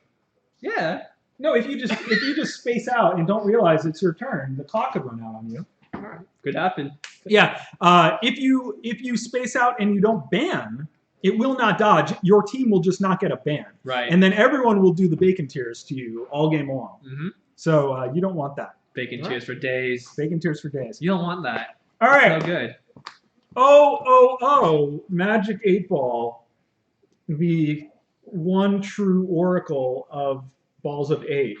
Yeah. No, if you just space out and don't realize it's your turn, the clock could run out on you. All right. Could happen. Yeah. If you space out and you don't ban, it will not dodge. Your team will just not get a ban. Right. And then everyone will do the bacon tears to you all game long. So you don't want that. Bacon tears for days. Bacon tears for days. You don't want that. All right. That's no good. Oh, Magic 8 Ball, the one true oracle of Balls of 8.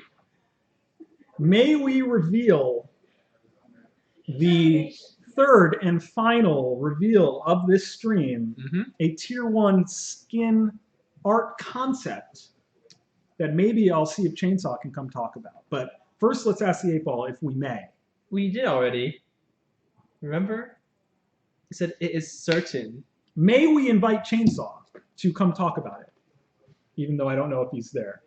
May we reveal the third and final reveal of this stream, a Tier 1 skin art concept that maybe I'll see if Chainsaw can come talk about. But first, let's ask the 8 Ball if we may. We did already. Remember? He said it is certain. May we invite Chainsaw to come talk about it? Even though I don't know if he's there.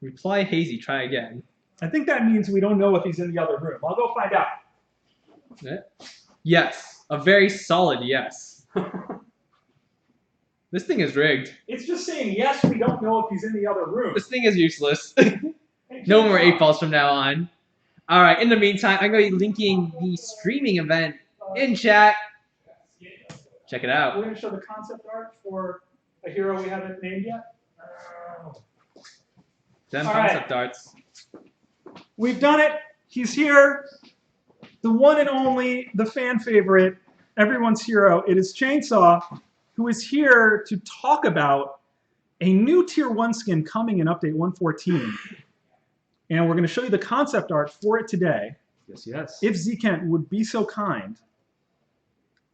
Reply hazy, try again. I think that means we don't know if he's in the other room. I'll go find out. Yes. A very solid yes. This thing is rigged. It's just saying yes, we don't know if he's in the other room. This thing is useless. No more 8 balls from now on. Alright, in the meantime, I'm going to be linking the streaming event in chat. Check it out. We're going to show the concept art for a hero we haven't named yet. Them All concept arts. We've done it. He's here. The one and only, the fan favorite, everyone's hero. It is Chainsaw, who is here to talk about a new Tier 1 skin coming in Update 114. And we're going to show you the concept art for it today. Yes. If Zekent would be so kind.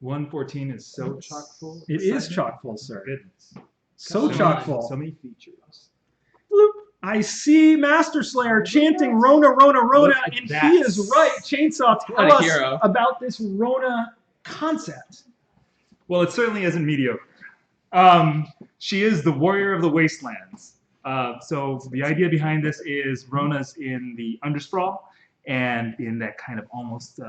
114 is so chock full. It is chock full, sir. Goodness. So chock full. So many features. Bloop. I see Master Slayer chanting Rona, Rona, Rona, and that. he is right. Chainsaw, What tell a us hero. about this Rona concept. Well, it certainly isn't mediocre. She is the warrior of the wastelands. So the idea behind this is Rona's in the undersprawl and in that kind of almost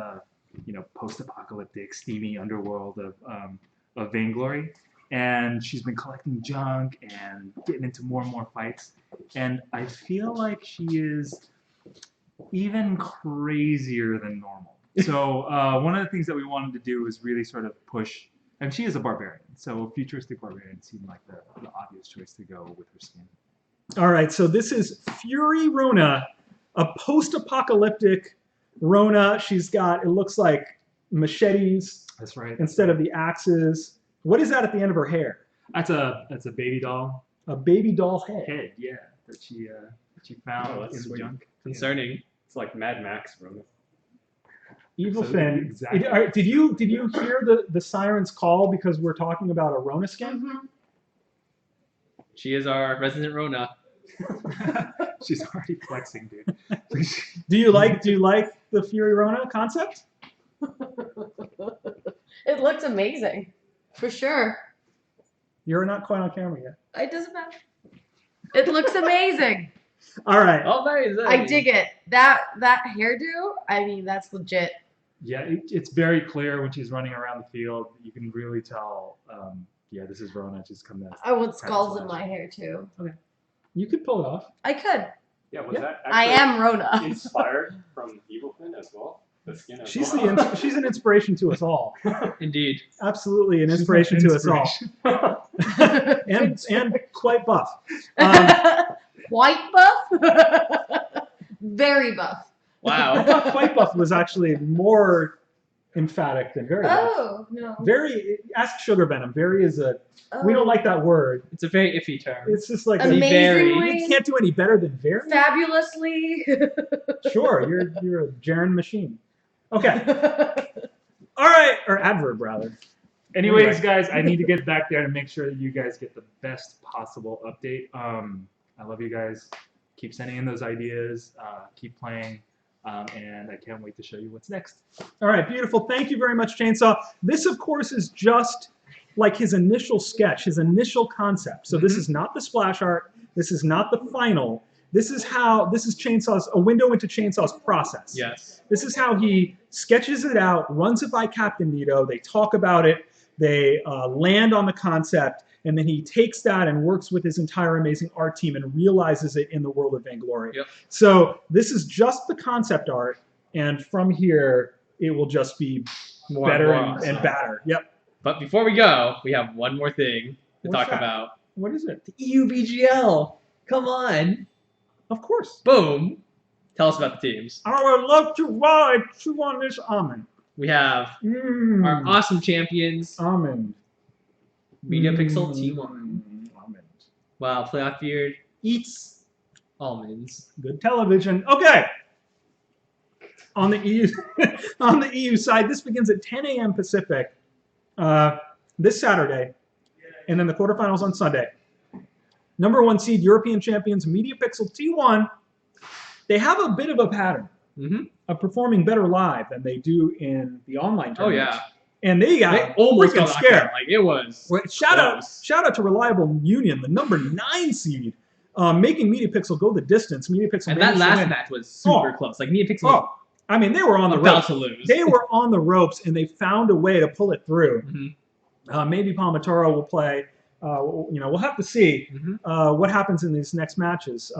post-apocalyptic, steamy underworld of Vainglory. And she's been collecting junk and getting into more and more fights. And I feel like she is even crazier than normal. So one of the things that we wanted to do was really sort of push, and she is a barbarian, so a futuristic barbarian seemed like the obvious choice to go with her skin. All right, so this is Fury Rona, a post-apocalyptic Rona. She's got, it looks like machetes. That's right. Instead of the axes. What is that at the end of her hair? That's a baby doll. A baby doll head. Head, yeah, that she found in the junk. Concerning. It's like Mad Max, Rona. Evil So, Finn. exactly. Did you hear the siren's call because we're talking about a Rona skin? Mm-hmm. She is our resident Rona. She's already flexing, dude. Do you like the Fury Rona concept? It looks amazing, for sure. You're not quite on camera yet. It doesn't matter. It looks amazing. All right. Amazing. I dig it. That hairdo, I mean, that's legit. Yeah, it's very clear when she's running around the field. You can really tell. Yeah, this is Rona. Just come out. I want skulls in my hair too. Okay. You could pull it off. I could. Yeah, was Yeah. that I actually am Rona. inspired from Evil Finn as well? The skin as She's well? she's an inspiration to us all. Indeed. Absolutely an inspiration to us all. and quite buff. White buff? Very buff. Wow. I thought quite buff was actually more emphatic than very buff. Oh, no. Very, ask Sugar Venom. Very is a, we don't like that word. It's a very iffy term. It's just like, Amazingly. you can't do any better than very. Fabulously. Sure, you're a Jaren machine. Okay. All right, or adverb rather. Anyways, guys, I need to get back there and make sure that you guys get the best possible update. I love you guys. Keep sending in those ideas. Keep playing. And I can't wait to show you what's next. All right, beautiful. Thank you very much, Chainsaw. This, of course, is just like his initial sketch, his initial concept. So this is not the splash art. This is not the final. This is Chainsaw's, a window into Chainsaw's process. Yes. This is how he sketches it out, runs it by Captain Nito. They talk about it. They land on the concept. And then he takes that and works with his entire amazing art team and realizes it in the world of Vainglory. Yep. So this is just the concept art, and from here it will just be More better and more and badder. Yep. But before we go, we have one more thing to What's talk that? about. What is it? The EUBGL. Come on. Of course. Boom. Tell us about the teams. I would love to ride chew on this almond. We have our awesome champions. Almond. Media Pixel T1. Almond. Wow, Playoff Beard eats almonds. Good television. Okay. On the EU, on the EU side, this begins at 10 a.m. Pacific this Saturday, and then the quarterfinals on Sunday. Number 1 seed European champions Media Pixel T1. They have a bit of a pattern of performing better live than they do in the online tournament. Oh yeah. And they got almost freaking got scared. knocked out. Like it was. Shout out to Reliable Union, the number 9 seed, making Media Pixel go the distance. Media Pixel And that managed to last win. match was super close. Like Media Pixel was I mean, they were on the about ropes. to lose. They were on the ropes, and they found a way to pull it through. Maybe Palmatoro will play. We'll have to see what happens in these next matches.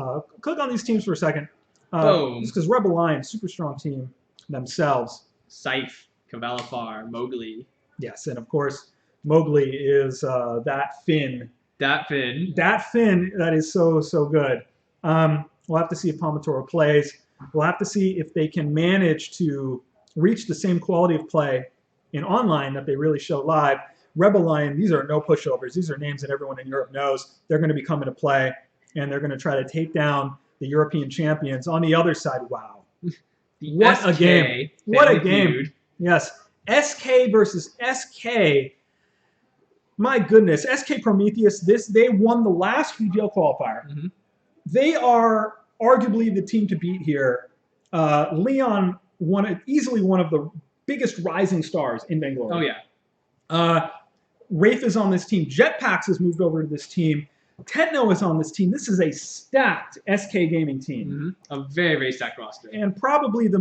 Click on these teams for a second. Boom. Just because Rebel Lion, super strong team themselves. Scythe, Cavalifar, Mowgli. Yes, and of course, Mowgli is that Finn. That Finn. That Finn that is so good. We'll have to see if Palmatoro plays. We'll have to see if they can manage to reach the same quality of play in online that they really show live. Rebel Lion, these are no pushovers. These are names that everyone in Europe knows. They're going to be coming to play, and they're going to try to take down the European champions. On the other side, wow. What a game. What a game. Feud. Yes. SK versus SK. My goodness. SK Prometheus, they won the last VGL qualifier. They are arguably the team to beat here. Leon easily one of the biggest rising stars in Bangalore. Oh, yeah. Rafe is on this team. Jetpacks has moved over to this team. Techno is on this team. This is a stacked SK Gaming team. A very, very stacked roster. And probably the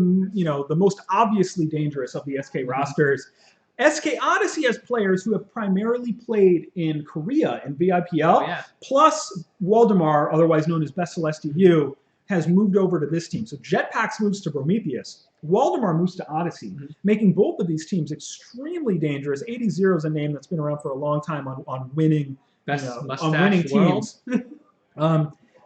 most obviously dangerous of the SK rosters. SK Odyssey has players who have primarily played in Korea in VIPL. Plus Waldemar, otherwise known as Best Celeste EU, has moved over to this team. So Jetpacks moves to Prometheus. Waldemar moves to Odyssey, making both of these teams extremely dangerous. 80-0 is a name that's been around for a long time on winning, on winning teams.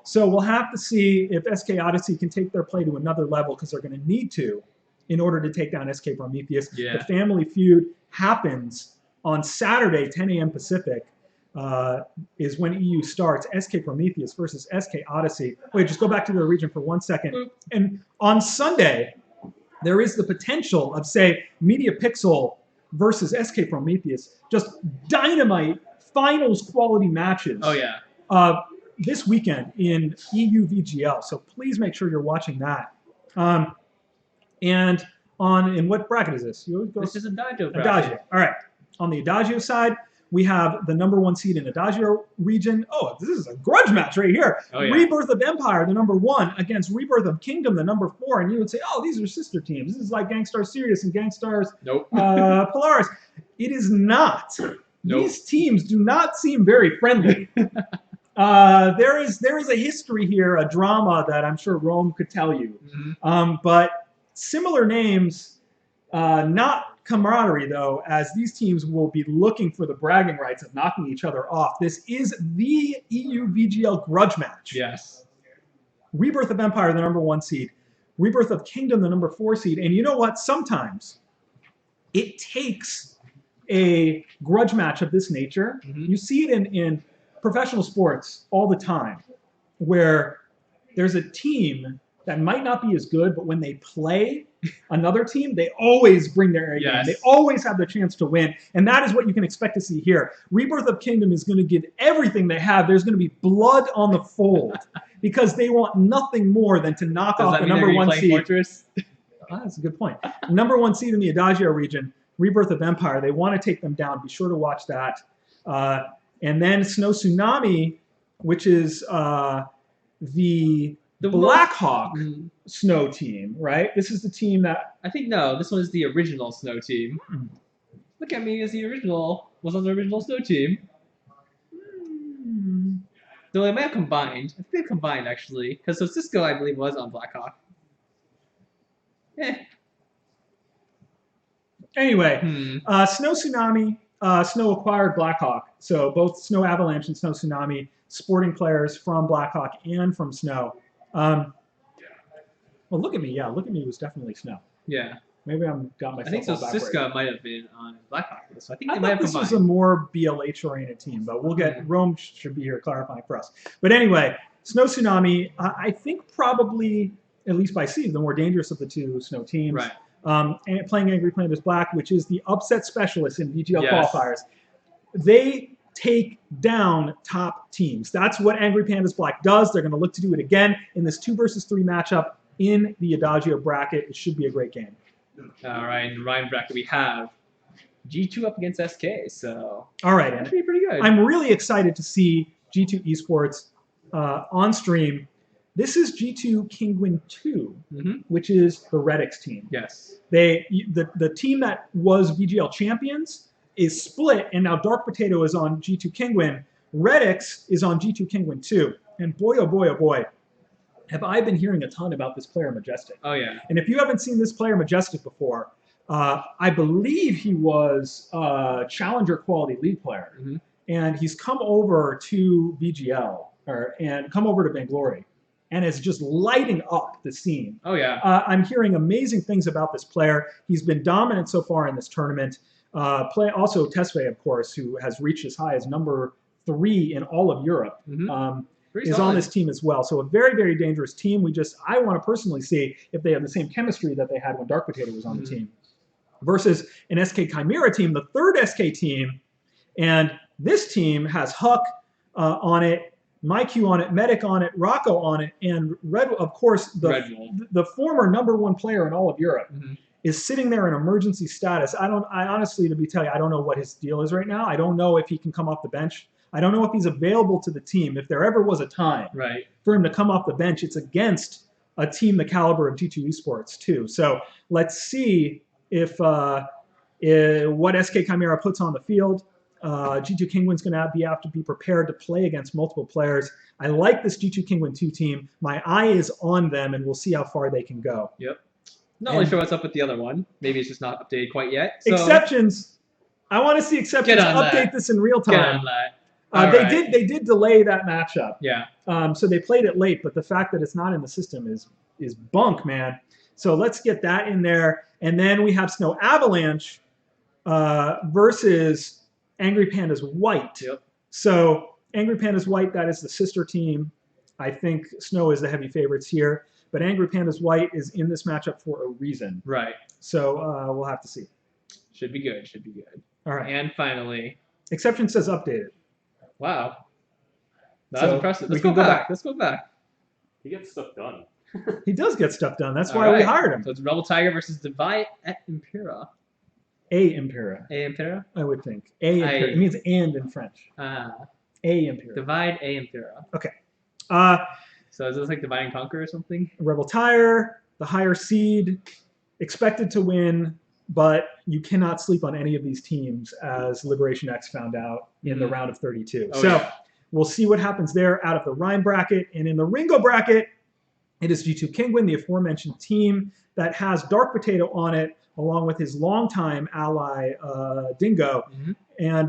So we'll have to see if SK Odyssey can take their play to another level, because they're going to need to in order to take down SK Prometheus. The Family Feud happens on Saturday, 10 a.m. Pacific. Is when EU starts. SK Prometheus versus SK Odyssey. Wait, just go back to the region for 1 second. And on Sunday, there is the potential of, say, Media Pixel versus SK Prometheus. Just dynamite finals quality matches. This weekend in EU VGL. So please make sure you're watching that. And in what bracket is this? This is Adagio bracket. Adagio. All right. On the Adagio side, we have the #1 seed in Adagio region. Oh, this is a grudge match right here. Rebirth of Empire, the #1, against Rebirth of Kingdom, the #4. And you would say, oh, these are sister teams. This is like Gangstar Sirius and Gangstars Polaris. It is not. These teams do not seem very friendly. There is a history here, a drama that I'm sure Rome could tell you. But similar names, not camaraderie, though, as these teams will be looking for the bragging rights of knocking each other off. This is the EU VGL grudge match. Rebirth of Empire, the #1 seed. Rebirth of Kingdom, the #4 seed. And you know what? Sometimes it takes a grudge match of this nature. You see it in professional sports all the time, where there's a team that might not be as good, but when they play another team, they always bring their A game. They always have the chance to win, and that is what you can expect to see here. Rebirth of Kingdom is going to give everything they have. There's going to be blood on the fold, because they want nothing more than to knock off the #1 seed. Fortress? That's a good point. #1 seed in the Adagio region, Rebirth of Empire. They want to take them down. Be sure to watch that. And then Snow Tsunami, which is the Blackhawk Snow team, right? This is the team that... I think, no, this one is the original Snow team. Look at me as the original. Was on the original Snow team. Though they might have combined. I think they combined, actually. Because so Cisco, I believe, was on Blackhawk. Anyway, Snow Tsunami, Snow acquired Blackhawk. So both Snow Avalanche and Snow Tsunami, sporting players from Blackhawk and from Snow. Well, look at me. Yeah, look at me was definitely Snow. Maybe I'm got myself. I think so. Backwards. Cisco might have been on Blackhawk. So I think I they might have this combined. was a more BLH-oriented team, but we'll get Rome should be here clarifying for us. But anyway, Snow Tsunami, I think probably, at least by seed, the more dangerous of the two Snow teams. And playing Angry Pandas Black, which is the upset specialist in VGL qualifiers. They take down top teams. That's what Angry Pandas Black does. They're going to look to do it again in this 2 versus 3 matchup in the Adagio bracket. It should be a great game. All right, in the Ryan bracket we have G2 up against SK. So all right, that should be pretty good. I'm really excited to see G2 Esports on stream. This is G2 Kingwin 2, which is the Redix team. The team that was VGL champions is split, and now Dark Potato is on G2 Kingwin. Redix is on G2 Kingwin 2. And boy, oh boy, oh boy, have I been hearing a ton about this player Majestic. And if you haven't seen this player Majestic before, I believe he was a Challenger quality league player. And he's come over to VGL, and come over to Vainglory, and is just lighting up the scene. I'm hearing amazing things about this player. He's been dominant so far in this tournament. Also Tesfaye, of course, who has reached as high as #3 in all of Europe, is on this team as well. So a very, very dangerous team. I want to personally see if they have the same chemistry that they had when Dark Potato was on the team. Versus an SK Chimera team, the third SK team. And this team has Huck on it, MyQ on it, Medic on it, Rocco on it, and Red, of course, the former #1 player in all of Europe. is sitting there in emergency status. I honestly, to be telling you, I don't know what his deal is right now. I don't know if he can come off the bench. I don't know if he's available to the team. If there ever was a time for him to come off the bench, it's against a team the caliber of G2 Esports too. So let's see if what SK Chimera puts on the field. G2 Kinguin's going to have to be prepared to play against multiple players. I like this G2 Kinguin 2 team. My eye is on them, and we'll see how far they can go. Yep. Not really sure what's up with the other one. Maybe it's just not updated quite yet. So. Exceptions. I want to see Exceptions update this in real time. Get on that. They did delay that matchup. Yeah. So they played it late, but the fact that it's not in the system is bunk, man. So let's get that in there. And then we have Snow Avalanche versus Angry Pandas White. Yep. So Angry Pandas White, that is the sister team. I think Snow is the heavy favorites here. But Angry Pandas White is in this matchup for a reason. Right. So we'll have to see. Should be good. Should be good. All right. And finally. Exception says updated. Wow. That was impressive. Let's go back. Let's go back. He gets stuff done. He does get stuff done. That's why we hired him. So it's Rebel Tiger versus Divide at Impera. A Impera. A Impera? I would think. A Impera. It means and in French. A Impera. Divide A Impera. Okay. So is this like Divide and Conquer or something? Rebel Tire, the higher seed, expected to win, but you cannot sleep on any of these teams, as Liberation X found out in the round of 32. We'll see what happens there out of the Rhine bracket. And in the Ringo bracket, it is G2 Kinguin, the aforementioned team that has Dark Potato on it, along with his longtime ally, Dingo, and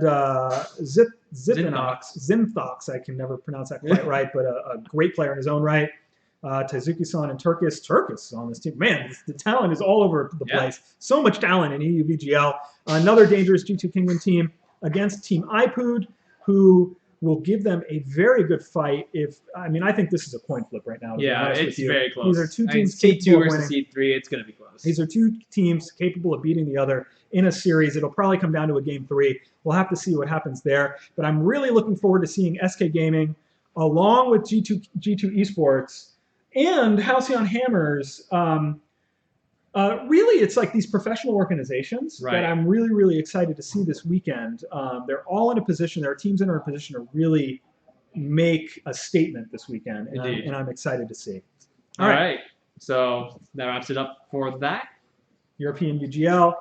Zimthox. I can never pronounce that quite right, but a great player in his own right. Tazuki-san and Turkus is on this team. Man, the talent is all over the place. So much talent in EU VGL. Another dangerous G2 Kinguin team against Team iPood, who will give them a very good fight. I think this is a coin flip right now. Yeah, it's very close. These are two teams seed 2 versus winning. seed 3. It's going to be close. These are two teams capable of beating the other in a series. It'll probably come down to a game 3. We'll have to see what happens there. But I'm really looking forward to seeing SK Gaming along with G2 Esports and Halcyon Hammers. Really, it's like these professional organizations that I'm really, really excited to see this weekend. They're all in a position, there are teams that are in a position to really make a statement this weekend, and I'm excited to see. All right. So that wraps it up for that. European UGL.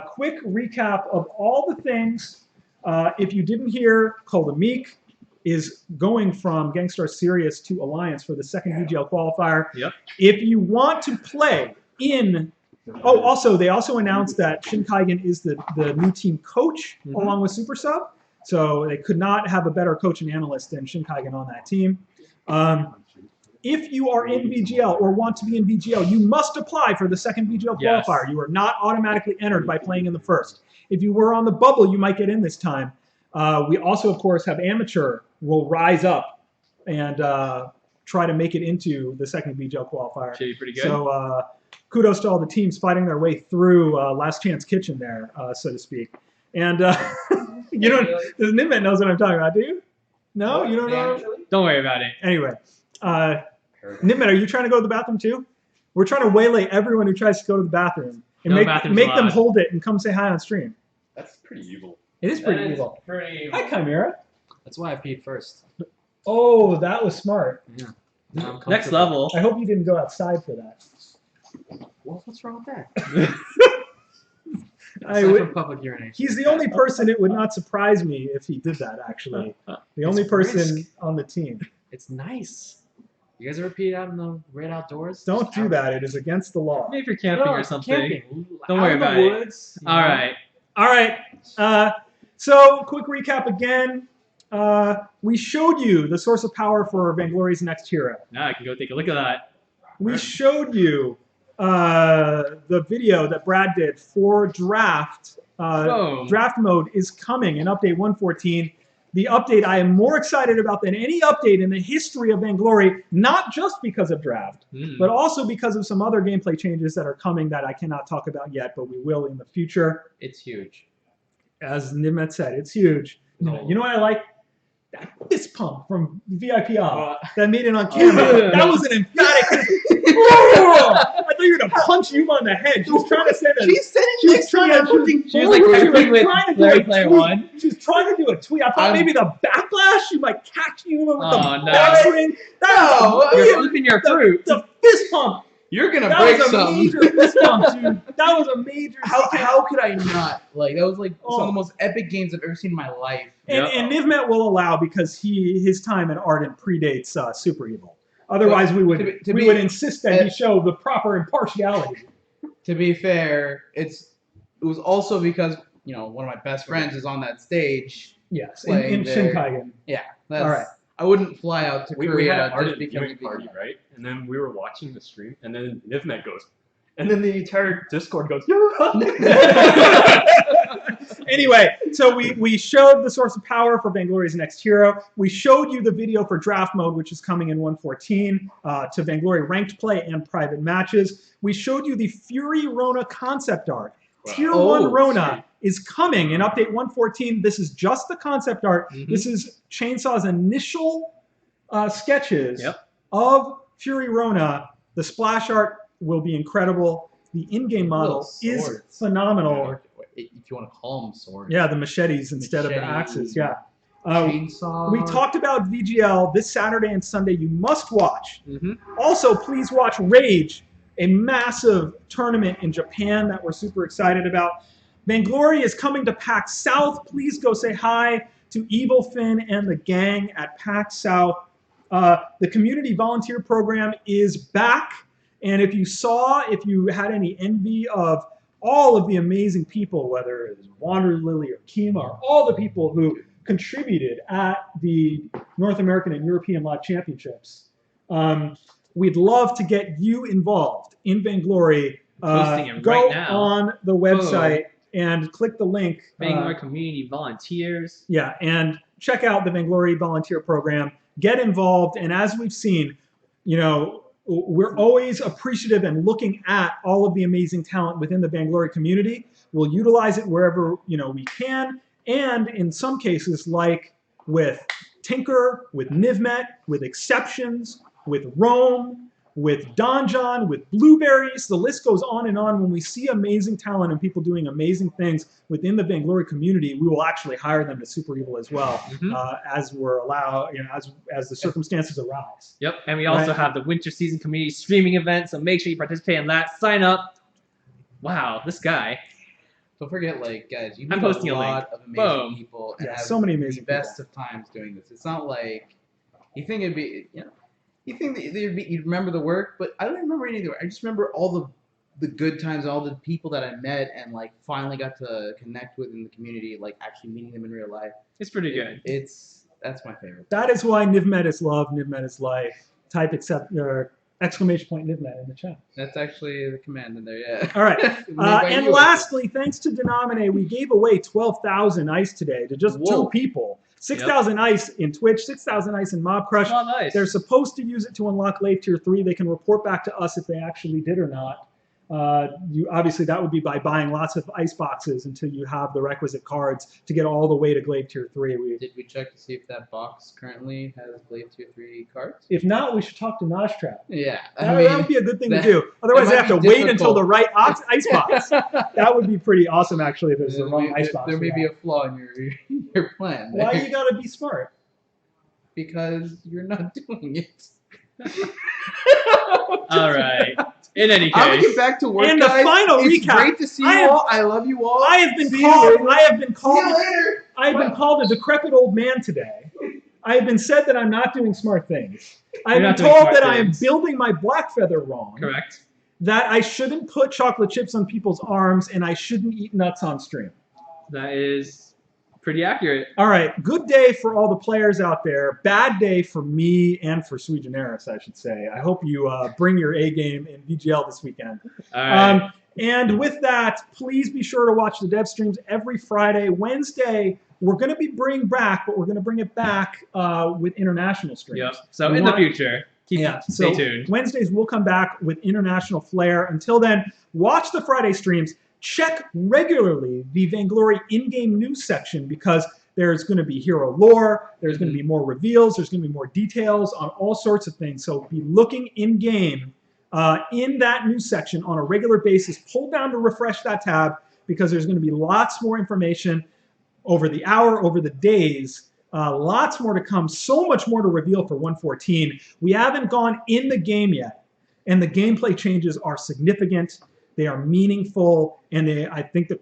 Quick recap of all the things. If you didn't hear, Coldamique is going from Gangstar Sirius to Alliance for the second UGL qualifier. Yep. If you want to play in... Oh, also, they also announced that Shin Kaigen is the new team coach along with Super Sub. So they could not have a better coach and analyst than Shin Kaigen on that team. If you are in VGL or want to be in VGL, you must apply for the second VGL qualifier. You are not automatically entered by playing in the first. If you were on the bubble, you might get in this time. We also, of course, have amateur will rise up and try to make it into the second VGL qualifier. Should be pretty good. So kudos to all the teams fighting their way through Last Chance Kitchen there, so to speak. And you don't, Nimmet knows what I'm talking about, do you? No, you don't know? Don't worry about it. Anyway, Nimmet, are you trying to go to the bathroom too? We're trying to waylay everyone who tries to go to the bathroom and make them hold it and come say hi on stream. That's pretty evil. It is pretty evil. Hi, Chimera. That's why I peed first. Oh, that was smart. Yeah. Next level. I hope you didn't go outside for that. Well, what's wrong with that? Aside from public urination. He's the only person. It would not surprise me if he did that, actually. The only person on the team. It's nice. You guys ever peed out in the great outdoors? Don't do that. It is against the law. Maybe if you're camping or something. Camping. Don't worry about woods, it. All right. All right. So, quick recap again. We showed you the source of power for Vainglorious next hero. Now I can go take a look at that. We showed you the video that Brad did for draft. Draft mode is coming in update 114. The update I am more excited about than any update in the history of Vainglory, not just because of draft, but also because of some other gameplay changes that are coming that I cannot talk about yet, but we will in the future. It's huge. As Nimmet said, it's huge. You know what I like? that fist pump from VIP off that made it on camera. That was an emphatic. I thought you were gonna punch you on the head. She was trying to say that. She's sitting next to me. I'm looking She was like forward. typing with trying to do Larry a Player tweet. One. She was trying to do a tweet. I thought maybe the backlash, she might catch you with the Oh, no. battering. You're flipping your fruit. The fist pump. You're gonna That break was a something. major fist pump, dude. That was a major. How could I not? Like, that was like some of Oh. the most epic games I've ever seen in my life. And Nivmet will allow because his time in Ardent predates Super Evil. Otherwise, we would insist that he show the proper impartiality. To be fair, it was also because one of my best friends is on that stage. Yes, playing in there. Shinkagen. Yeah, that's, All right. I wouldn't fly out to We Korea had an just ardent because viewing party, right? And then we were watching the stream, and then Nivmet goes, and then the entire Discord goes, "You're up." Anyway, so we showed the source of power for Vaingloria's next hero. We showed you the video for draft mode, which is coming in 1.14 to Vainglory ranked play and private matches. We showed you the Fury Rona concept art. Tier 1 Rona is coming in update 1.14. This is just the concept art. This is Chainsaw's initial sketches of Fury Rona. The splash art will be incredible. The in-game model is phenomenal. If you want to call them swords. Yeah, the machetes instead of the axes. Yeah. Chainsaw. We talked about VGL this Saturday and Sunday. You must watch. Also, please watch Rage, a massive tournament in Japan that we're super excited about. Vainglory is coming to PAX South. Please go say hi to Evil Finn and the gang at PAX South. The community volunteer program is back. And if you had any envy of all of the amazing people, whether it was Wander Lily or Kima, or all the people who contributed at the North American and European Live Championships, we'd love to get you involved in Vainglory. Posting it Go right now. on the website and click the link. Vainglory community volunteers. Yeah, and check out the Vainglory volunteer program. Get involved, and as we've seen, we're always appreciative and looking at all of the amazing talent within the Vainglory community. We'll utilize it wherever we can, and in some cases, like with Tinker, with Nivmet, with Exceptions, with Rome, with Donjon, with Blueberries, the list goes on and on. When we see amazing talent and people doing amazing things within the Vainglory community, we will actually hire them to Super Evil as well, as we're allowed, as the circumstances arise. Yep, and we also have the winter season community streaming event, so make sure you participate in that. Sign up. Wow, this guy. Don't forget, guys, you meet I'm posting a a link. lot of amazing people and have so many amazing the best of times doing this. It's not like you think it'd be, you think that you'd remember the work, but I don't remember any of the work. I just remember all the good times, all the people that I met and finally got to connect with in the community, actually meeting them in real life. It's pretty good. That's my favorite. That is why Nivmet is love, Nivmet is life. Type exclamation point Nivmet in the chat. That's actually the command in there, yeah. All right. And lastly, thanks to Denominate, we gave away 12,000 ice today to just 2 people. 6,000 ice in Twitch, 6,000 ice in Mob Crush. Oh, nice. They're supposed to use it to unlock Lave Tier 3. They can report back to us if they actually did or not. Obviously, that would be by buying lots of ice boxes until you have the requisite cards to get all the way to Glaive Tier 3. Did we check to see if that box currently has Glaive Tier 3 cards? If not, we should talk to Noshtrap. Yeah. That would be a good thing to do. Otherwise, they have to wait until the right ice box. That would be pretty awesome, actually, if there's the wrong ice box. There may be a flaw in your plan. Why you gotta be smart? Because you're not doing it. All right. In any case, I'm gonna get back to work, and the guys. final it's recap. Great to see you all. I love you all. I have been See called. you later. I have been called. See you later. I have been called a decrepit old man today. I have been said that I'm not doing smart things. I have You're been not doing told smart that I am things. building my black feather wrong. Correct. That I shouldn't put chocolate chips on people's arms, and I shouldn't eat nuts on stream. That is pretty accurate. All right, good day for all the players out there. Bad day for me and for Sui Generis, I should say. I hope you bring your A game in VGL this weekend. All right. And with that, please be sure to watch the dev streams every Friday. Wednesday, we're going to be bringing back, but we're going to bring it back with international streams. Yep. So in the future, stay tuned. Wednesdays, we'll come back with international flair. Until then, watch the Friday streams. Check regularly the Vainglory in-game news section because There's going to be hero lore. There's going to be more reveals. There's going to be more details on all sorts of things. So be looking in game in that news section on a regular basis. Pull down to refresh that tab because there's going to be lots more information over the hour, over the days. Lots more to come. So much more to reveal for 114. We haven't gone in the game yet, and the gameplay changes are significant. They are meaningful, and I think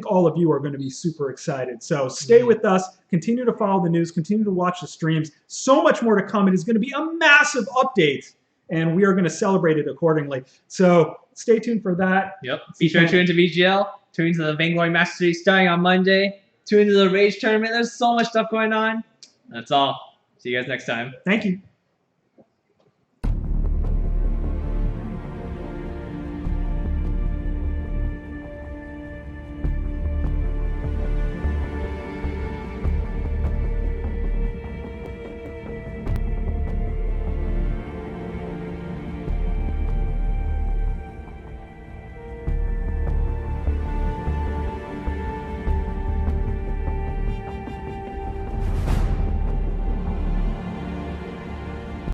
all of you are going to be super excited. So stay with us. Continue to follow the news. Continue to watch the streams. So much more to come. It is going to be a massive update, and we are going to celebrate it accordingly. So stay tuned for that. Yep. Be sure to tune into VGL. Tune into the Vainglory Master Series starting on Monday. Tune into the Rage Tournament. There's so much stuff going on. That's all. See you guys next time. Thank you.